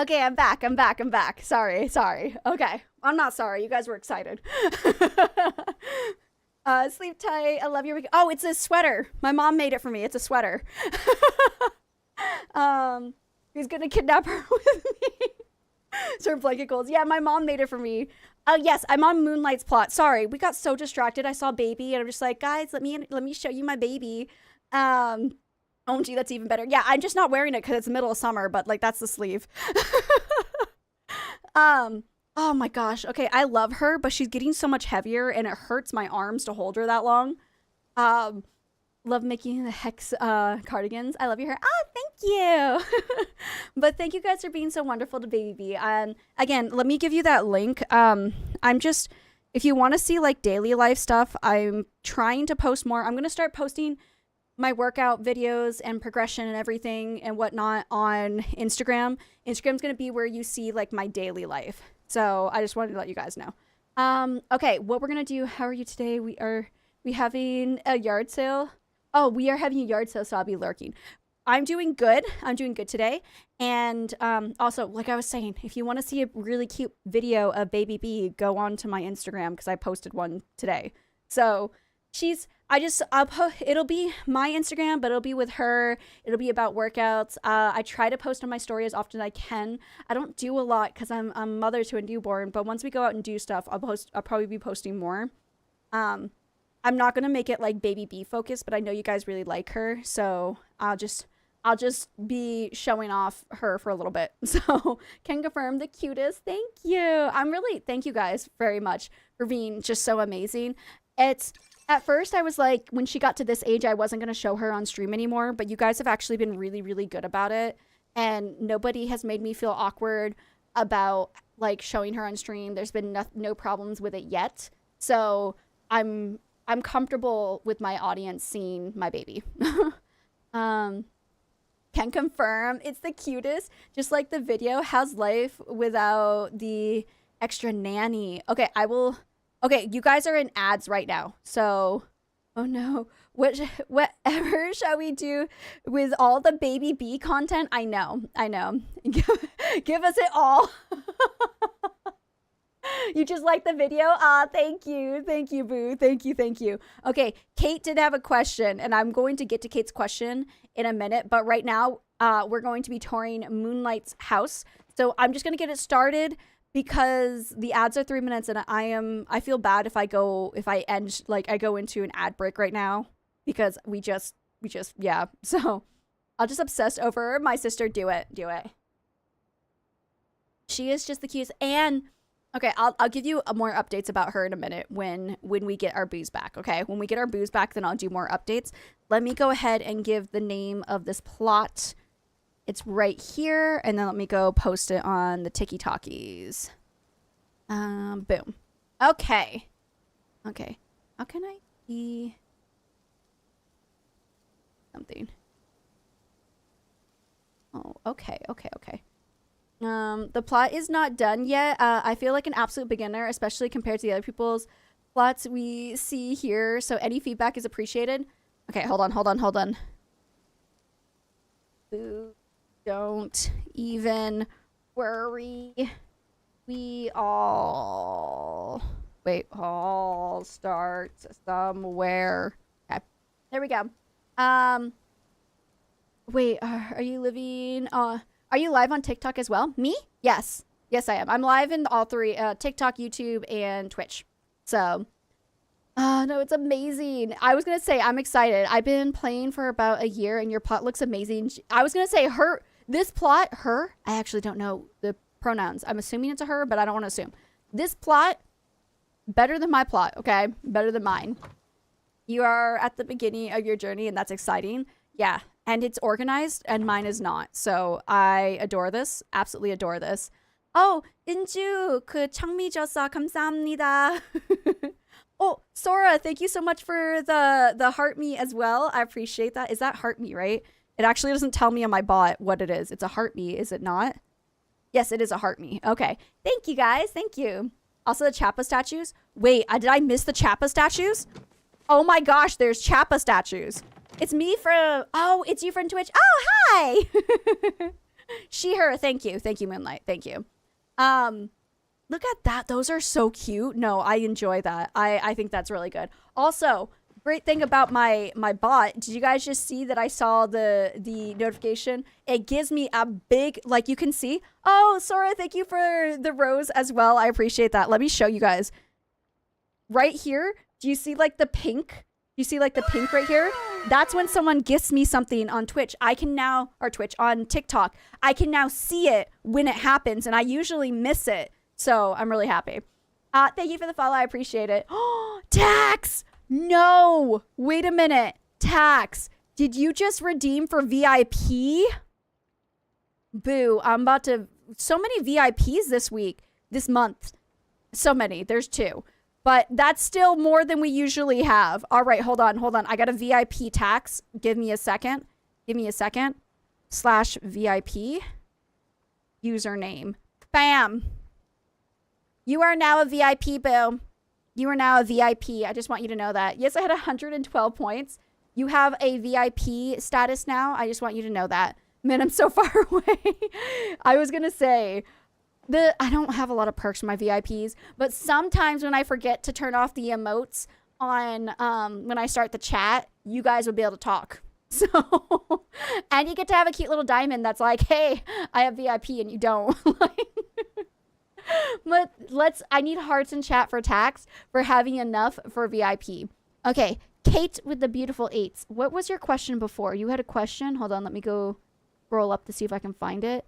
Okay, I'm back. Sorry. Okay. I'm not sorry. You guys were excited. Sleep tight. I love your week. Oh, it's a sweater. My mom made it for me. It's a sweater. He's gonna kidnap her with me. Sir Blanket Goals. Yeah, my mom made it for me. Oh, yes, I'm on Moonlight's plot. Sorry, we got so distracted. I saw baby, and I'm just like, guys, let me show you my baby. OMG, that's even better. Yeah, I'm just not wearing it because it's the middle of summer, but like that's the sleeve. Oh my gosh. Okay, I love her, but she's getting so much heavier and it hurts my arms to hold her that long. Love making the hex cardigans. I love your hair. Oh, thank you. But thank you guys for being so wonderful to baby. And again, let me give you that link. If you want to see like daily life stuff, I'm trying to post more. I'm going to start posting my workout videos and progression and everything and whatnot on Instagram. Instagram's going to be where you see like my daily life. So I just wanted to let you guys know. Okay, what we're going to do, how are you today? We having a yard sale. Oh, we are having a yard sale, so I'll be lurking. I'm doing good. I'm doing good today. And also, like I was saying, if you want to see a really cute video of Baby B, go on to my Instagram because I posted one today. So it'll be my Instagram, but it'll be with her. It'll be about workouts. I try to post on my story as often as I can. I don't do a lot because I'm a mother to a newborn, but once we go out and do stuff, I'll probably be posting more. I'm not going to make it like Baby B focused, but I know you guys really like her. So I'll just be showing off her for a little bit. So can confirm the cutest. Thank you. Thank you guys very much for being just so amazing. At first I was like, when she got to this age, I wasn't going to show her on stream anymore, but you guys have actually been really, really good about it. And nobody has made me feel awkward about like showing her on stream. There's been no problems with it yet. So I'm comfortable with my audience seeing my baby. Can confirm it's the cutest. Just like the video. How's life without the extra nanny? Okay, okay, you guys are in ads right now. So, oh no. Whatever shall we do with all the Baby B content? I know. Give us it all. You just like the video? Thank you. Thank you, boo. Thank you. Okay, Kate did have a question, and I'm going to get to Kate's question in a minute. But right now, we're going to be touring Moonlight's house. So I'm just going to get it started because the ads are 3 minutes, and I feel bad if I go into an ad break right now because we just, yeah. So I'll just obsess over my sister. Do it. She is just the cutest. And okay, I'll give you more updates about her in a minute when we get our booze back, okay? When we get our booze back, then I'll do more updates. Let me go ahead and give the name of this plot. It's right here, and then let me go post it on the Tiki-Talkies. Boom. Okay. How can I be something? Oh, okay. The plot is not done yet. I feel like an absolute beginner, especially compared to the other people's plots we see here. So any feedback is appreciated. Okay, hold on. Boo, don't even worry. We all start somewhere. Okay, there we go. Wait, are you living? Are you live on TikTok as well? Me? Yes, I am. I'm live in all three: TikTok, YouTube, and Twitch. So, No, it's amazing. I was going to say, I'm excited. I've been playing for about a year and your plot looks amazing. I was going to say this plot, I actually don't know the pronouns. I'm assuming it's a her, but I don't want to assume. This plot, better than my plot, okay? Better than mine. You are at the beginning of your journey and that's exciting. Yeah, and it's organized and mine is not. So I adore this. Absolutely adore this. Oh, 인주 그 창미 줘서 감사합니다. Oh, Sora, thank you so much for the heart me as well. I appreciate that. Is that heart me, right? It actually doesn't tell me on my bot what it is. It's a heart me, is it not? Yes, it is a heart me. Okay. Thank you, guys. Thank you. Also, the Chappa statues. Wait, did I miss the Chappa statues? Oh my gosh, there's Chappa statues. It's me from... Oh, it's you from Twitch. Oh, hi! She, her. Thank you. Thank you, Moonlight. Thank you. Look at that. Those are so cute. No, I enjoy that. I think that's really good. Also, great thing about my bot. Did you guys just see that I saw the notification? It gives me a big, like you can see. Oh, Sora, thank you for the rose as well. I appreciate that. Let me show you guys. Right here, do you see like the pink? You see like the pink right here? That's when someone gifts me something on Twitch. I can now, or Twitch, on TikTok. I can now see it when it happens and I usually miss it. So I'm really happy. Thank you for the follow. I appreciate it. Oh, Tax! No! Wait a minute. Tax, did you just redeem for VIP? Boo. I'm about to... So many VIPs this month. So many. There's 2. But that's still more than we usually have. All right, hold on. I got a VIP tax. Give me a second. /VIP. Username. Bam. You are now a VIP, boo. You are now a VIP. I just want you to know that. Yes, I had 112 points. You have a VIP status now. I just want you to know that. Man, I'm so far away. I was going to say, I don't have a lot of perks for my VIPs, but sometimes when I forget to turn off the emotes on when I start the chat, you guys will be able to talk. So, and you get to have a cute little diamond that's like, hey, I have VIP and you don't. But I need hearts in chat for Tax for having enough for VIP. Okay, Kate with the beautiful 8s. What was your question before? You had a question? Hold on, let me go scroll up to see if I can find it.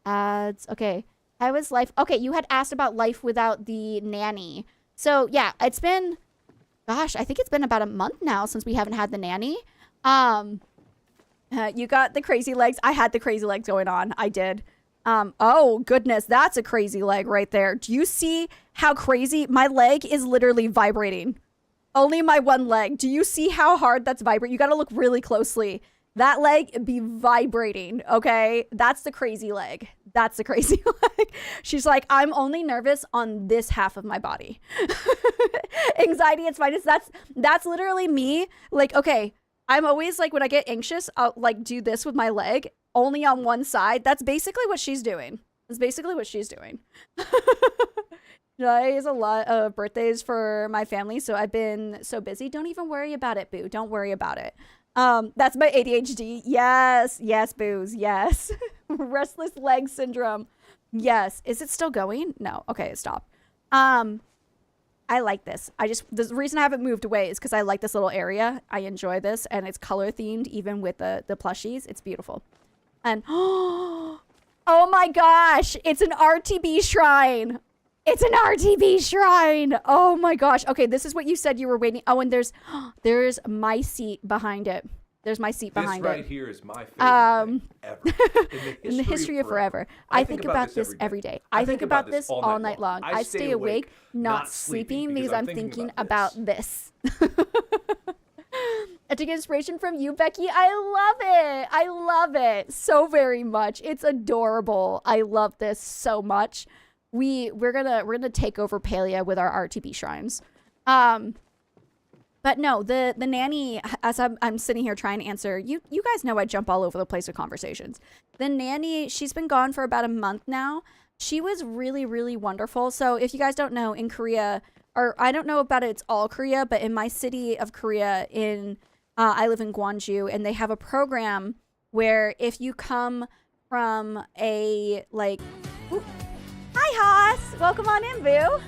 Ads. Okay. How is life? Okay, you had asked about life without the nanny. So, yeah, it's been, gosh, I think it's been about a month now since we haven't had the nanny. You got the crazy legs. I had the crazy legs going on. I did. Oh, goodness, that's a crazy leg right there. Do you see how crazy? My leg is literally vibrating. Only my one leg. Do you see how hard that's vibrating? You got to look really closely. That leg be vibrating, okay? That's the crazy leg. That's the crazy leg. She's like, I'm only nervous on this half of my body. Anxiety, it's fine. That's literally me. Like, okay, I'm always like, when I get anxious, I'll like do this with my leg only on one side. That's basically what she's doing. Today is a lot of birthdays for my family, so I've been so busy. Don't even worry about it, boo. Don't worry about it. That's my ADHD. Yes, booze. Yes. Restless leg syndrome. Yes. Is it still going? No. Okay, it stopped. I like this. The reason I haven't moved away is because I like this little area. I enjoy this, and it's color themed even with the plushies. It's beautiful. And oh my gosh, it's an RTB shrine. It's an RTB shrine. Oh my gosh. Okay, this is what you said you were waiting. Oh, and there's my seat behind it. There's my seat behind it. This right here is my favorite thing ever. In the history of forever. I think about this every day. I think about this all night long. I stay awake, not sleeping because I'm thinking about this. I took inspiration from you, Becky. I love it so very much. It's adorable. I love this so much. We're gonna take over Palia with our RTB shrines. But no, the nanny, as I'm sitting here trying to answer, you guys know I jump all over the place with conversations. The nanny, she's been gone for about a month now. She was really, really wonderful. So if you guys don't know, in Korea, or I don't know about it's all Korea, but in my city of Korea, I live in Gwangju, and they have a program where if you come from a like, ooh, hi Haas, welcome on in, boo.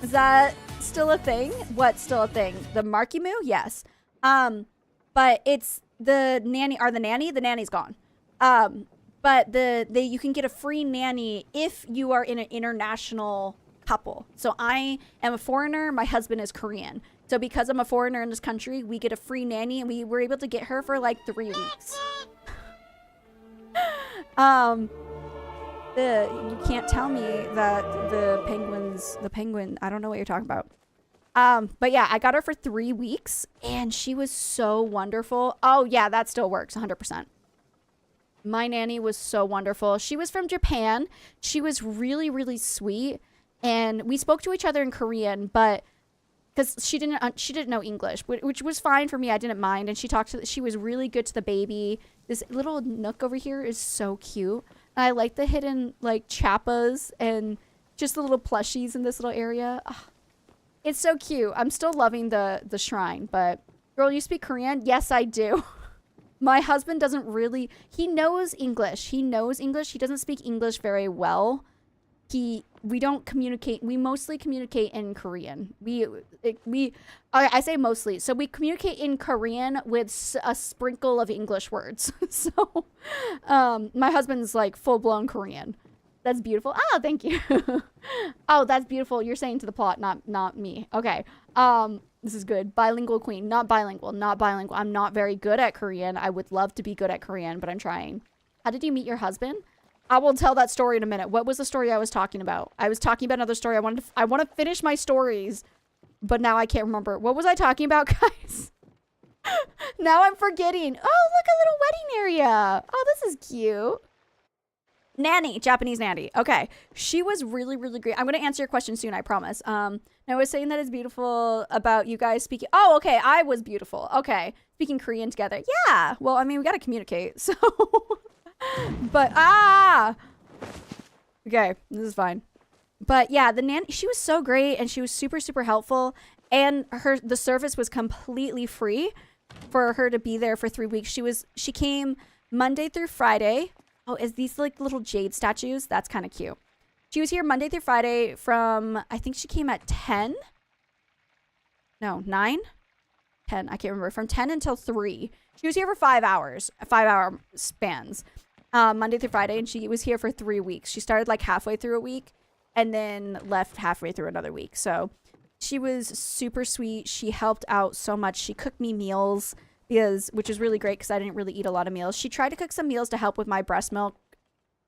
Is that That's still a thing. What's still a thing? The Marky Moo? Yes. But it's the nanny. The nanny's gone. But you can get a free nanny if you are in an international couple. So I am a foreigner. My husband is Korean. So because I'm a foreigner in this country, we get a free nanny, and we were able to get her for like 3 weeks. You can't tell me that the penguin, I don't know what you're talking about. But yeah, I got her for 3 weeks, and she was so wonderful. Oh yeah, that still works 100%. My nanny was so wonderful. She was from Japan. She was really, really sweet. And we spoke to each other in Korean, but because she didn't know English, which was fine for me. I didn't mind. And she was really good to the baby. This little nook over here is so cute. And I like the hidden like chappas and just the little plushies in this little area. Oh, it's so cute. I'm still loving the shrine, but girl, you speak Korean? Yes, I do. My husband doesn't really, he knows English. He doesn't speak English very well. We don't communicate. We mostly communicate in Korean. I say mostly. So we communicate in Korean with a sprinkle of English words. So, my husband's like full blown Korean. That's beautiful. Oh, thank you. Oh, that's beautiful. You're saying to the plot, not me. Okay. This is good. Bilingual queen, not bilingual. I'm not very good at Korean. I would love to be good at Korean, but I'm trying. How did you meet your husband? I will tell that story in a minute. What was the story I was talking about? I was talking about another story. I want to finish my stories, but now I can't remember. What was I talking about, guys? Now I'm forgetting. Oh, look, a little wedding area. Oh, this is cute. Nanny, Japanese nanny. Okay. She was really, really great. I'm going to answer your question soon, I promise. I was saying that it's beautiful about you guys speaking. Oh, okay. I was beautiful. Okay. Speaking Korean together. Yeah. Well, I mean, we got to communicate. So, but, okay. This is fine. But yeah, the nanny, she was so great, and she was super, super helpful. And the service was completely free for her to be there for 3 weeks. She came Monday through Friday. Oh, is these like little jade statues? That's kind of cute. She was here Monday through Friday from, I think she came at 10. No, 9? 10, I can't remember. From 10 until 3. She was here for 5 hours, 5-hour spans, Monday through Friday, and she was here for 3 weeks. She started like halfway through a week and then left halfway through another week. So she was super sweet. She helped out so much. She cooked me meals, which is really great because I didn't really eat a lot of meals. She tried to cook some meals to help with my breast milk,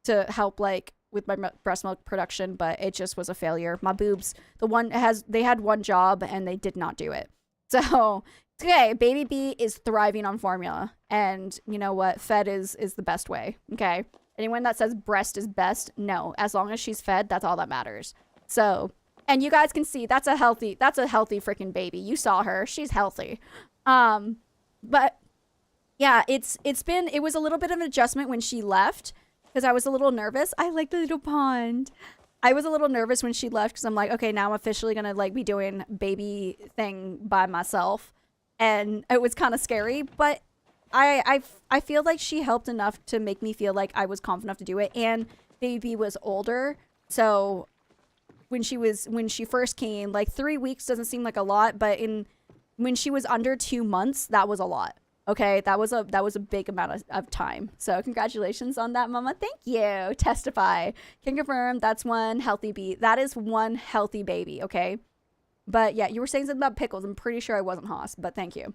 to help like with my breast milk production, but it just was a failure. My boobs, they had one job and they did not do it. So, okay, baby B is thriving on formula, and you know what? Fed is the best way. Okay, anyone that says breast is best, no. As long as she's fed, that's all that matters. So, and you guys can see that's a healthy freaking baby. You saw her; she's healthy. But yeah, it was a little bit of an adjustment when she left because I was a little nervous. I like the little pond. I was a little nervous when she left because I'm like, okay, now I'm officially gonna like be doing baby thing by myself, and it was kind of scary. But I feel like she helped enough to make me feel like I was confident enough to do it. And baby was older, so when she first came, like 3 weeks doesn't seem like a lot, but when she was under 2 months, that was a lot. Okay, that was a big amount of time. So congratulations on that, mama. Thank you. Testify. Can confirm that's one healthy that is one healthy baby, okay? But yeah, you were saying something about pickles. I'm pretty sure I wasn't Haas, but thank you.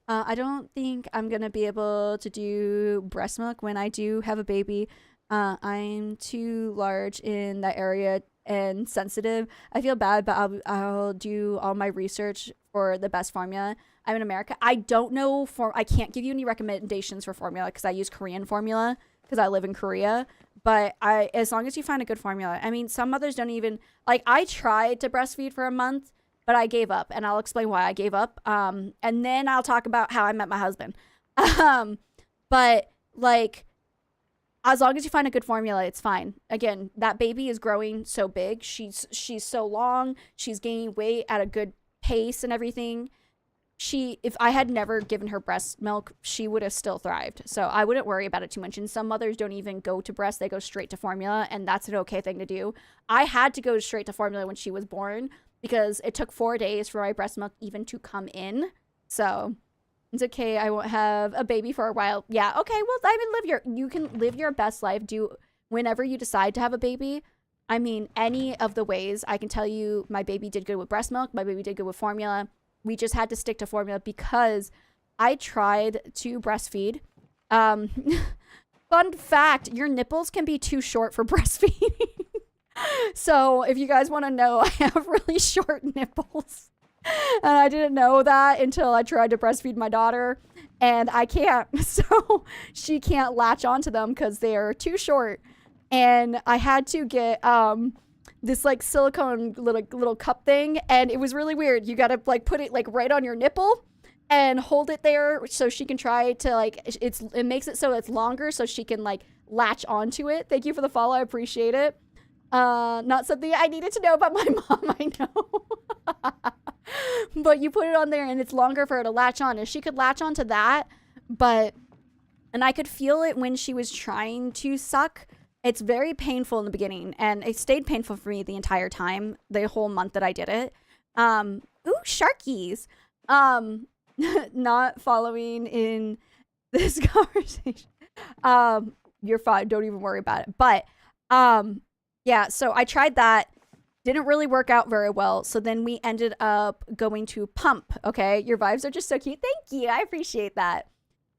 I don't think I'm going to be able to do breast milk when I do have a baby. I'm too large in that area and sensitive. I feel bad, but I'll do all my research for the best formula. I'm in America. I don't know I can't give you any recommendations for formula because I use Korean formula because I live in Korea. But as long as you find a good formula. I mean, some mothers don't even, like, I tried to breastfeed for a month, but I gave up, and I'll explain why I gave up. And then I'll talk about how I met my husband. But like, as long as you find a good formula, it's fine. Again, that baby is growing so big. She's so long. She's gaining weight at a good pace and everything. If I had never given her breast milk, she would have still thrived. So I wouldn't worry about it too much. And some mothers don't even go to breast. They go straight to formula, and that's an okay thing to do. I had to go straight to formula when she was born because it took 4 days for my breast milk even to come in. So it's okay. I won't have a baby for a while. Yeah. Okay. Well, I mean, you can live your best life. Do whenever you decide to have a baby. I mean, any of the ways. I can tell you my baby did good with breast milk. My baby did good with formula. We just had to stick to formula because I tried to breastfeed. Fun fact, your nipples can be too short for breastfeeding. So if you guys want to know, I have really short nipples. And I didn't know that until I tried to breastfeed my daughter. And I can't. So she can't latch onto them because they're too short. And I had to get this like silicone little cup thing. And it was really weird. You got to like put it like right on your nipple and hold it there so she can try to like, it makes it so it's longer so she can like latch onto it. Thank you for the follow. I appreciate it. Not something I needed to know about my mom, I know. But you put it on there and it's longer for her to latch on. And she could latch onto that, and I could feel it when she was trying to suck. It's very painful in the beginning, and it stayed painful for me the entire time, the whole month that I did it. Ooh, sharkies. Not following in this conversation. You're fine. Don't even worry about it. But, yeah, so I tried that. Didn't really work out very well. So then we ended up going to Pump. Okay. Your vibes are just so cute. Thank you. I appreciate that.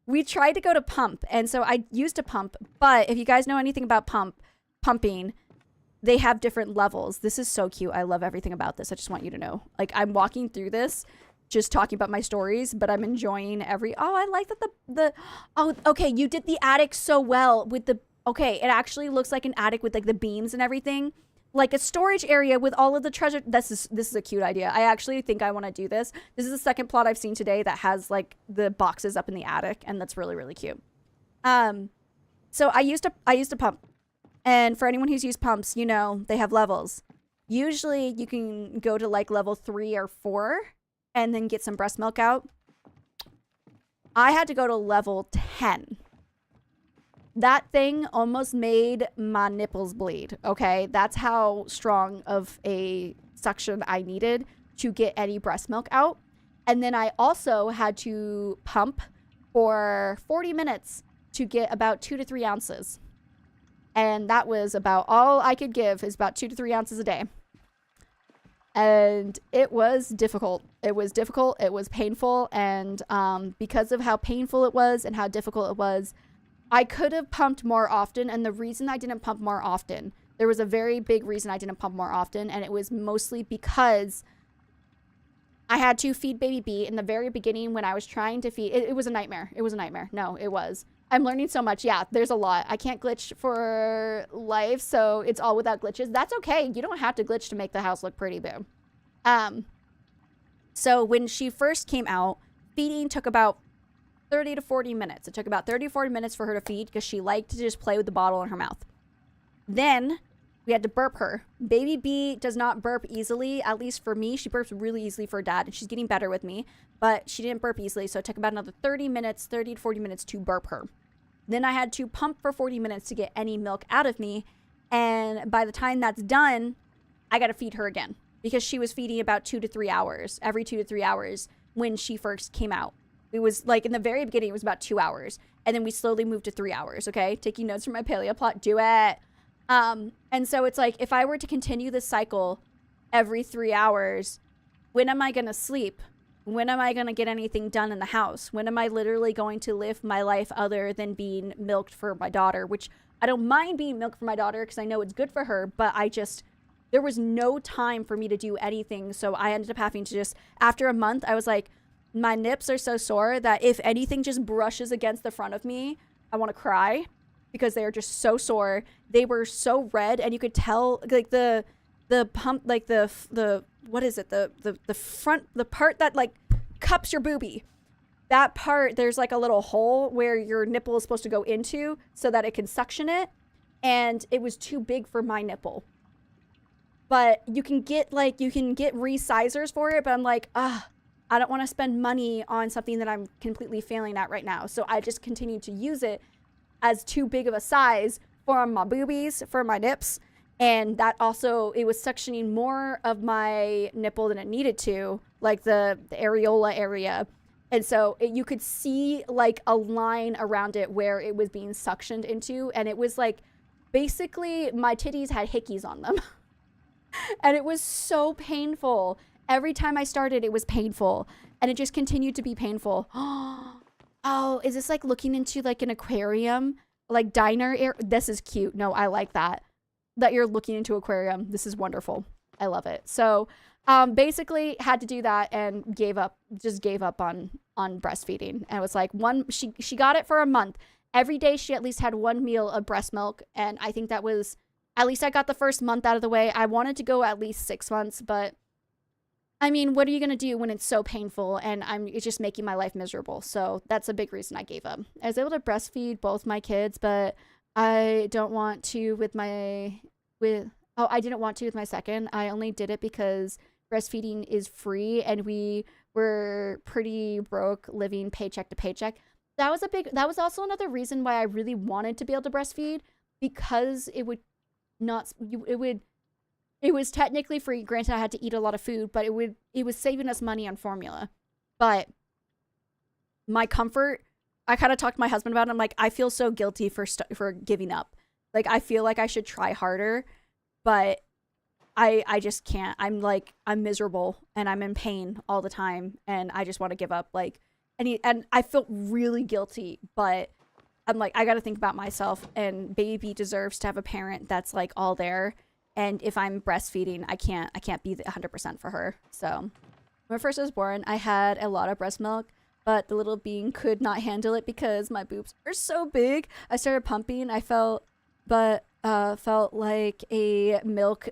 We tried to go to Pump. And so I used a pump. But if you guys know anything about pumping, they have different levels. This is so cute. I love everything about this. I just want you to know. Like, I'm walking through this, just talking about my stories, but I'm enjoying I like that okay, you did the attic so well with okay, it actually looks like an attic with like the beams and everything. Like a storage area with all of the treasure. This is a cute idea. I actually think I want to do this. This is the second plot I've seen today that has like the boxes up in the attic, and that's really, really cute. So I used a pump. And for anyone who's used pumps, you know, they have levels. Usually you can go to like level 3 or 4 and then get some breast milk out. I had to go to level 10. That thing almost made my nipples bleed, okay? That's how strong of a suction I needed to get any breast milk out. And then I also had to pump for 40 minutes to get about 2 to 3 ounces. And that was about all I could give, is about 2 to 3 ounces a day. And it was difficult. It was difficult. It was painful. And because of how painful it was and how difficult it was, I could have pumped more often. And the reason I didn't pump more often, there was a very big reason I didn't pump more often. And it was mostly because I had to feed baby B in the very beginning when I was trying to feed. It was a nightmare. It was a nightmare. No, it was. I'm learning so much. Yeah, there's a lot. I can't glitch for life, so it's all without glitches. That's okay. You don't have to glitch to make the house look pretty, boo. So when she first came out, feeding took about 30 to 40 minutes. It took about 30 to 40 minutes for her to feed because she liked to just play with the bottle in her mouth. Then we had to burp her. Baby B does not burp easily, at least for me. She burps really easily for dad, and she's getting better with me, but she didn't burp easily, so it took about another 30 to 40 minutes to burp her. Then I had to pump for 40 minutes to get any milk out of me, and by the time that's done, I got to feed her again because she was feeding about 2 to 3 hours, every 2 to 3 hours when she first came out. It was like in the very beginning, it was about 2 hours, and then we slowly moved to 3 hours, okay? Taking notes from my Palia plot, do it. And so it's like, if I were to continue this cycle every 3 hours, when am I going to sleep? When am I going to get anything done in the house? When am I literally going to live my life other than being milked for my daughter, which I don't mind being milked for my daughter because I know it's good for her, but there was no time for me to do anything. So I ended up having to just, after a month, I was like, my nips are so sore that if anything just brushes against the front of me, I want to cry. Because they are just so sore. They were so red, and you could tell like the pump, like the what is it, the front, the part that like cups your boobie, that part, there's like a little hole where your nipple is supposed to go into so that it can suction it, and it was too big for my nipple. But you can get resizers for it, but I'm like, I don't want to spend money on something that I'm completely failing at right now. So I just continued to use it as too big of a size for my boobies, for my nips. And that also, it was suctioning more of my nipple than it needed to, like the areola area. And so you could see like a line around it where it was being suctioned into. And it was like, basically my titties had hickeys on them. And it was so painful. Every time I started, it was painful. And it just continued to be painful. Oh, is this like looking into like an aquarium? Like diner? This is cute. No, I like that. That you're looking into aquarium. This is wonderful. I love it. So basically had to do that and just gave up on breastfeeding. And it was like she got it for a month. Every day she at least had one meal of breast milk. And I think that was, at least I got the first month out of the way. I wanted to go at least 6 months, but I mean, what are you going to do when it's so painful and it's just making my life miserable? So that's a big reason I gave up. I was able to breastfeed both my kids, but I don't want to I didn't want to with my second. I only did it because breastfeeding is free and we were pretty broke living paycheck to paycheck. That was also another reason why I really wanted to be able to breastfeed, because it was technically free. Granted, I had to eat a lot of food, but it was saving us money on formula. But my comfort, I kind of talked to my husband about it. I'm like, I feel so guilty for giving up. Like, I feel like I should try harder, but I just can't. I'm miserable and I'm in pain all the time and I just want to give up. Like, and I felt really guilty, but I'm like, I got to think about myself, and baby deserves to have a parent that's like all there. And if I'm breastfeeding, I can't be 100% for her. So when I first was born, I had a lot of breast milk, but the little being could not handle it because my boobs are so big. I started pumping. I felt like a milk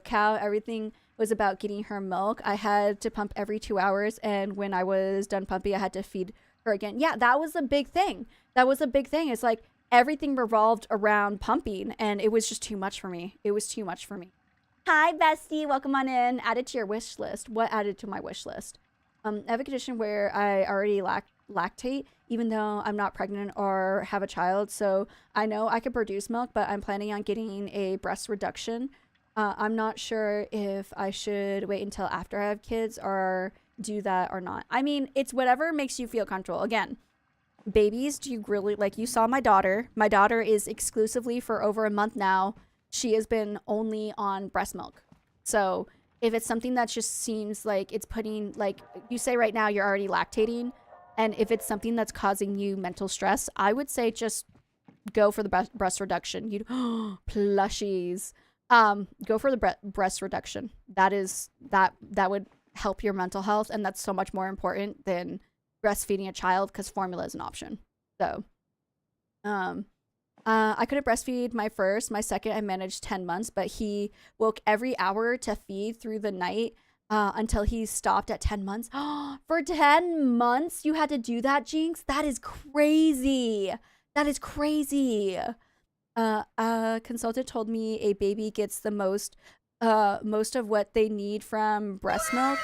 cow. Everything was about getting her milk. I had to pump every 2 hours, and when I was done pumping, I had to feed her again. Yeah, that was a big thing. It's like everything revolved around pumping, and it was just too much for me. Hi, bestie. Welcome on in. Added to your wish list. What added to my wish list? I have a condition where I already lactate, even though I'm not pregnant or have a child. So I know I could produce milk, but I'm planning on getting a breast reduction. I'm not sure if I should wait until after I have kids or do that or not. I mean, it's whatever makes you feel comfortable. Again, babies, do you really, like, you saw my daughter. My daughter is exclusively for over a month now. She has been only on breast milk. So if it's something that just seems like it's putting, like you say right now, you're already lactating. And if it's something that's causing you mental stress, I would say just go for the breast reduction. Plushies. Go for the breast reduction. That would help your mental health. And that's so much more important than breastfeeding a child, because formula is an option. So, I couldn't breastfeed my first. My second, I managed 10 months, but he woke every hour to feed through the night until he stopped at 10 months. For 10 months, you had to do that, Jinx? That is crazy. A consultant told me a baby gets the most of what they need from breast milk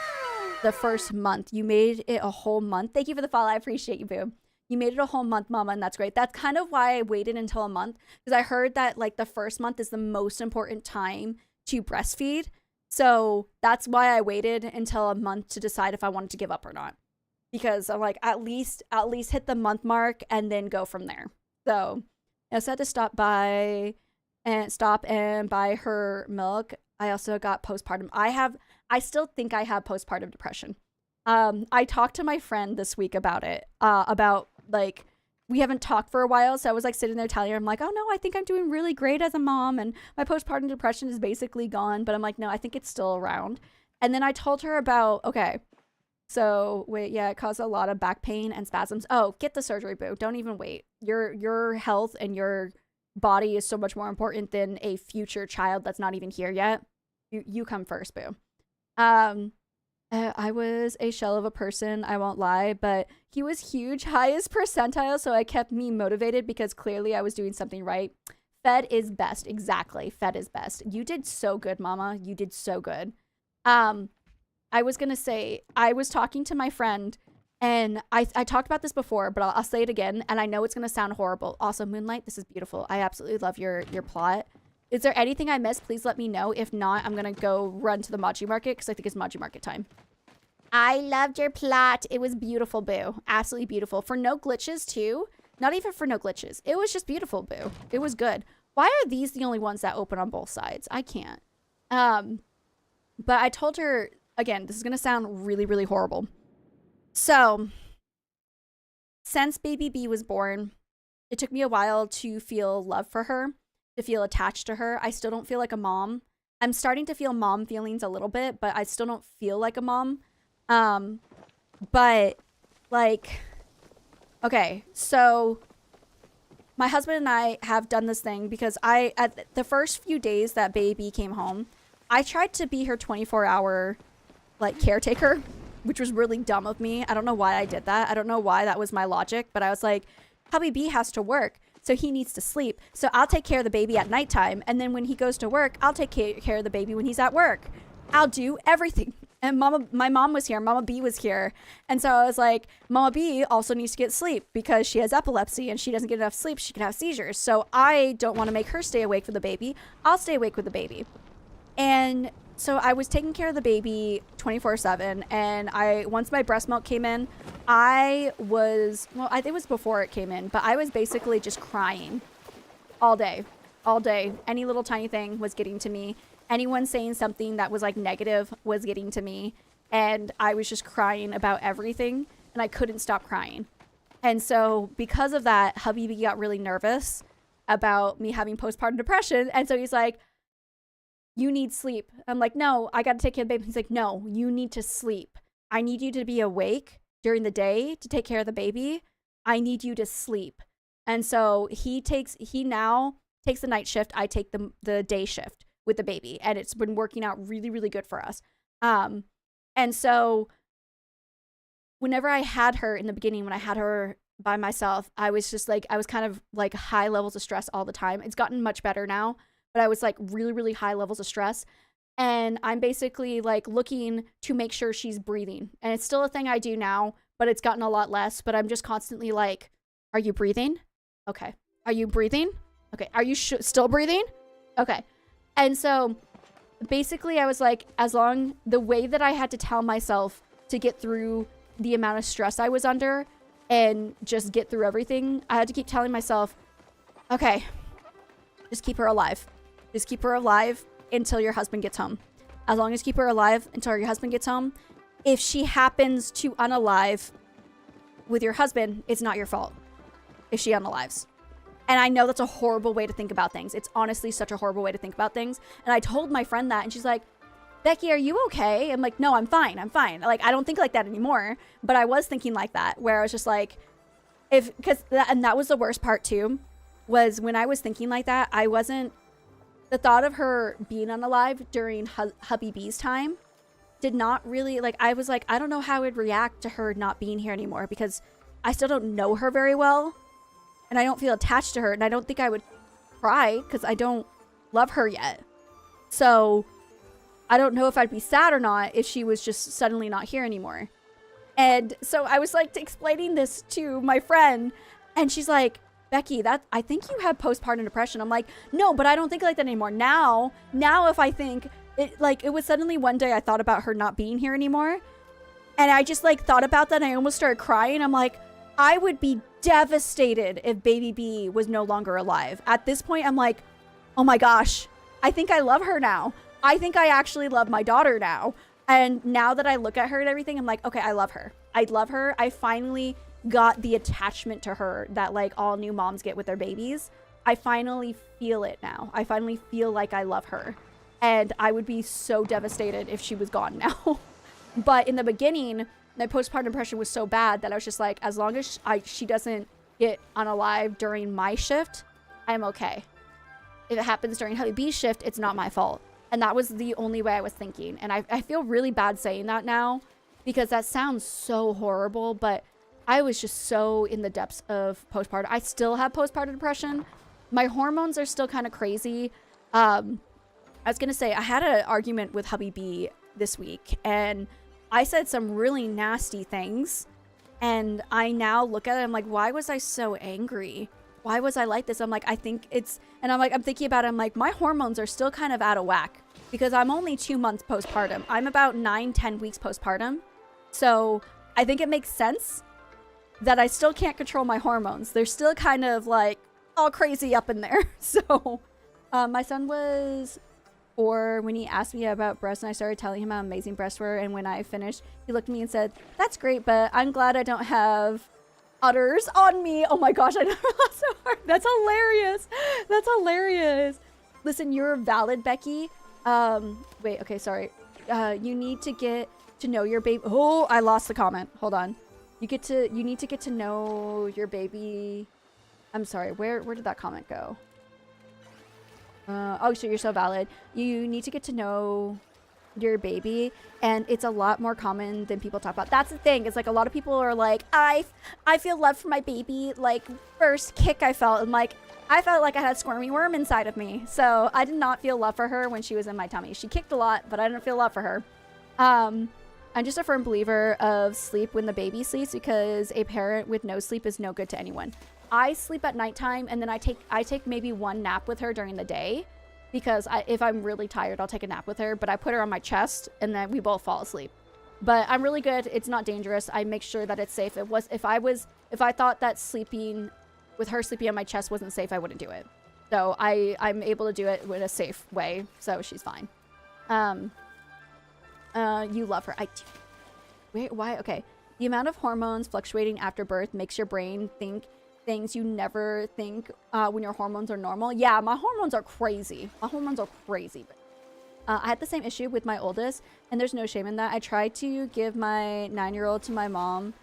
the first month. You made it a whole month. Thank you for the follow. I appreciate you, boo. You made it a whole month, mama, and that's great. That's kind of why I waited until a month, because I heard that like the first month is the most important time to breastfeed. So that's why I waited until a month to decide if I wanted to give up or not, because I'm like, at least hit the month mark and then go from there. So I also had to stop and buy her milk. I also got postpartum. I still think I have postpartum depression. I talked to my friend this week about it, about like, we haven't talked for a while. So I was like sitting there telling her, I'm like, oh no, I think I'm doing really great as a mom. And my postpartum depression is basically gone. But I'm like, no, I think it's still around. And then I told her about, okay, so wait, yeah, it caused a lot of back pain and spasms. Oh, get the surgery, boo. Don't even wait. Your health and your body is so much more important than a future child that's not even here yet. You come first, boo. I was a shell of a person, I won't lie, but he was huge, highest percentile, so it kept me motivated because clearly I was doing something right. Fed is best. Exactly. Fed is best. You did so good, mama. You did so good. I was going to say, I was talking to my friend, and I talked about this before, but I'll say it again, and I know it's going to sound horrible. Also, Moonlight, this is beautiful. I absolutely love your plot. Is there anything I missed? Please let me know. If not, I'm going to go run to the Maji Market because I think it's Maji Market time. I loved your plot. It was beautiful, boo. Absolutely beautiful. For no glitches, too. Not even for no glitches. It was just beautiful, boo. It was good. Why are these the only ones that open on both sides? I can't. But I told her, again, this is going to sound really, really horrible. So, since baby B was born, it took me a while to feel love for her, to feel attached to her. I still don't feel like a mom. I'm starting to feel mom feelings a little bit, but I still don't feel like a mom. But, like, okay, so my husband and I have done this thing because at the first few days that baby came home, I tried to be her 24-hour, like, caretaker, which was really dumb of me. I don't know why I did that. I don't know why that was my logic, but I was like, hubby B has to work, so he needs to sleep. So I'll take care of the baby at nighttime, and then when he goes to work, I'll take care of the baby when he's at work. I'll do everything. And my mom was here. Mama B was here. And so I was like, Mama B also needs to get sleep because she has epilepsy and she doesn't get enough sleep. She can have seizures. So I don't want to make her stay awake for the baby. I'll stay awake with the baby. And so I was taking care of the baby 24/7. And once my breast milk came in, it was before it came in, but I was basically just crying all day. Any little tiny thing was getting to me. Anyone saying something that was like negative was getting to me, and I was just crying about everything, and I couldn't stop crying. And so because of that, hubby got really nervous about me having postpartum depression, and so he's like, you need sleep. I'm like, no, I gotta take care of the baby. He's like, no, you need to sleep. I need you to be awake during the day to take care of the baby. I need you to sleep. And so he now takes the night shift. I take the day shift with the baby, and it's been working out really, really good for us. And so whenever I had her in the beginning, when I had her by myself, I was just like, I was kind of like high levels of stress all the time. It's gotten much better now, but I was like really, really high levels of stress. And I'm basically like looking to make sure she's breathing. And it's still a thing I do now, but it's gotten a lot less. But I'm just constantly like, are you breathing? Okay. Are you breathing? Okay. Are you still breathing? Okay. And so basically I was like, the way that I had to tell myself to get through the amount of stress I was under and just get through everything, I had to keep telling myself, okay, just keep her alive. Just keep her alive until your husband gets home. As long as keep her alive until your husband gets home. If she happens to unalive with your husband, it's not your fault if she unalives. And I know that's a horrible way to think about things. It's honestly such a horrible way to think about things. And I told my friend that, and she's like, Becky, are you okay? I'm like, no, I'm fine. I'm fine. Like, I don't think like that anymore. But I was thinking like that, where I was just like, and that was the worst part too, was when I was thinking like that, the thought of her being unalive during hubby B's time did not really, like, I was like, I don't know how I would react to her not being here anymore because I still don't know her very well. And I don't feel attached to her. And I don't think I would cry because I don't love her yet. So I don't know if I'd be sad or not if she was just suddenly not here anymore. And so I was like explaining this to my friend. And she's like, Becky, I think you have postpartum depression. I'm like, no, but I don't think like that anymore. Now if I think it was suddenly one day I thought about her not being here anymore. And I just like thought about that and I almost started crying. I'm like, I would be devastated if baby B was no longer alive. At this point, I'm like, oh my gosh, I think I love her now. I think I actually love my daughter now. And now that I look at her and everything, I'm like, okay, I love her. I love her. I finally got the attachment to her that like all new moms get with their babies. I finally feel it now. I finally feel like I love her. And I would be so devastated if she was gone now. But in the beginning, my postpartum depression was so bad that I was just like, as long as she doesn't get unalive during my shift, I'm okay. If it happens during hubby B's shift, it's not my fault. And that was the only way I was thinking. And I feel really bad saying that now because that sounds so horrible, but I was just so in the depths of postpartum. I still have postpartum depression. My hormones are still kind of crazy. I was going to say, I had an argument with hubby B this week, and I said some really nasty things. And I now look at it, I'm like, why was I so angry? why was I like this? I'm like, I think it's, and I'm like, I'm thinking about it. I'm like, my hormones are still kind of out of whack because I'm only 2 months postpartum. I'm about 9-10 weeks postpartum. So I think it makes sense that I still can't control my hormones. They're still kind of like all crazy up in there. So my son was 4 when he asked me about breasts, and I started telling him how amazing breasts were. And when I finished, he looked at me and said, "That's great, but I'm glad I don't have udders on me." Oh my gosh, I never laughed so hard. That's hilarious. That's hilarious. Listen, you're valid, Becky. Wait, okay, sorry. You need to get to know your baby. Oh, I lost the comment. Hold on. You need to get to know your baby. I'm sorry. Where did that comment go? Oh, so you're so valid. You need to get to know your baby, and it's a lot more common than people talk about. That's the thing. It's like a lot of people are like, I feel love for my baby. Like first kick I felt, and like I felt like I had a squirmy worm inside of me. So I did not feel love for her when she was in my tummy. She kicked a lot, but I didn't feel love for her. I'm just a firm believer of sleep when the baby sleeps, because a parent with no sleep is no good to anyone. I sleep at nighttime, and then I take maybe 1 nap with her during the day, because if I'm really tired, I'll take a nap with her, but I put her on my chest and then we both fall asleep. But I'm really good. It's not dangerous. I make sure that it's safe. If I thought that sleeping with her sleeping on my chest wasn't safe, I wouldn't do it. So I'm able to do it in a safe way. So she's fine. You love her. I do. Wait, why? Okay. The amount of hormones fluctuating after birth makes your brain think things you never think when your hormones are normal. Yeah, my hormones are crazy. My hormones are crazy. I had the same issue with my oldest, and there's no shame in that. I tried to give my 9-year-old to my mom.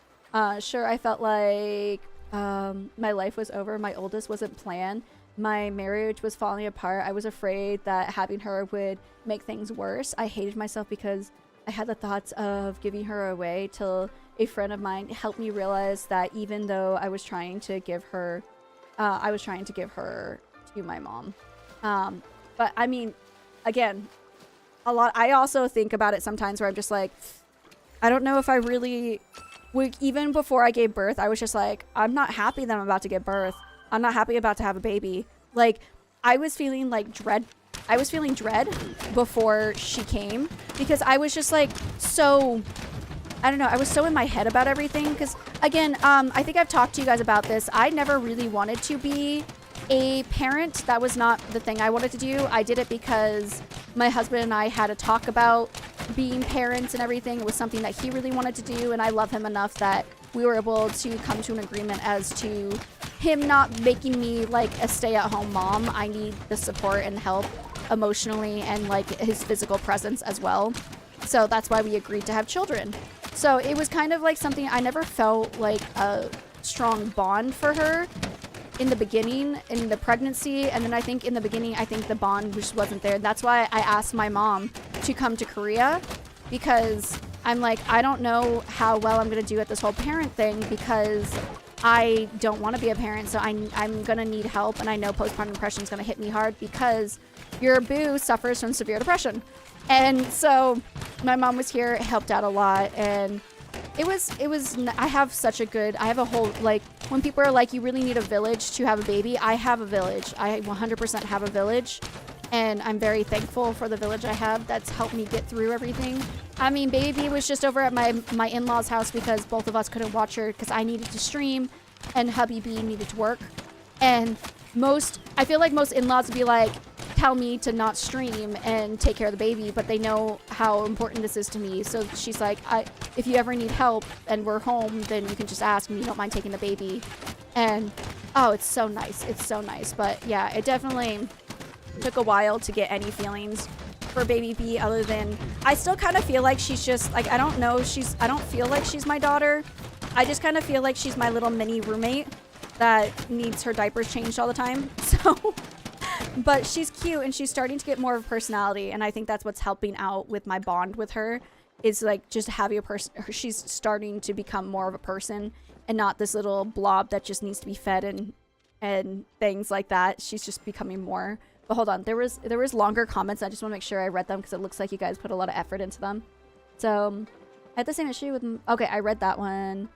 Sure, I felt like my life was over. My oldest wasn't planned. My marriage was falling apart. I was afraid that having her would make things worse. I hated myself because I had the thoughts of giving her away, till a friend of mine helped me realize that even though I was trying to give her to my mom. But I mean, again, a lot. I also think about it sometimes where I'm just like, I don't know if I really would. Even before I gave birth, I was just like, I'm not happy that I'm about to give birth. I'm not happy about to have a baby. Like, I was feeling like dread. I was feeling dread before she came, because I was just like, so, I don't know. I was so in my head about everything. Because again, I think I've talked to you guys about this. I never really wanted to be a parent. That was not the thing I wanted to do. I did it because my husband and I had a talk about being parents and everything. It was something that he really wanted to do, and I love him enough that we were able to come to an agreement as to him not making me like a stay-at-home mom. I need the support and help emotionally, and like his physical presence as well. So that's why we agreed to have children. So it was kind of like something, I never felt like a strong bond for her in the beginning, in the pregnancy. And then I think in the beginning, I think the bond just wasn't there. That's why I asked my mom to come to Korea, because I'm like, I don't know how well I'm going to do at this whole parent thing, because I don't want to be a parent. So I'm going to need help. And I know postpartum depression is going to hit me hard, because your boo suffers from severe depression. And so my mom was here, helped out a lot. And I have a whole, like, when people are like, you really need a village to have a baby, I have a village. I 100% have a village. And I'm very thankful for the village I have that's helped me get through everything. I mean, baby was just over at my in-laws' house because both of us couldn't watch her because I needed to stream and hubby B needed to work. And I feel like most in-laws would be like, tell me to not stream and take care of the baby, but they know how important this is to me. So she's like, if you ever need help and we're home, then you can just ask me. You don't mind taking the baby. And oh, it's so nice. It's so nice. But yeah, it definitely took a while to get any feelings for baby B, other than I still kind of feel like she's just like, I don't feel like she's my daughter. I just kind of feel like she's my little mini roommate that needs her diapers changed all the time. So but she's cute, and she's starting to get more of a personality, and I think that's what's helping out with my bond with her, is like just having a person. She's starting to become more of a person and not this little blob that just needs to be fed and things like that. She's just becoming more. But hold on, there was longer comments. I just want to make sure I read them, because it looks like you guys put a lot of effort into them. So I had the same issue with, okay, I read that one.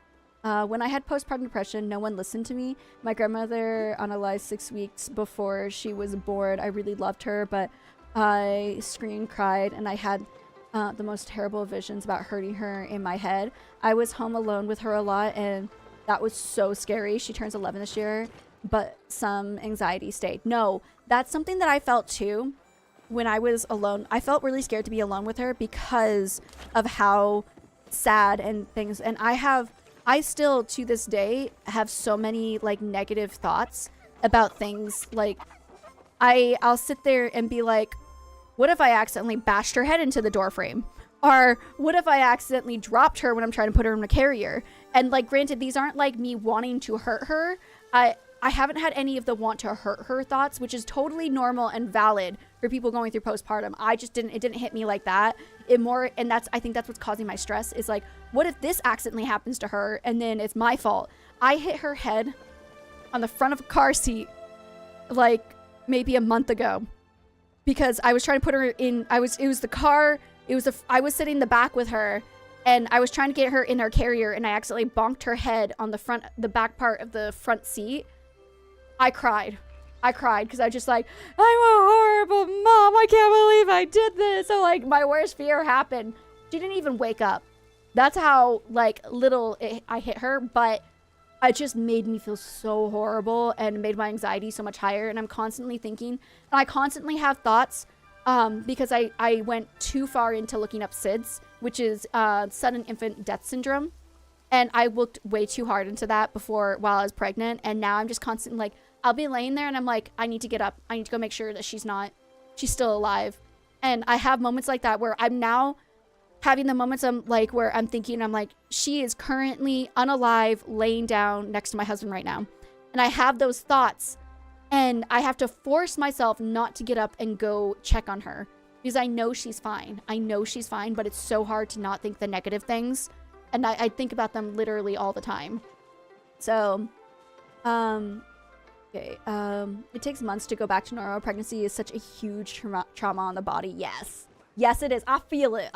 When I had postpartum depression, no one listened to me. My grandmother unalived 6 weeks before she was born. I really loved her, but I screamed, cried, and I had the most terrible visions about hurting her in my head. I was home alone with her a lot, and that was so scary. She turns 11 this year, but some anxiety stayed. No, that's something that I felt too when I was alone. I felt really scared to be alone with her because of how sad and things. And I still to this day have so many like negative thoughts about things. Like I'll sit there and be like, what if I accidentally bashed her head into the door frame? Or what if I accidentally dropped her when I'm trying to put her in a carrier? And like, granted, these aren't like me wanting to hurt her. I haven't had any of the want to hurt her thoughts, which is totally normal and valid for people going through postpartum. It didn't hit me like that. I think that's what's causing my stress is like, what if this accidentally happens to her and then it's my fault? I hit her head on the front of a car seat like maybe a month ago because I was trying to put her in, I was sitting in the back with her and I was trying to get her in her carrier and I accidentally bonked her head on the back part of the front seat. I cried because I was just like, I'm a horrible mom. I can't believe I did this. So like my worst fear happened. She didn't even wake up. That's how like little I hit her, but it just made me feel so horrible and made my anxiety so much higher. And I'm constantly thinking, and I constantly have thoughts because I went too far into looking up SIDS, which is sudden infant death syndrome. And I looked way too hard into that while I was pregnant. And now I'm just constantly like, I'll be laying there and I'm like, I need to get up. I need to go make sure that she's still alive. And I have moments like that where I'm now having the moments where I'm thinking, I'm like, she is currently unalive laying down next to my husband right now. And I have those thoughts and I have to force myself not to get up and go check on her because I know she's fine. But it's so hard to not think the negative things. And I think about them literally all the time. So, okay. It takes months to go back to normal. Pregnancy is such a huge trauma on the body. Yes. Yes, it is. I feel it.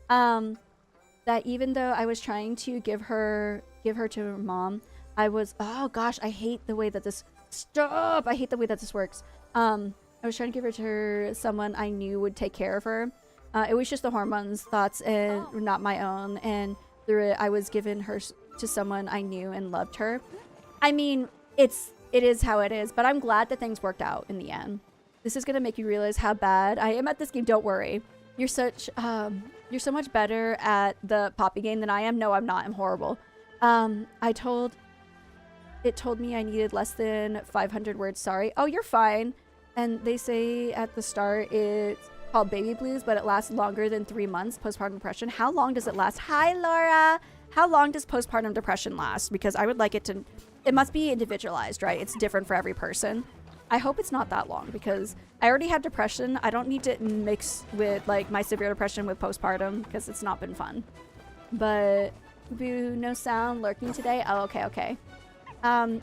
That even though I was trying to give her to her mom, oh gosh, I hate the way that this works. I was trying to give her to someone I knew would take care of her. It was just the hormones, thoughts, and not my own. And through it, I was given her to someone I knew and loved her. I mean, it is how it is, but I'm glad that things worked out in the end. This is going to make you realize how bad I am at this game. Don't worry. You're so much better at the Poppy game than I am. No, I'm not. I'm horrible. It told me I needed less than 500 words. Sorry. Oh, you're fine. And they say at the start it's called baby blues, but it lasts longer than 3 months. Postpartum depression. How long does it last? Hi, Laura. How long does postpartum depression last? Because I would like it must be individualized, right? It's different for every person. I hope it's not that long because I already have depression. I don't need to mix with like my severe depression with postpartum because it's not been fun. But boo, no sound lurking today. Oh, okay.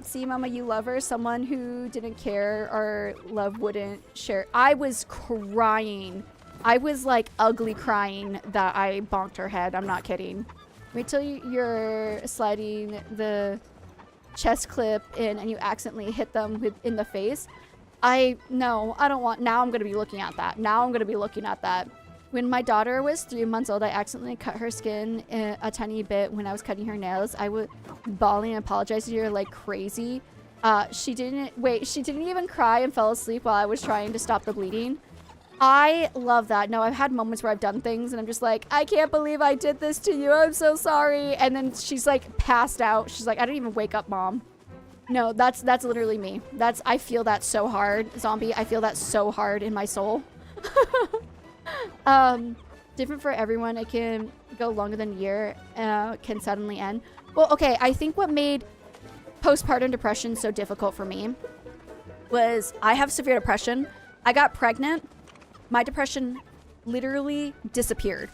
See, Mama, you love her. Someone who didn't care or love wouldn't share. I was crying. I was like ugly crying that I bonked her head. I'm not kidding. Wait till you're sliding the chest clip in and you accidentally hit them in the face. No, I don't want. Now I'm going to be looking at that. When my daughter was 3 months old, I accidentally cut her skin a tiny bit when I was cutting her nails. I was bawling and apologizing to her like crazy. She didn't even cry and fell asleep while I was trying to stop the bleeding. I love that. No, I've had moments where I've done things and I'm just like, I can't believe I did this to you. I'm so sorry. And then she's like passed out. She's like, I didn't even wake up, Mom. No, that's literally me. I feel that so hard, zombie. I feel that so hard in my soul. Different for everyone. It can go longer than a year, can suddenly end. Well, okay, I think what made postpartum depression so difficult for me was I have severe depression. I got pregnant. My depression literally disappeared.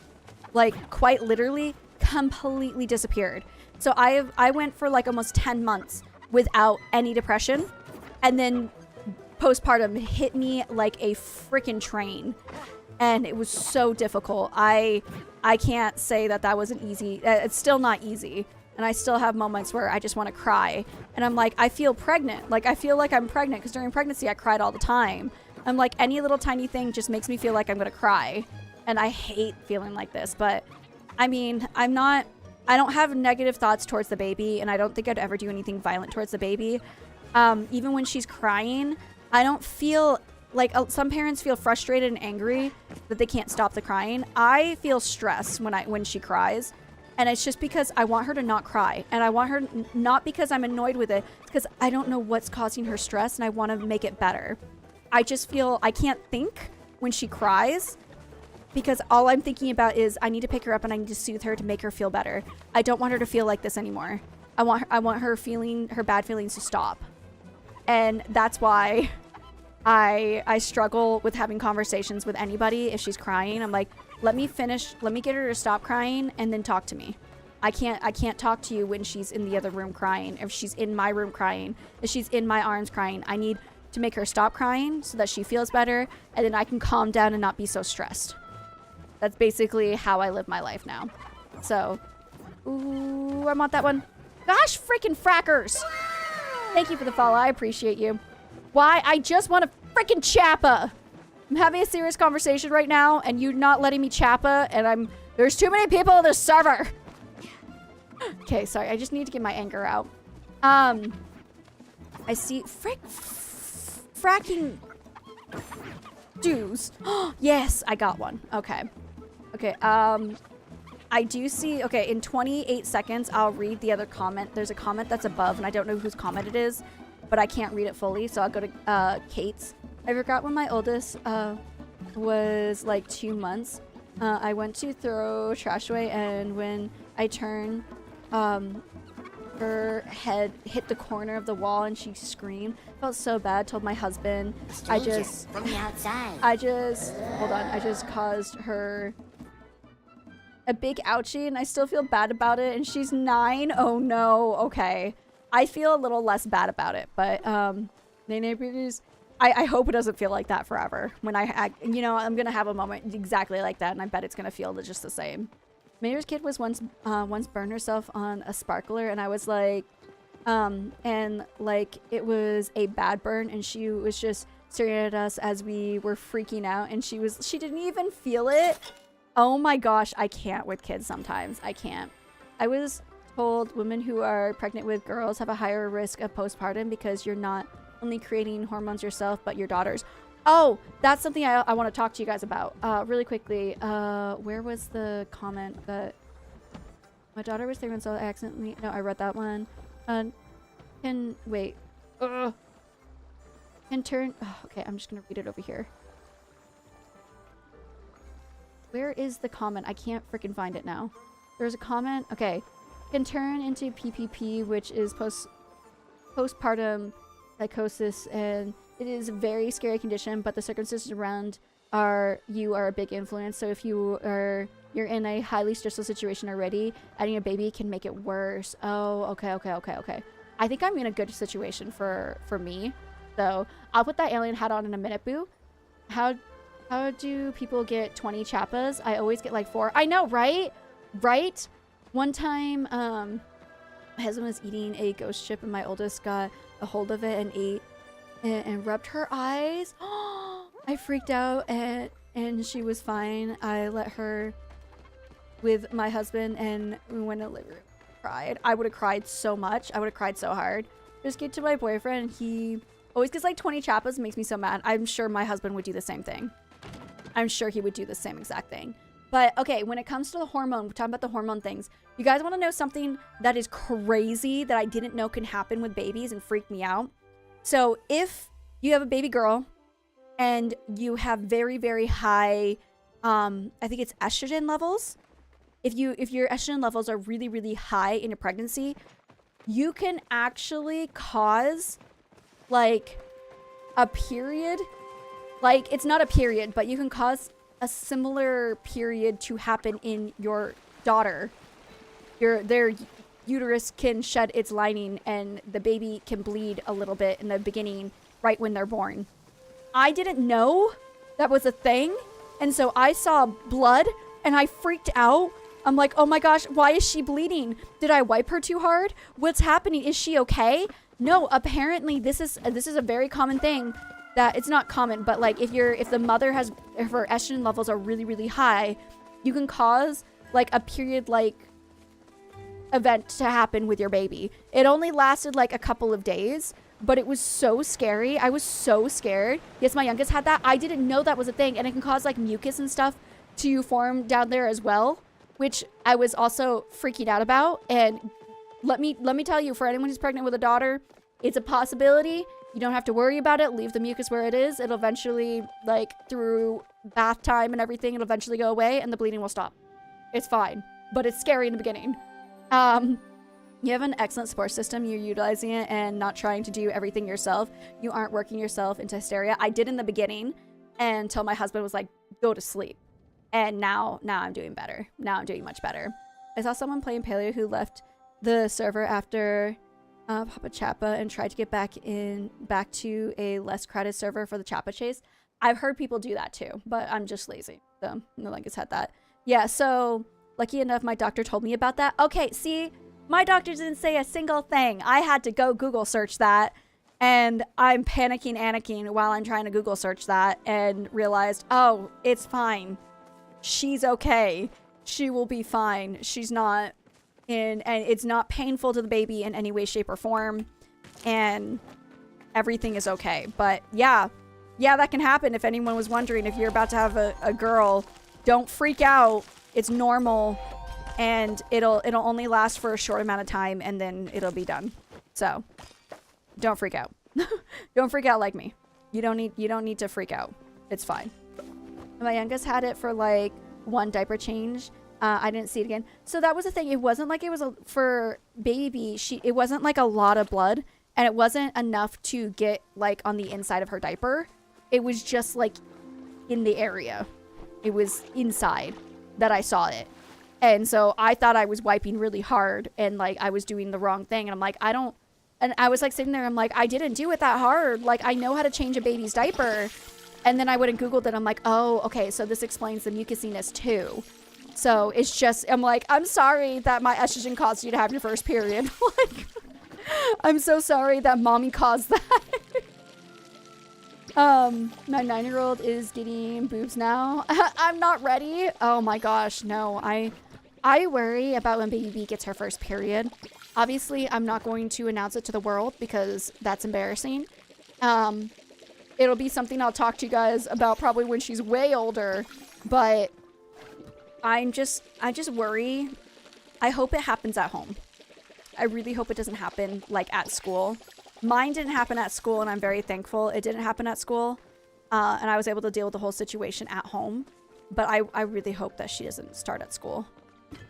Like, quite literally, completely disappeared. So I went for like almost 10 months without any depression. And then postpartum hit me like a freaking train. And it was so difficult. I can't say that wasn't easy. It's still not easy. and I still have moments where I just want to cry. And I'm like, I feel pregnant. Like, I feel like I'm pregnant because during pregnancy, I cried all the time. I'm like, any little tiny thing just makes me feel like I'm going to cry. And I hate feeling like this. But, I mean, I don't have negative thoughts towards the baby, and I don't think I'd ever do anything violent towards the baby. Even when she's crying, I don't feel like some parents feel frustrated and angry that they can't stop the crying. I feel stressed when she cries, and it's just because I want her to not cry, and I want her not because I'm annoyed with it, it's because I don't know what's causing her stress, and I want to make it better. I just feel I can't think when she cries because all I'm thinking about is I need to pick her up and I need to soothe her to make her feel better. I don't want her to feel like this anymore. I want her bad feelings to stop. And that's why I struggle with having conversations with anybody if she's crying. I'm like, let me get her to stop crying and then talk to me. I can't talk to you when she's in the other room crying, if she's in my room crying, if she's in my arms crying. I need to make her stop crying so that she feels better, and then I can calm down and not be so stressed. That's basically how I live my life now. So, ooh, I want that one. Gosh, freaking frackers. Thank you for the follow. I appreciate you. Why? I just want a freaking chappa. I'm having a serious conversation right now, and you're not letting me chappa, and there's too many people on this server. Okay, sorry. I just need to get my anger out. I see fracking dues. Yes, I got one. Okay. Okay, I do see, okay, in 28 seconds, I'll read the other comment. There's a comment that's above, and I don't know whose comment it is, but I can't read it fully, so I'll go to Kate's. I forgot when my oldest was like 2 months. I went to throw trash away, and when I turned, her head hit the corner of the wall, and she screamed. Felt so bad. Told my husband. From the outside. Hold on. I just caused her a big ouchie, and I still feel bad about it. And she's 9. Oh no. Okay. I feel a little less bad about it, but I hope it doesn't feel like that forever. When I'm gonna have a moment exactly like that, and I bet it's gonna feel just the same. Mayor's kid was once burned herself on a sparkler, and I was like, and like it was a bad burn, and she was just staring at us as we were freaking out, and she didn't even feel it. Oh my gosh, I can't with kids sometimes. I can't. I was told women who are pregnant with girls have a higher risk of postpartum because you're not only creating hormones yourself, but your daughters. Oh, that's something I want to talk to you guys about really quickly. Where was the comment that my daughter was 3 months old? I accidentally, no, I read that one. Wait. Okay, I'm just going to read it over here. Where is the comment? I can't freaking find it now. There's a comment. Okay. Can turn into PPP, which is postpartum psychosis, and it is a very scary condition, but the circumstances around are a big influence. So if you're in a highly stressful situation already, adding a baby can make it worse. Oh, okay. I think I'm in a good situation for me. So I'll put that alien hat on in a minute, boo. How do people get 20 chappas? I always get like 4. I know, right? Right? One time, my husband was eating a ghost chip, and my oldest got a hold of it and ate and rubbed her eyes. I freaked out, and she was fine. I let her with my husband, and we went to the living room. Cried. I would have cried so much. I would have cried so hard. Just get to my boyfriend. He always gets like 20 chappas. Makes me so mad. I'm sure my husband would do the same thing. I'm sure he would do the same exact thing. But okay, when it comes to the hormone, we're talking about the hormone things. You guys want to know something that is crazy that I didn't know can happen with babies and freak me out? So if you have a baby girl and you have very, very high, I think it's estrogen levels. If your estrogen levels are really, really high in your pregnancy, you can actually cause like a period. Like, it's not a period, but you can cause a similar period to happen in your daughter. Their uterus can shed its lining, and the baby can bleed a little bit in the beginning, right when they're born. I didn't know that was a thing, and so I saw blood, and I freaked out, I'm like, oh my gosh, why is she bleeding? Did I wipe her too hard? What's happening? Is she okay? No, apparently this is a very common thing. That it's not common, but like if the mother if her estrogen levels are really, really high, you can cause like a period like event to happen with your baby. It only lasted like a couple of days, but it was so scary. I was so scared. Yes, my youngest had that. I didn't know that was a thing, and it can cause like mucus and stuff to form down there as well, which I was also freaking out about. And let me tell you, for anyone who's pregnant with a daughter, it's a possibility. You don't have to worry about it. Leave the mucus where it is. It'll eventually, like, through bath time and everything, it'll eventually go away and the bleeding will stop. It's fine, but it's scary in the beginning. You have an excellent support system. You're utilizing it and not trying to do everything yourself. You aren't working yourself into hysteria. I did in the beginning until my husband was like, go to sleep. And now I'm doing better. Now I'm doing much better. I saw someone playing Palia who left the server after Papa Chappa and tried to get back to a less crowded server for the Chappa chase. I've heard people do that too, but I'm just lazy. So no one has had that. Yeah, so lucky enough, my doctor told me about that. Okay, see, my doctor didn't say a single thing. I had to go Google search that, and I'm panicking while I'm trying to Google search that and realized, oh, it's fine. She's okay. She will be fine. She's not and it's not painful to the baby in any way, shape, or form, and everything is okay. But yeah, that can happen. If anyone was wondering, if you're about to have a girl, don't freak out. It's normal, and it'll only last for a short amount of time, and then it'll be done. So don't freak out. Don't freak out like me. You don't need to freak out. It's fine. My youngest had it for like one diaper change. I didn't see it again. So that was the thing. It wasn't like it was for baby. It wasn't like a lot of blood, and it wasn't enough to get like on the inside of her diaper. It was just like in the area. It was inside that I saw it. And so I thought I was wiping really hard and like I was doing the wrong thing. And I'm like, and I was like sitting there. I'm like, I didn't do it that hard. Like, I know how to change a baby's diaper. And then I went and Googled it. I'm like, oh, okay. So this explains the mucusiness too. So it's just, I'm like, I'm sorry that my estrogen caused you to have your first period. Like, I'm so sorry that mommy caused that. My 9-year-old is getting boobs now. I'm not ready. Oh my gosh, no. I worry about when baby B gets her first period. Obviously, I'm not going to announce it to the world because that's embarrassing. It'll be something I'll talk to you guys about probably when she's way older, but I just worry. I hope it happens at home. I really hope it doesn't happen like at school. Mine didn't happen at school, and I'm very thankful it didn't happen at school. And I was able to deal with the whole situation at home. But I really hope that she doesn't start at school,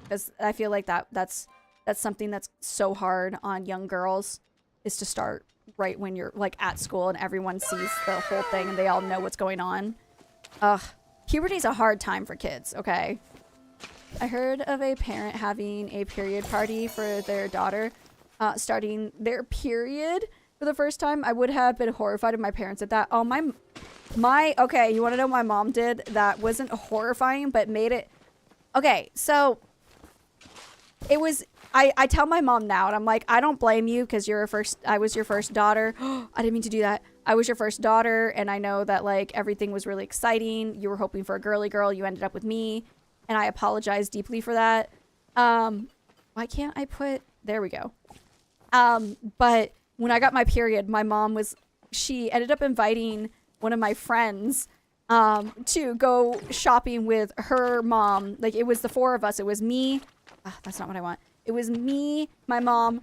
because I feel like that's something that's so hard on young girls, is to start right when you're like at school and everyone sees the whole thing and they all know what's going on. Ugh, puberty's a hard time for kids. Okay. I heard of a parent having a period party for their daughter, starting their period for the first time. I would have been horrified if my parents did that. Oh, okay, you want to know what my mom did that wasn't horrifying, but made it... Okay, so it was... I tell my mom now, and I'm like, I don't blame you, because I was your first daughter. I didn't mean to do that. I was your first daughter, and I know that, like, everything was really exciting. You were hoping for a girly girl. You ended up with me. And I apologize deeply for that. Why can't I put... There we go. But when I got my period, my mom she ended up inviting one of my friends to go shopping with her mom. Like, it was the four of us. It was me. That's not what I want. It was me, my mom,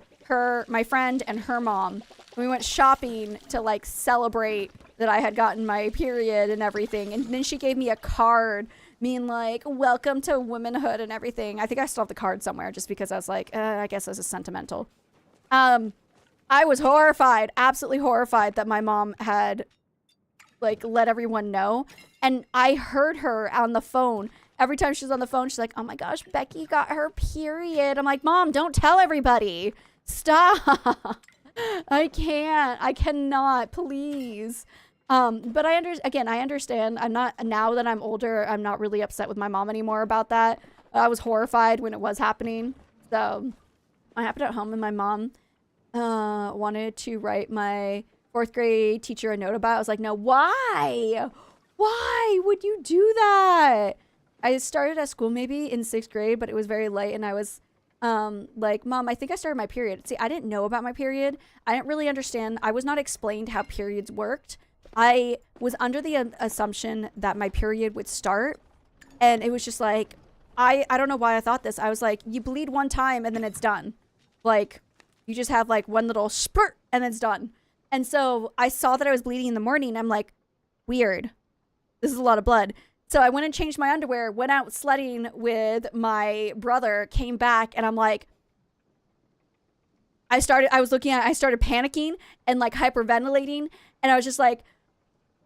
my friend, and her mom. We went shopping to, like, celebrate that I had gotten my period and everything. And then she gave me a card mean like, welcome to womanhood and everything. I think I still have the card somewhere just because I was like, I guess this is sentimental. I was horrified, absolutely horrified that my mom had like let everyone know. And I heard her on the phone. Every time she's on the phone, she's like, oh my gosh, Becky got her period. I'm like, Mom, don't tell everybody. Stop. I cannot, please. But I understand. I'm not, now that I'm older, I'm not really upset with my mom anymore about that. I was horrified when it was happening. So I happened at home and my mom wanted to write my 4th grade teacher a note about it. I was like, no, why? Why would you do that? I started at school maybe in 6th grade, but it was very late and I was like, Mom, I think I started my period. See, I didn't know about my period. I didn't really understand. I was not explained how periods worked. I was under the assumption that my period would start. And it was just like, I don't know why I thought this. I was like, you bleed one time and then it's done. Like, you just have like one little spurt and it's done. And so I saw that I was bleeding in the morning. I'm like, weird. This is a lot of blood. So I went and changed my underwear, went out sledding with my brother, came back, and I'm like, I started panicking and like hyperventilating, and I was just like,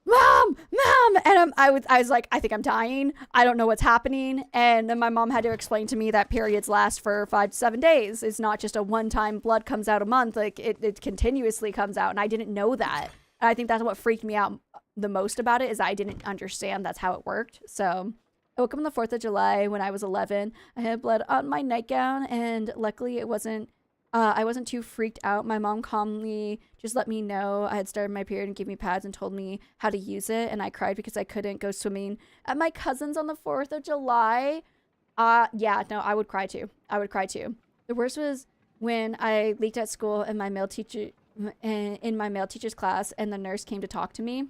Mom, and I was like, I think I'm dying. I don't know what's happening. And then my mom had to explain to me that periods last for 5 to 7 days. It's not just a one-time blood comes out a month. Like it continuously comes out, and I didn't know that. And I think that's what freaked me out the most about it, is I didn't understand that's how it worked. So I woke up on the 4th of July when I was 11. I had blood on my nightgown, and luckily it wasn't, I wasn't too freaked out. My mom calmly just let me know I had started my period and gave me pads and told me how to use it. And I cried because I couldn't go swimming at my cousin's on the 4th of July. Yeah, no, I would cry too. I would cry too. The worst was when I leaked at school and my male teacher, in my male teacher's class, and the nurse came to talk to me.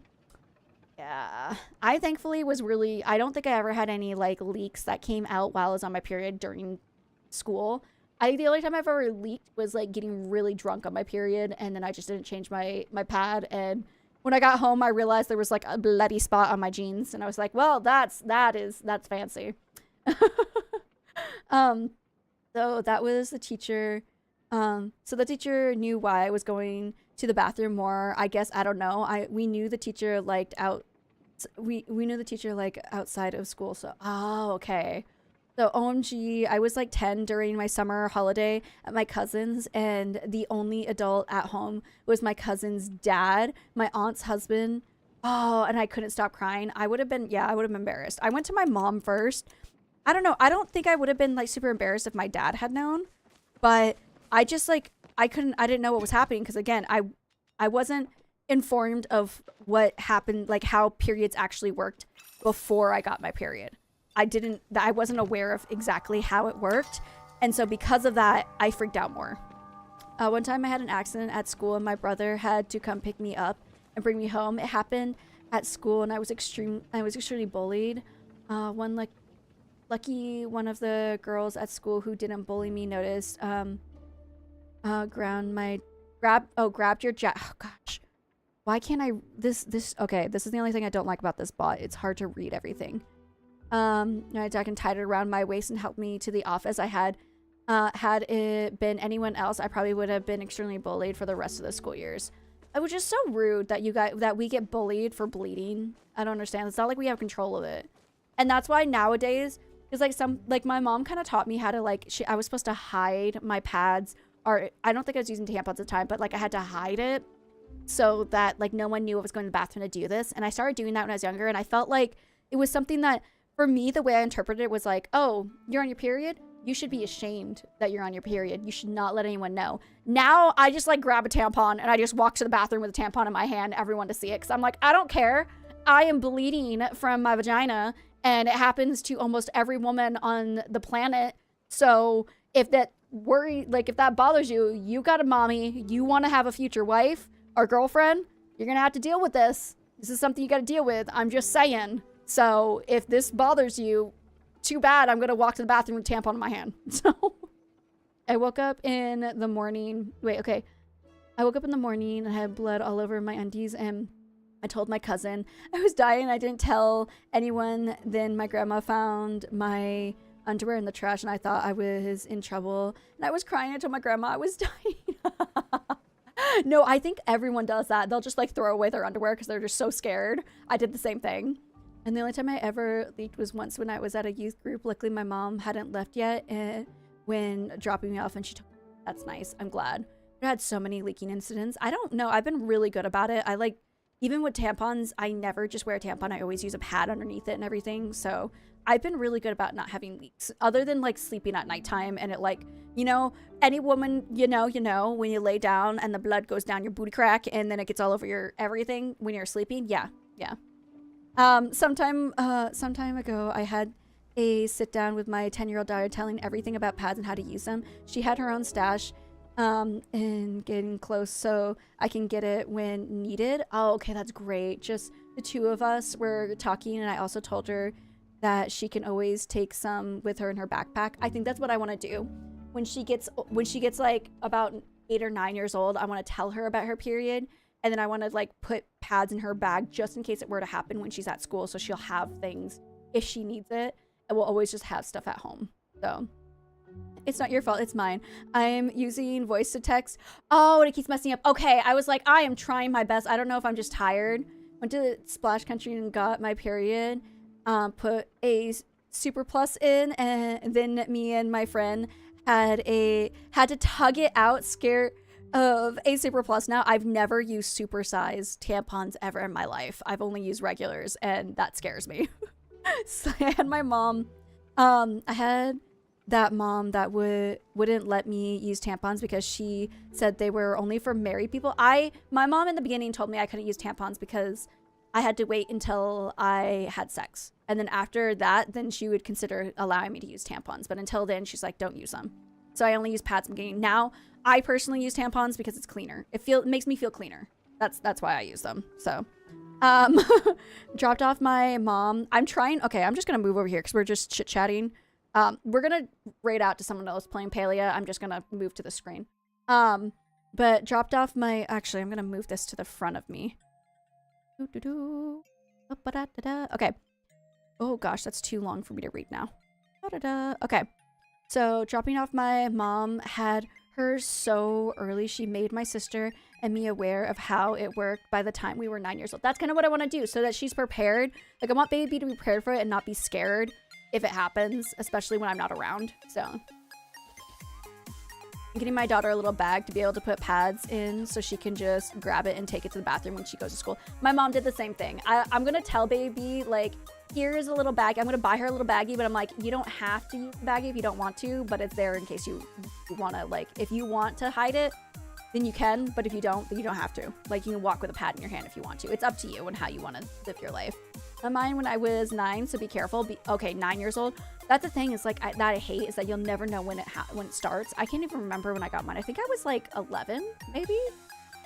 Yeah, I thankfully was really, I don't think I ever had any like leaks that came out while I was on my period during school. The only time I've ever leaked was like getting really drunk on my period, and then I just didn't change my pad. And when I got home, I realized there was like a bloody spot on my jeans, and I was like, well, that's fancy. So that was the teacher. So the teacher knew why I was going to the bathroom more. I guess, I don't know. We knew the teacher liked we knew the teacher like outside of school. So, oh, okay. So OMG, I was like 10 during my summer holiday at my cousin's, and the only adult at home was my cousin's dad, my aunt's husband. Oh, and I couldn't stop crying. I would have been embarrassed. I went to my mom first. I don't know. I don't think I would have been like super embarrassed if my dad had known, but I just like, I didn't know what was happening. Cause again, I wasn't informed of what happened, like how periods actually worked before I got my period. I wasn't aware of exactly how it worked. And so because of that, I freaked out more. One time I had an accident at school and my brother had to come pick me up and bring me home. It happened at school and I was extremely bullied. Lucky one of the girls at school who didn't bully me noticed, grabbed your jacket. Oh gosh. Why can't I, okay, this is the only thing I don't like about this bot. It's hard to read everything. My jacket and tied it around my waist and helped me to the office. Had it been anyone else, I probably would have been extremely bullied for the rest of the school years. It was just so rude that we get bullied for bleeding. I don't understand. It's not like we have control of it. And that's why nowadays, it's like my mom kind of taught me how to I was supposed to hide my pads, or I don't think I was using tampons at the time, but like I had to hide it so that like no one knew I was going to the bathroom to do this. And I started doing that when I was younger, and I felt like it was something that, for me, the way I interpreted it was like, oh, you're on your period? You should be ashamed that you're on your period. You should not let anyone know. Now, I just like grab a tampon and I just walk to the bathroom with a tampon in my hand, everyone to see it. Because I'm like, I don't care. I am bleeding from my vagina, and it happens to almost every woman on the planet. So if that if that bothers you, you got a mommy, you want to have a future wife or girlfriend, you're going to have to deal with this. This is something you got to deal with. I'm just saying. So if this bothers you, too bad. I'm going to walk to the bathroom with a tampon in my hand. So I woke up in the morning. I woke up in the morning and I had blood all over my undies, and I told my cousin I was dying. I didn't tell anyone. Then my grandma found my underwear in the trash, and I thought I was in trouble. And I was crying. I told my grandma I was dying. No, I think everyone does that. They'll just like throw away their underwear because they're just so scared. I did the same thing. And the only time I ever leaked was once when I was at a youth group. Luckily, my mom hadn't left yet when dropping me off, and she took me. That's nice. I'm glad. I had so many leaking incidents. I don't know. I've been really good about it. Even with tampons, I never just wear a tampon. I always use a pad underneath it and everything. So I've been really good about not having leaks, other than like sleeping at nighttime and it like, you know, any woman, you know, when you lay down and the blood goes down your booty crack and then it gets all over your everything when you're sleeping. Yeah. Sometime ago, I had a sit down with my 10-year-old daughter telling everything about pads and how to use them. She had her own stash and getting close so I can get it when needed. Oh, okay, that's great. Just the two of us were talking, and I also told her that she can always take some with her in her backpack. I think that's what I want to do. When she gets like about 8 or 9 years old, I want to tell her about her period, and then I want to like put pads in her bag just in case it were to happen when she's at school, so she'll have things if she needs it, and we'll always just have stuff at home. So it's not your fault, it's mine. I'm using voice to text. Oh, and it keeps messing up. Okay, I was like, I am trying my best. I don't know if I'm just tired. Went to Splash Country and got my period. Put a super plus in, and then me and my friend had to tug it out, scared of a super plus. Now, I've never used super size tampons ever in my life. I've only used regulars, and that scares me. So I had my mom, I had that mom that wouldn't let me use tampons because she said they were only for married people. My mom in the beginning told me I couldn't use tampons because I had to wait until I had sex. And then after that, then she would consider allowing me to use tampons. But until then, she's like, don't use them. So I only use pads in the beginning. Now, I personally use tampons because it's cleaner. It makes me feel cleaner. That's why I use them. So, dropped off my mom. I'm just going to move over here because we're just chit-chatting. We're going to raid out to someone else playing Palia. I'm just going to move to the screen. But dropped off actually, I'm going to move this to the front of me. Okay. Oh gosh, that's too long for me to read now. Okay. So dropping off my mom had her so early. She made my sister and me aware of how it worked by the time we were 9 years old. That's kind of what I want to do so that she's prepared. Like I want baby to be prepared for it and not be scared if it happens, especially when I'm not around. So I'm getting my daughter a little bag to be able to put pads in so she can just grab it and take it to the bathroom when she goes to school. My mom did the same thing. I'm going to tell baby, like, here's a little bag. I'm going to buy her a little baggie, but I'm like, you don't have to use the baggie if you don't want to, but it's there in case you want to, like, if you want to hide it, then you can, but if you don't, then you don't have to. Like, you can walk with a pad in your hand if you want to. It's up to you and how you want to live your life. Mine when I was 9, so be careful. Okay, 9 years old. That's the thing is like that I hate is that you'll never know when it starts. I can't even remember when I got mine. I think I was like 11, maybe.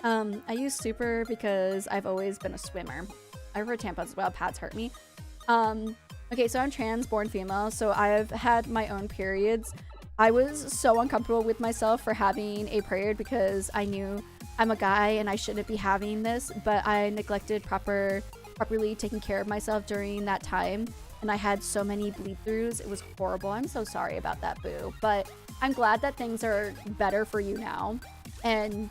I use super because I've always been a swimmer. I prefer tampons as well. Pads hurt me. Okay, so I'm trans, born female, so I've had my own periods. I was so uncomfortable with myself for having a period because I knew I'm a guy and I shouldn't be having this, but I neglected properly taking care of myself during that time, and I had so many bleed-throughs. It was horrible. I'm so sorry about that, boo. But I'm glad that things are better for you now. And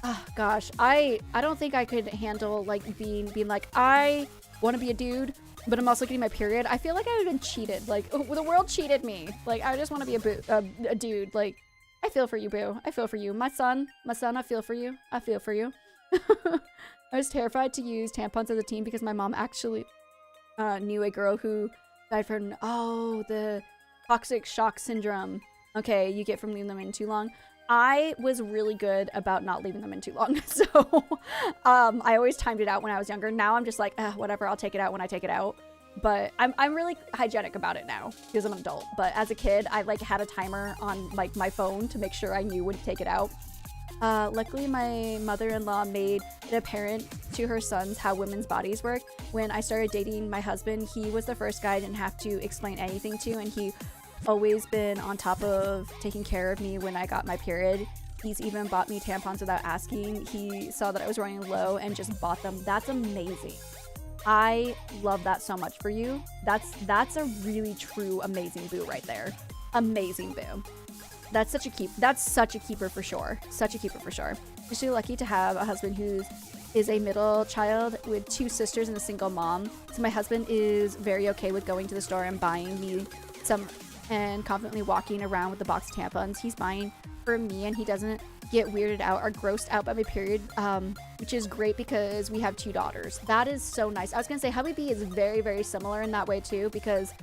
oh gosh, I don't think I could handle like being like, I want to be a dude, but I'm also getting my period. I feel like I would have been cheated. Like, oh, the world cheated me. Like, I just want to be a dude. Like, I feel for you, boo. I feel for you. My son, I feel for you. I feel for you. I was terrified to use tampons as a teen because my mom actually knew a girl who died from, the toxic shock syndrome. Okay, you get from leaving them in too long. I was really good about not leaving them in too long. So I always timed it out when I was younger. Now I'm just like, whatever, I'll take it out when I take it out. But I'm really hygienic about it now because I'm an adult. But as a kid, I like had a timer on like my phone to make sure I knew when to take it out. Luckily, my mother-in-law made it apparent to her sons how women's bodies work. When I started dating my husband, he was the first guy I didn't have to explain anything to, and he always been on top of taking care of me when I got my period. He's even bought me tampons without asking. He saw that I was running low and just bought them. That's amazing. I love that so much for you. That's a really true amazing boo right there. Amazing boo. That's such a keeper for sure. Such a keeper for sure. I'm so lucky to have a husband who is a middle child with 2 sisters and a single mom. So my husband is very okay with going to the store and buying me some and confidently walking around with the box of tampons he's buying for me, and he doesn't get weirded out or grossed out by my period, which is great because we have 2 daughters. That is so nice. I was gonna say Hubby B is very, very similar in that way too, because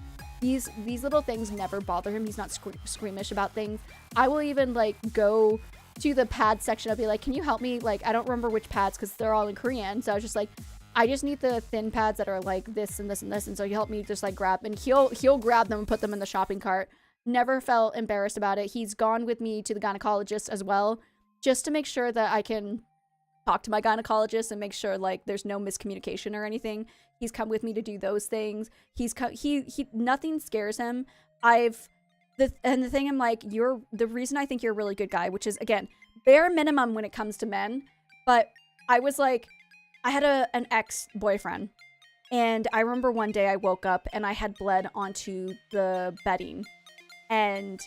these little things never bother him. He's not squeamish about things. I will even like go to the pad section. I'll be like, can you help me? Like, I don't remember which pads because they're all in Korean. So I was just like, I just need the thin pads that are like this and this and this. And so you help me just like grab, and he'll grab them and put them in the shopping cart. Never felt embarrassed about it. He's gone with me to the gynecologist as well, just to make sure that I can talk to my gynecologist and make sure like there's no miscommunication or anything. He's come with me to do those things. He nothing scares him. The thing I'm like, the reason I think you're a really good guy, which is again bare minimum when it comes to men, but I was like, I had an ex-boyfriend, and I remember one day I woke up and I had bled onto the bedding. And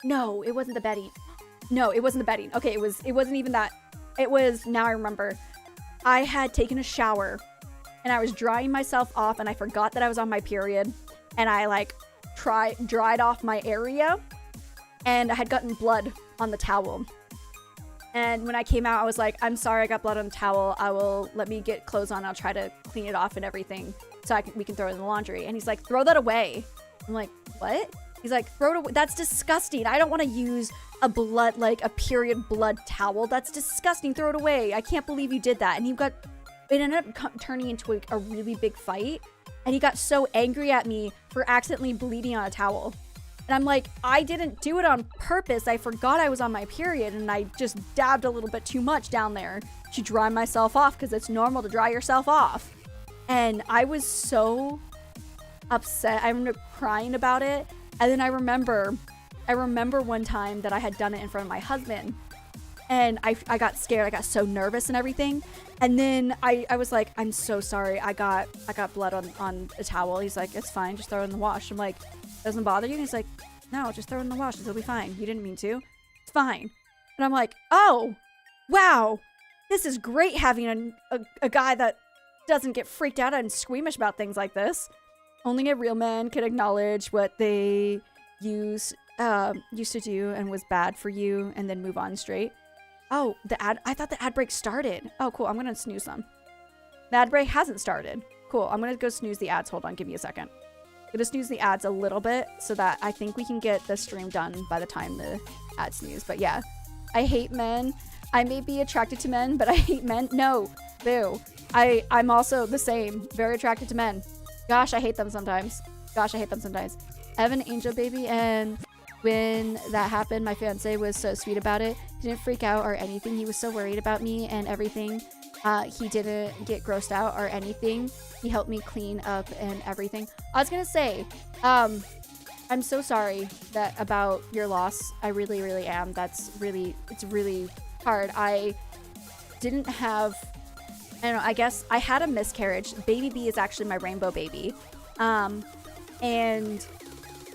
no, it wasn't the bedding. No, it wasn't the bedding. Okay, it wasn't even that. It was, now I remember, I had taken a shower and I was drying myself off and I forgot that I was on my period, and I like dried off my area and I had gotten blood on the towel. And when I came out, I was like, I'm sorry I got blood on the towel. Let me get clothes on. I'll try to clean it off and everything so we can throw it in the laundry. And he's like, throw that away. I'm like, what? He's like, throw it away. That's disgusting. I don't want to use a period blood towel. That's disgusting. Throw it away. I can't believe you did that. And it ended up turning into a really big fight. And he got so angry at me for accidentally bleeding on a towel. And I'm like, I didn't do it on purpose. I forgot I was on my period and I just dabbed a little bit too much down there to dry myself off, because it's normal to dry yourself off. And I was so upset. I remember crying about it. And then I remember one time that I had done it in front of my husband, and I got scared. I got so nervous and everything. And then I was like, I'm so sorry. I got blood on a towel. He's like, it's fine. Just throw it in the wash. I'm like, doesn't bother you? And he's like, no, just throw it in the wash. It'll be fine. You didn't mean to. It's fine. And I'm like, oh, wow. This is great having a guy that doesn't get freaked out and squeamish about things like this. Only a real man could acknowledge what they used to do and was bad for you, and then move on straight. Oh, I thought the ad break started. Oh, cool. I'm going to snooze them. The ad break hasn't started. Cool. I'm going to go snooze the ads. Hold on. Give me a second. I'm going to snooze the ads a little bit so that I think we can get the stream done by the time the ads snooze. But yeah, I hate men. I may be attracted to men, but I hate men. No, boo. I'm also the same. Very attracted to men. Gosh, I hate them sometimes. Evan, angel baby, and when that happened, my fiance was so sweet about it. He didn't freak out or anything. He was so worried about me and everything. He didn't get grossed out or anything. He helped me clean up and everything. I was gonna say, I'm so sorry about your loss. I really, really am. It's really hard. I don't know, I guess I had a miscarriage. Baby B is actually my rainbow baby. And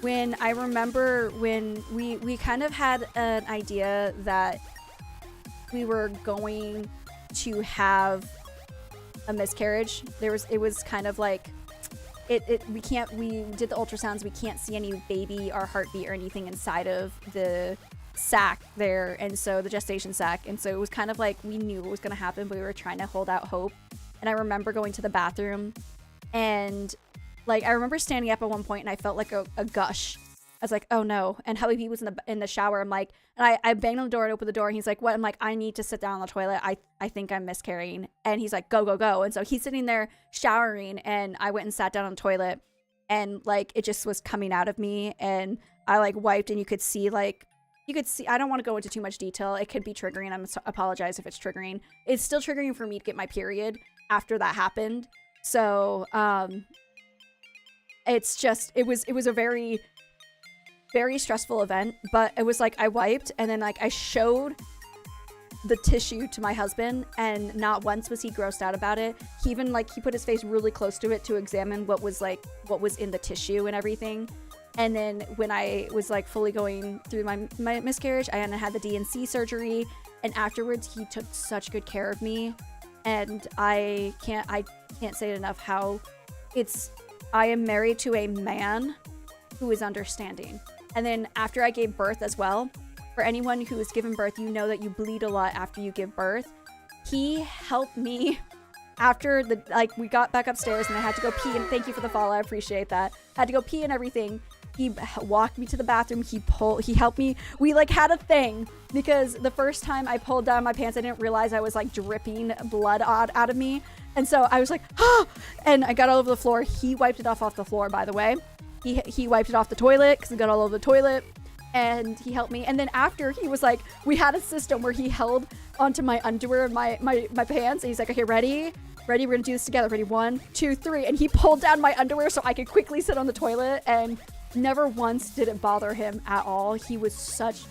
when I remember when we kind of had an idea that we were going to have a miscarriage. It was kind of like we did the ultrasounds, we can't see any baby or heartbeat or anything inside of the sac there, and so the gestation sac, and so it was kind of like we knew it was going to happen, but we were trying to hold out hope. And I remember going to the bathroom, and like I remember standing up at one point and I felt like a gush. I was like, oh no. And Hubby was in the shower. I'm like, and I banged on the door and opened the door, and he's like, what? I'm like, I need to sit down on the toilet. I think I'm miscarrying. And he's like, go, go, go. And so he's sitting there showering, and I went and sat down on the toilet, and like it just was coming out of me, and I like wiped, and you could see, I don't want to go into too much detail. It could be triggering. Apologize if it's triggering. It's still triggering for me to get my period after that happened. So, it's just, it was a very, very stressful event, but it was like I wiped, and then like I showed the tissue to my husband, and not once was he grossed out about it. He even he put his face really close to it to examine what was in the tissue and everything. And then when I was like fully going through my miscarriage, I had the DNC surgery, and afterwards he took such good care of me, and I can't say it enough how I am married to a man who is understanding. And then after I gave birth as well, for anyone who has given birth, you know that you bleed a lot after you give birth. He helped me after we got back upstairs and I had to go pee, and thank you for the follow, I appreciate that. I had to go pee and everything. He walked me to the bathroom. He helped me. We had a thing because the first time I pulled down my pants, I didn't realize I was dripping blood out of me. And so I was like, ah, and I got all over the floor. He wiped it off the floor, by the way. He wiped it off the toilet because it got all over the toilet, and he helped me. And then after, he was like, we had a system where he held onto my underwear and my pants, and he's like, okay, ready, we're gonna do this together. Ready, 1, 2, 3. And he pulled down my underwear so I could quickly sit on the toilet, and never once did it bother him at all. He was such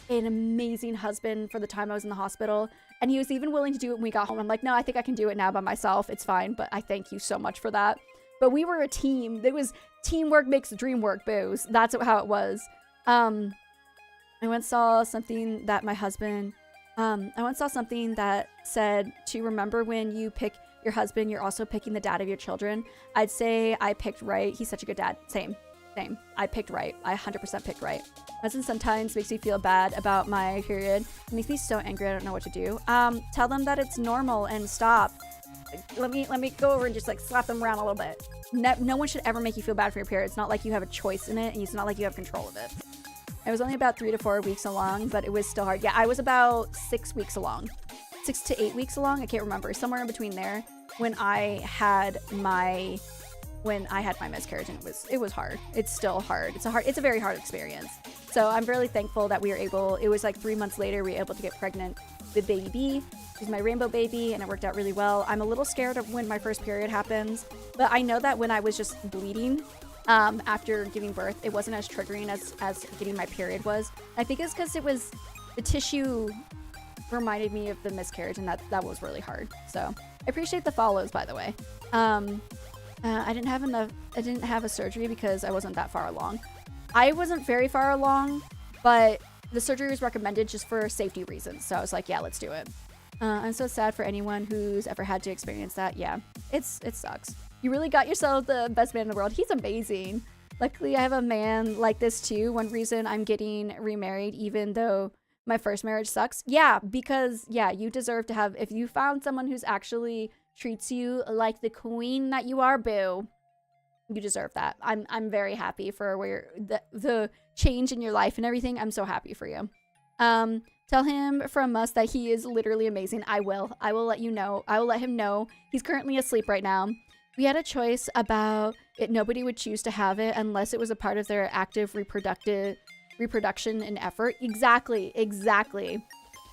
an amazing husband for the time I was in the hospital. And he was even willing to do it when we got home. I'm like, no, I think I can do it now by myself. It's fine, but I thank you so much for that. But we were a team. It was teamwork makes the dream work, booze. That's how it was. I once saw something that said to remember when you pick your husband, you're also picking the dad of your children. I'd say I picked right. He's such a good dad. Same. I picked right. I 100% picked right. Husband sometimes makes me feel bad about my period. It makes me so angry I don't know what to do. Tell them that it's normal and stop. Let me go over and just slap them around a little bit. No one should ever make you feel bad for your period. It's not like you have a choice in it, and it's not like you have control of it. I was only about 3 to 4 weeks along, but it was still hard. Yeah, I was about 6 weeks along. 6 to 8 weeks along. I can't remember. Somewhere in between there when I had my miscarriage, and it was hard. It's still hard. It's a very hard experience. So I'm really thankful that we were able, it was 3 months later, we were able to get pregnant with baby B. She's my rainbow baby, and it worked out really well. I'm a little scared of when my first period happens, but I know that when I was just bleeding after giving birth, it wasn't as triggering as getting my period was. I think it's because the tissue reminded me of the miscarriage, and that was really hard. So I appreciate the follows, by the way. I didn't have a surgery because I wasn't that far along. I wasn't very far along, but the surgery was recommended just for safety reasons. So I was like, yeah, let's do it. I'm so sad for anyone who's ever had to experience that. Yeah, it sucks. You really got yourself the best man in the world. He's amazing. Luckily, I have a man like this too. One reason I'm getting remarried, even though my first marriage sucks. Yeah, because you deserve to have, if you found someone who's actually treats you like the queen that you are, boo, you deserve that. I'm very happy for where the change in your life and everything. I'm so happy for you. Tell him from us that he is literally amazing. I will let you know. I will let him know. He's currently asleep right now. We had a choice about it. Nobody would choose to have it unless it was a part of their active reproduction and effort. Exactly.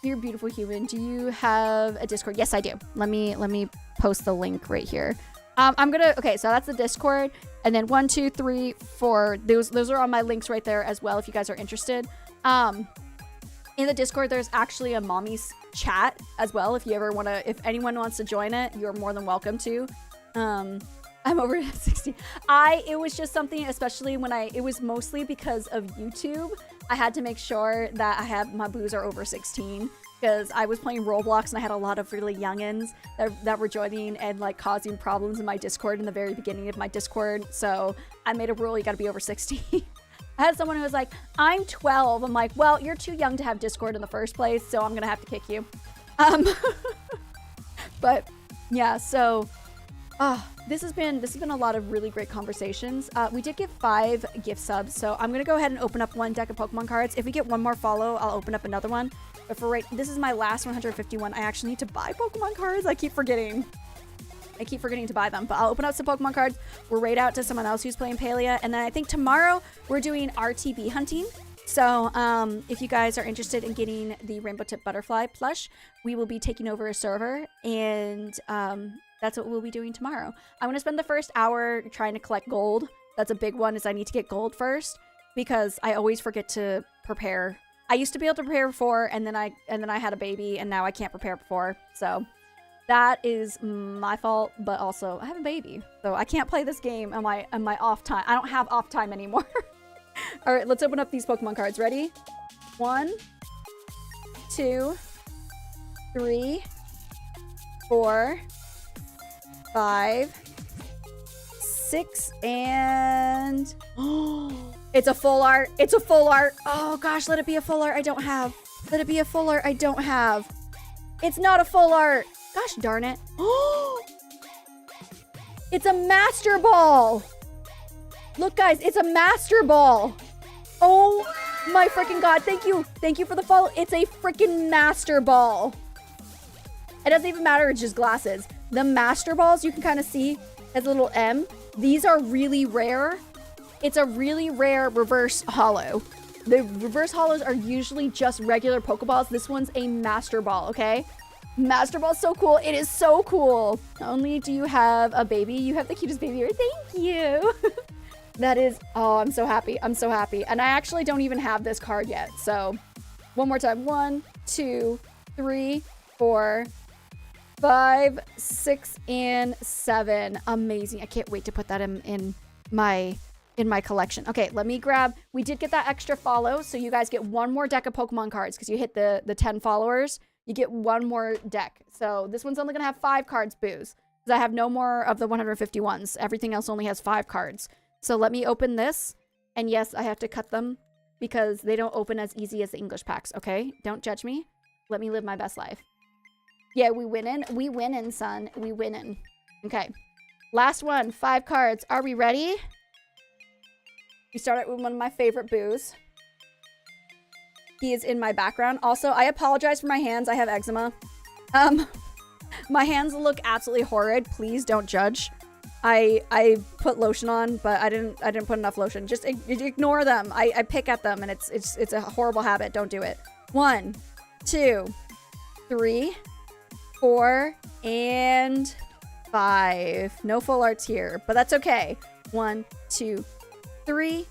You're a beautiful human. Do you have a Discord? Yes, I do. Let me post the link right here. Okay, so that's the Discord. And then 1, 2, 3, 4. Those are on my links right there as well if you guys are interested. In the Discord, there's actually a mommy's chat as well. If anyone wants to join it, you're more than welcome to. I'm over 60. It was just something, especially it was mostly because of YouTube. I had to make sure that my boos are over 16 because I was playing Roblox and I had a lot of really youngins that were joining and causing problems in my Discord in the very beginning of my Discord. So I made a rule, you gotta be over 16. I had someone who was like, I'm 12. I'm like, well, you're too young to have Discord in the first place, so I'm gonna have to kick you. But yeah, so this has been a lot of really great conversations. We did get 5 gift subs, so I'm gonna go ahead and open up one deck of Pokemon cards. If we get one more follow, I'll open up another one. But this is my last 151. I actually need to buy Pokemon cards. I keep forgetting to buy them, but I'll open up some Pokemon cards. We'll raid out to someone else who's playing Palia, and then I think tomorrow we're doing RTB hunting. So if you guys are interested in getting the Rainbow Tip Butterfly plush, we will be taking over a server, and that's what we'll be doing tomorrow. I'm going to spend the first hour trying to collect gold. That's a big one, is I need to get gold first, because I always forget to prepare. I used to be able to prepare before, and then I had a baby, and now I can't prepare before. So that is my fault, but also I have a baby, so I can't play this game on my off time. I don't have off time anymore. All right, let's open up these Pokemon cards. Ready? 1, 2, 3, 4, 5, 6, and it's a full art. It's a full art. Oh gosh, let it be a full art. I don't have. Let it be a full art. I don't have. It's not a full art. Gosh darn it. It's a master ball. Look, guys, it's a master ball. Oh my freaking God. Thank you. Thank you for the follow. It's a freaking master ball. It doesn't even matter. It's just glasses. The master balls, you can kind of see as a little M. These are really rare. It's a really rare reverse hollow. The reverse hollows are usually just regular Pokeballs. This one's a master ball, okay? Master ball's so cool. It is so cool. Not only do you have a baby, you have the cutest baby here. Thank you. That is, oh, I'm so happy. I'm so happy. And I actually don't even have this card yet. So one more time. 1, 2, 3, 4, 5, 6, and 7. Amazing. I can't wait to put that in my collection. Okay, let me grab, we did get that extra follow, so you guys get one more deck of Pokemon cards because you hit the 10 followers. You get one more deck. So this one's only gonna have 5 cards, booze. Because I have no more of the 150 ones. Everything else only has 5 cards. So let me open this. And yes, I have to cut them because they don't open as easy as the English packs, okay? Don't judge me. Let me live my best life. Yeah, we winning. We winning, son. We winning. Okay. Last one. 5 cards. Are we ready? We start out with one of my favorite boos. He is in my background. Also, I apologize for my hands. I have eczema. My hands look absolutely horrid. Please don't judge. I put lotion on, but I didn't put enough lotion. Just ignore them. I pick at them, and it's a horrible habit. Don't do it. 1, 2, 3, 4, and 5. No full arts here, but that's okay. 1, 2, 3,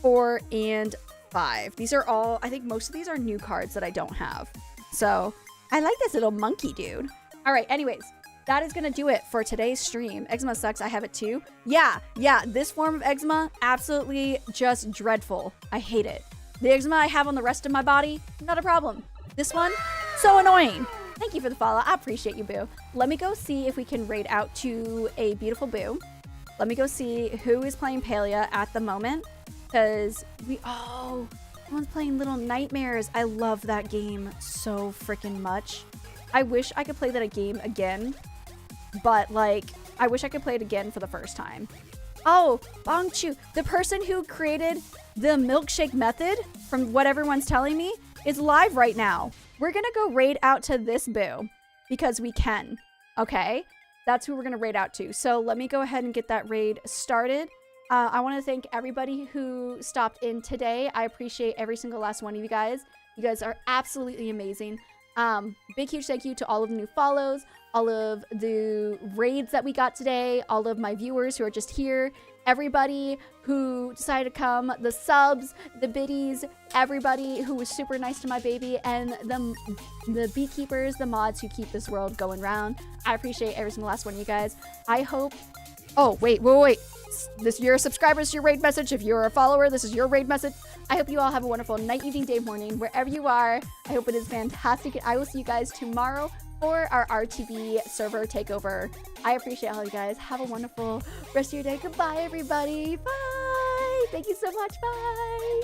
4, and 5. These are all, I think most of these are new cards that I don't have. So I like this little monkey dude. All right, anyways, that is gonna do it for today's stream. Eczema sucks, I have it too. Yeah, this form of eczema, absolutely just dreadful. I hate it. The eczema I have on the rest of my body, not a problem. This one, so annoying. Thank you for the follow, I appreciate you, boo. Let me go see if we can raid out to a beautiful boo. Let me go see who is playing Palia at the moment. Because someone's playing Little Nightmares. I love that game so freaking much. I wish I could play that game again. But, like, I wish I could play it again for the first time. Oh, Bongchu, the person who created the milkshake method, from what everyone's telling me, is live right now. We're going to go raid out to this boo. Because we can. Okay? That's who we're going to raid out to. So let me go ahead and get that raid started. I want to thank everybody who stopped in today. I appreciate every single last one of you guys. You guys are absolutely amazing. Big, huge thank you to all of the new follows, all of the raids that we got today, all of my viewers who are just here, everybody who decided to come, the subs, the biddies, everybody who was super nice to my baby, and the beekeepers, the mods who keep this world going round. I appreciate every single last one of you guys. I hope... Oh, wait. This you're a subscriber, this is your raid message. If you're a follower, this is your raid message. I hope you all have a wonderful night, evening, day, morning, wherever you are. I hope it is fantastic. I will see you guys tomorrow for our RTB server takeover. I appreciate all you guys. Have a wonderful rest of your day. Goodbye, everybody. Bye. Thank you so much. Bye.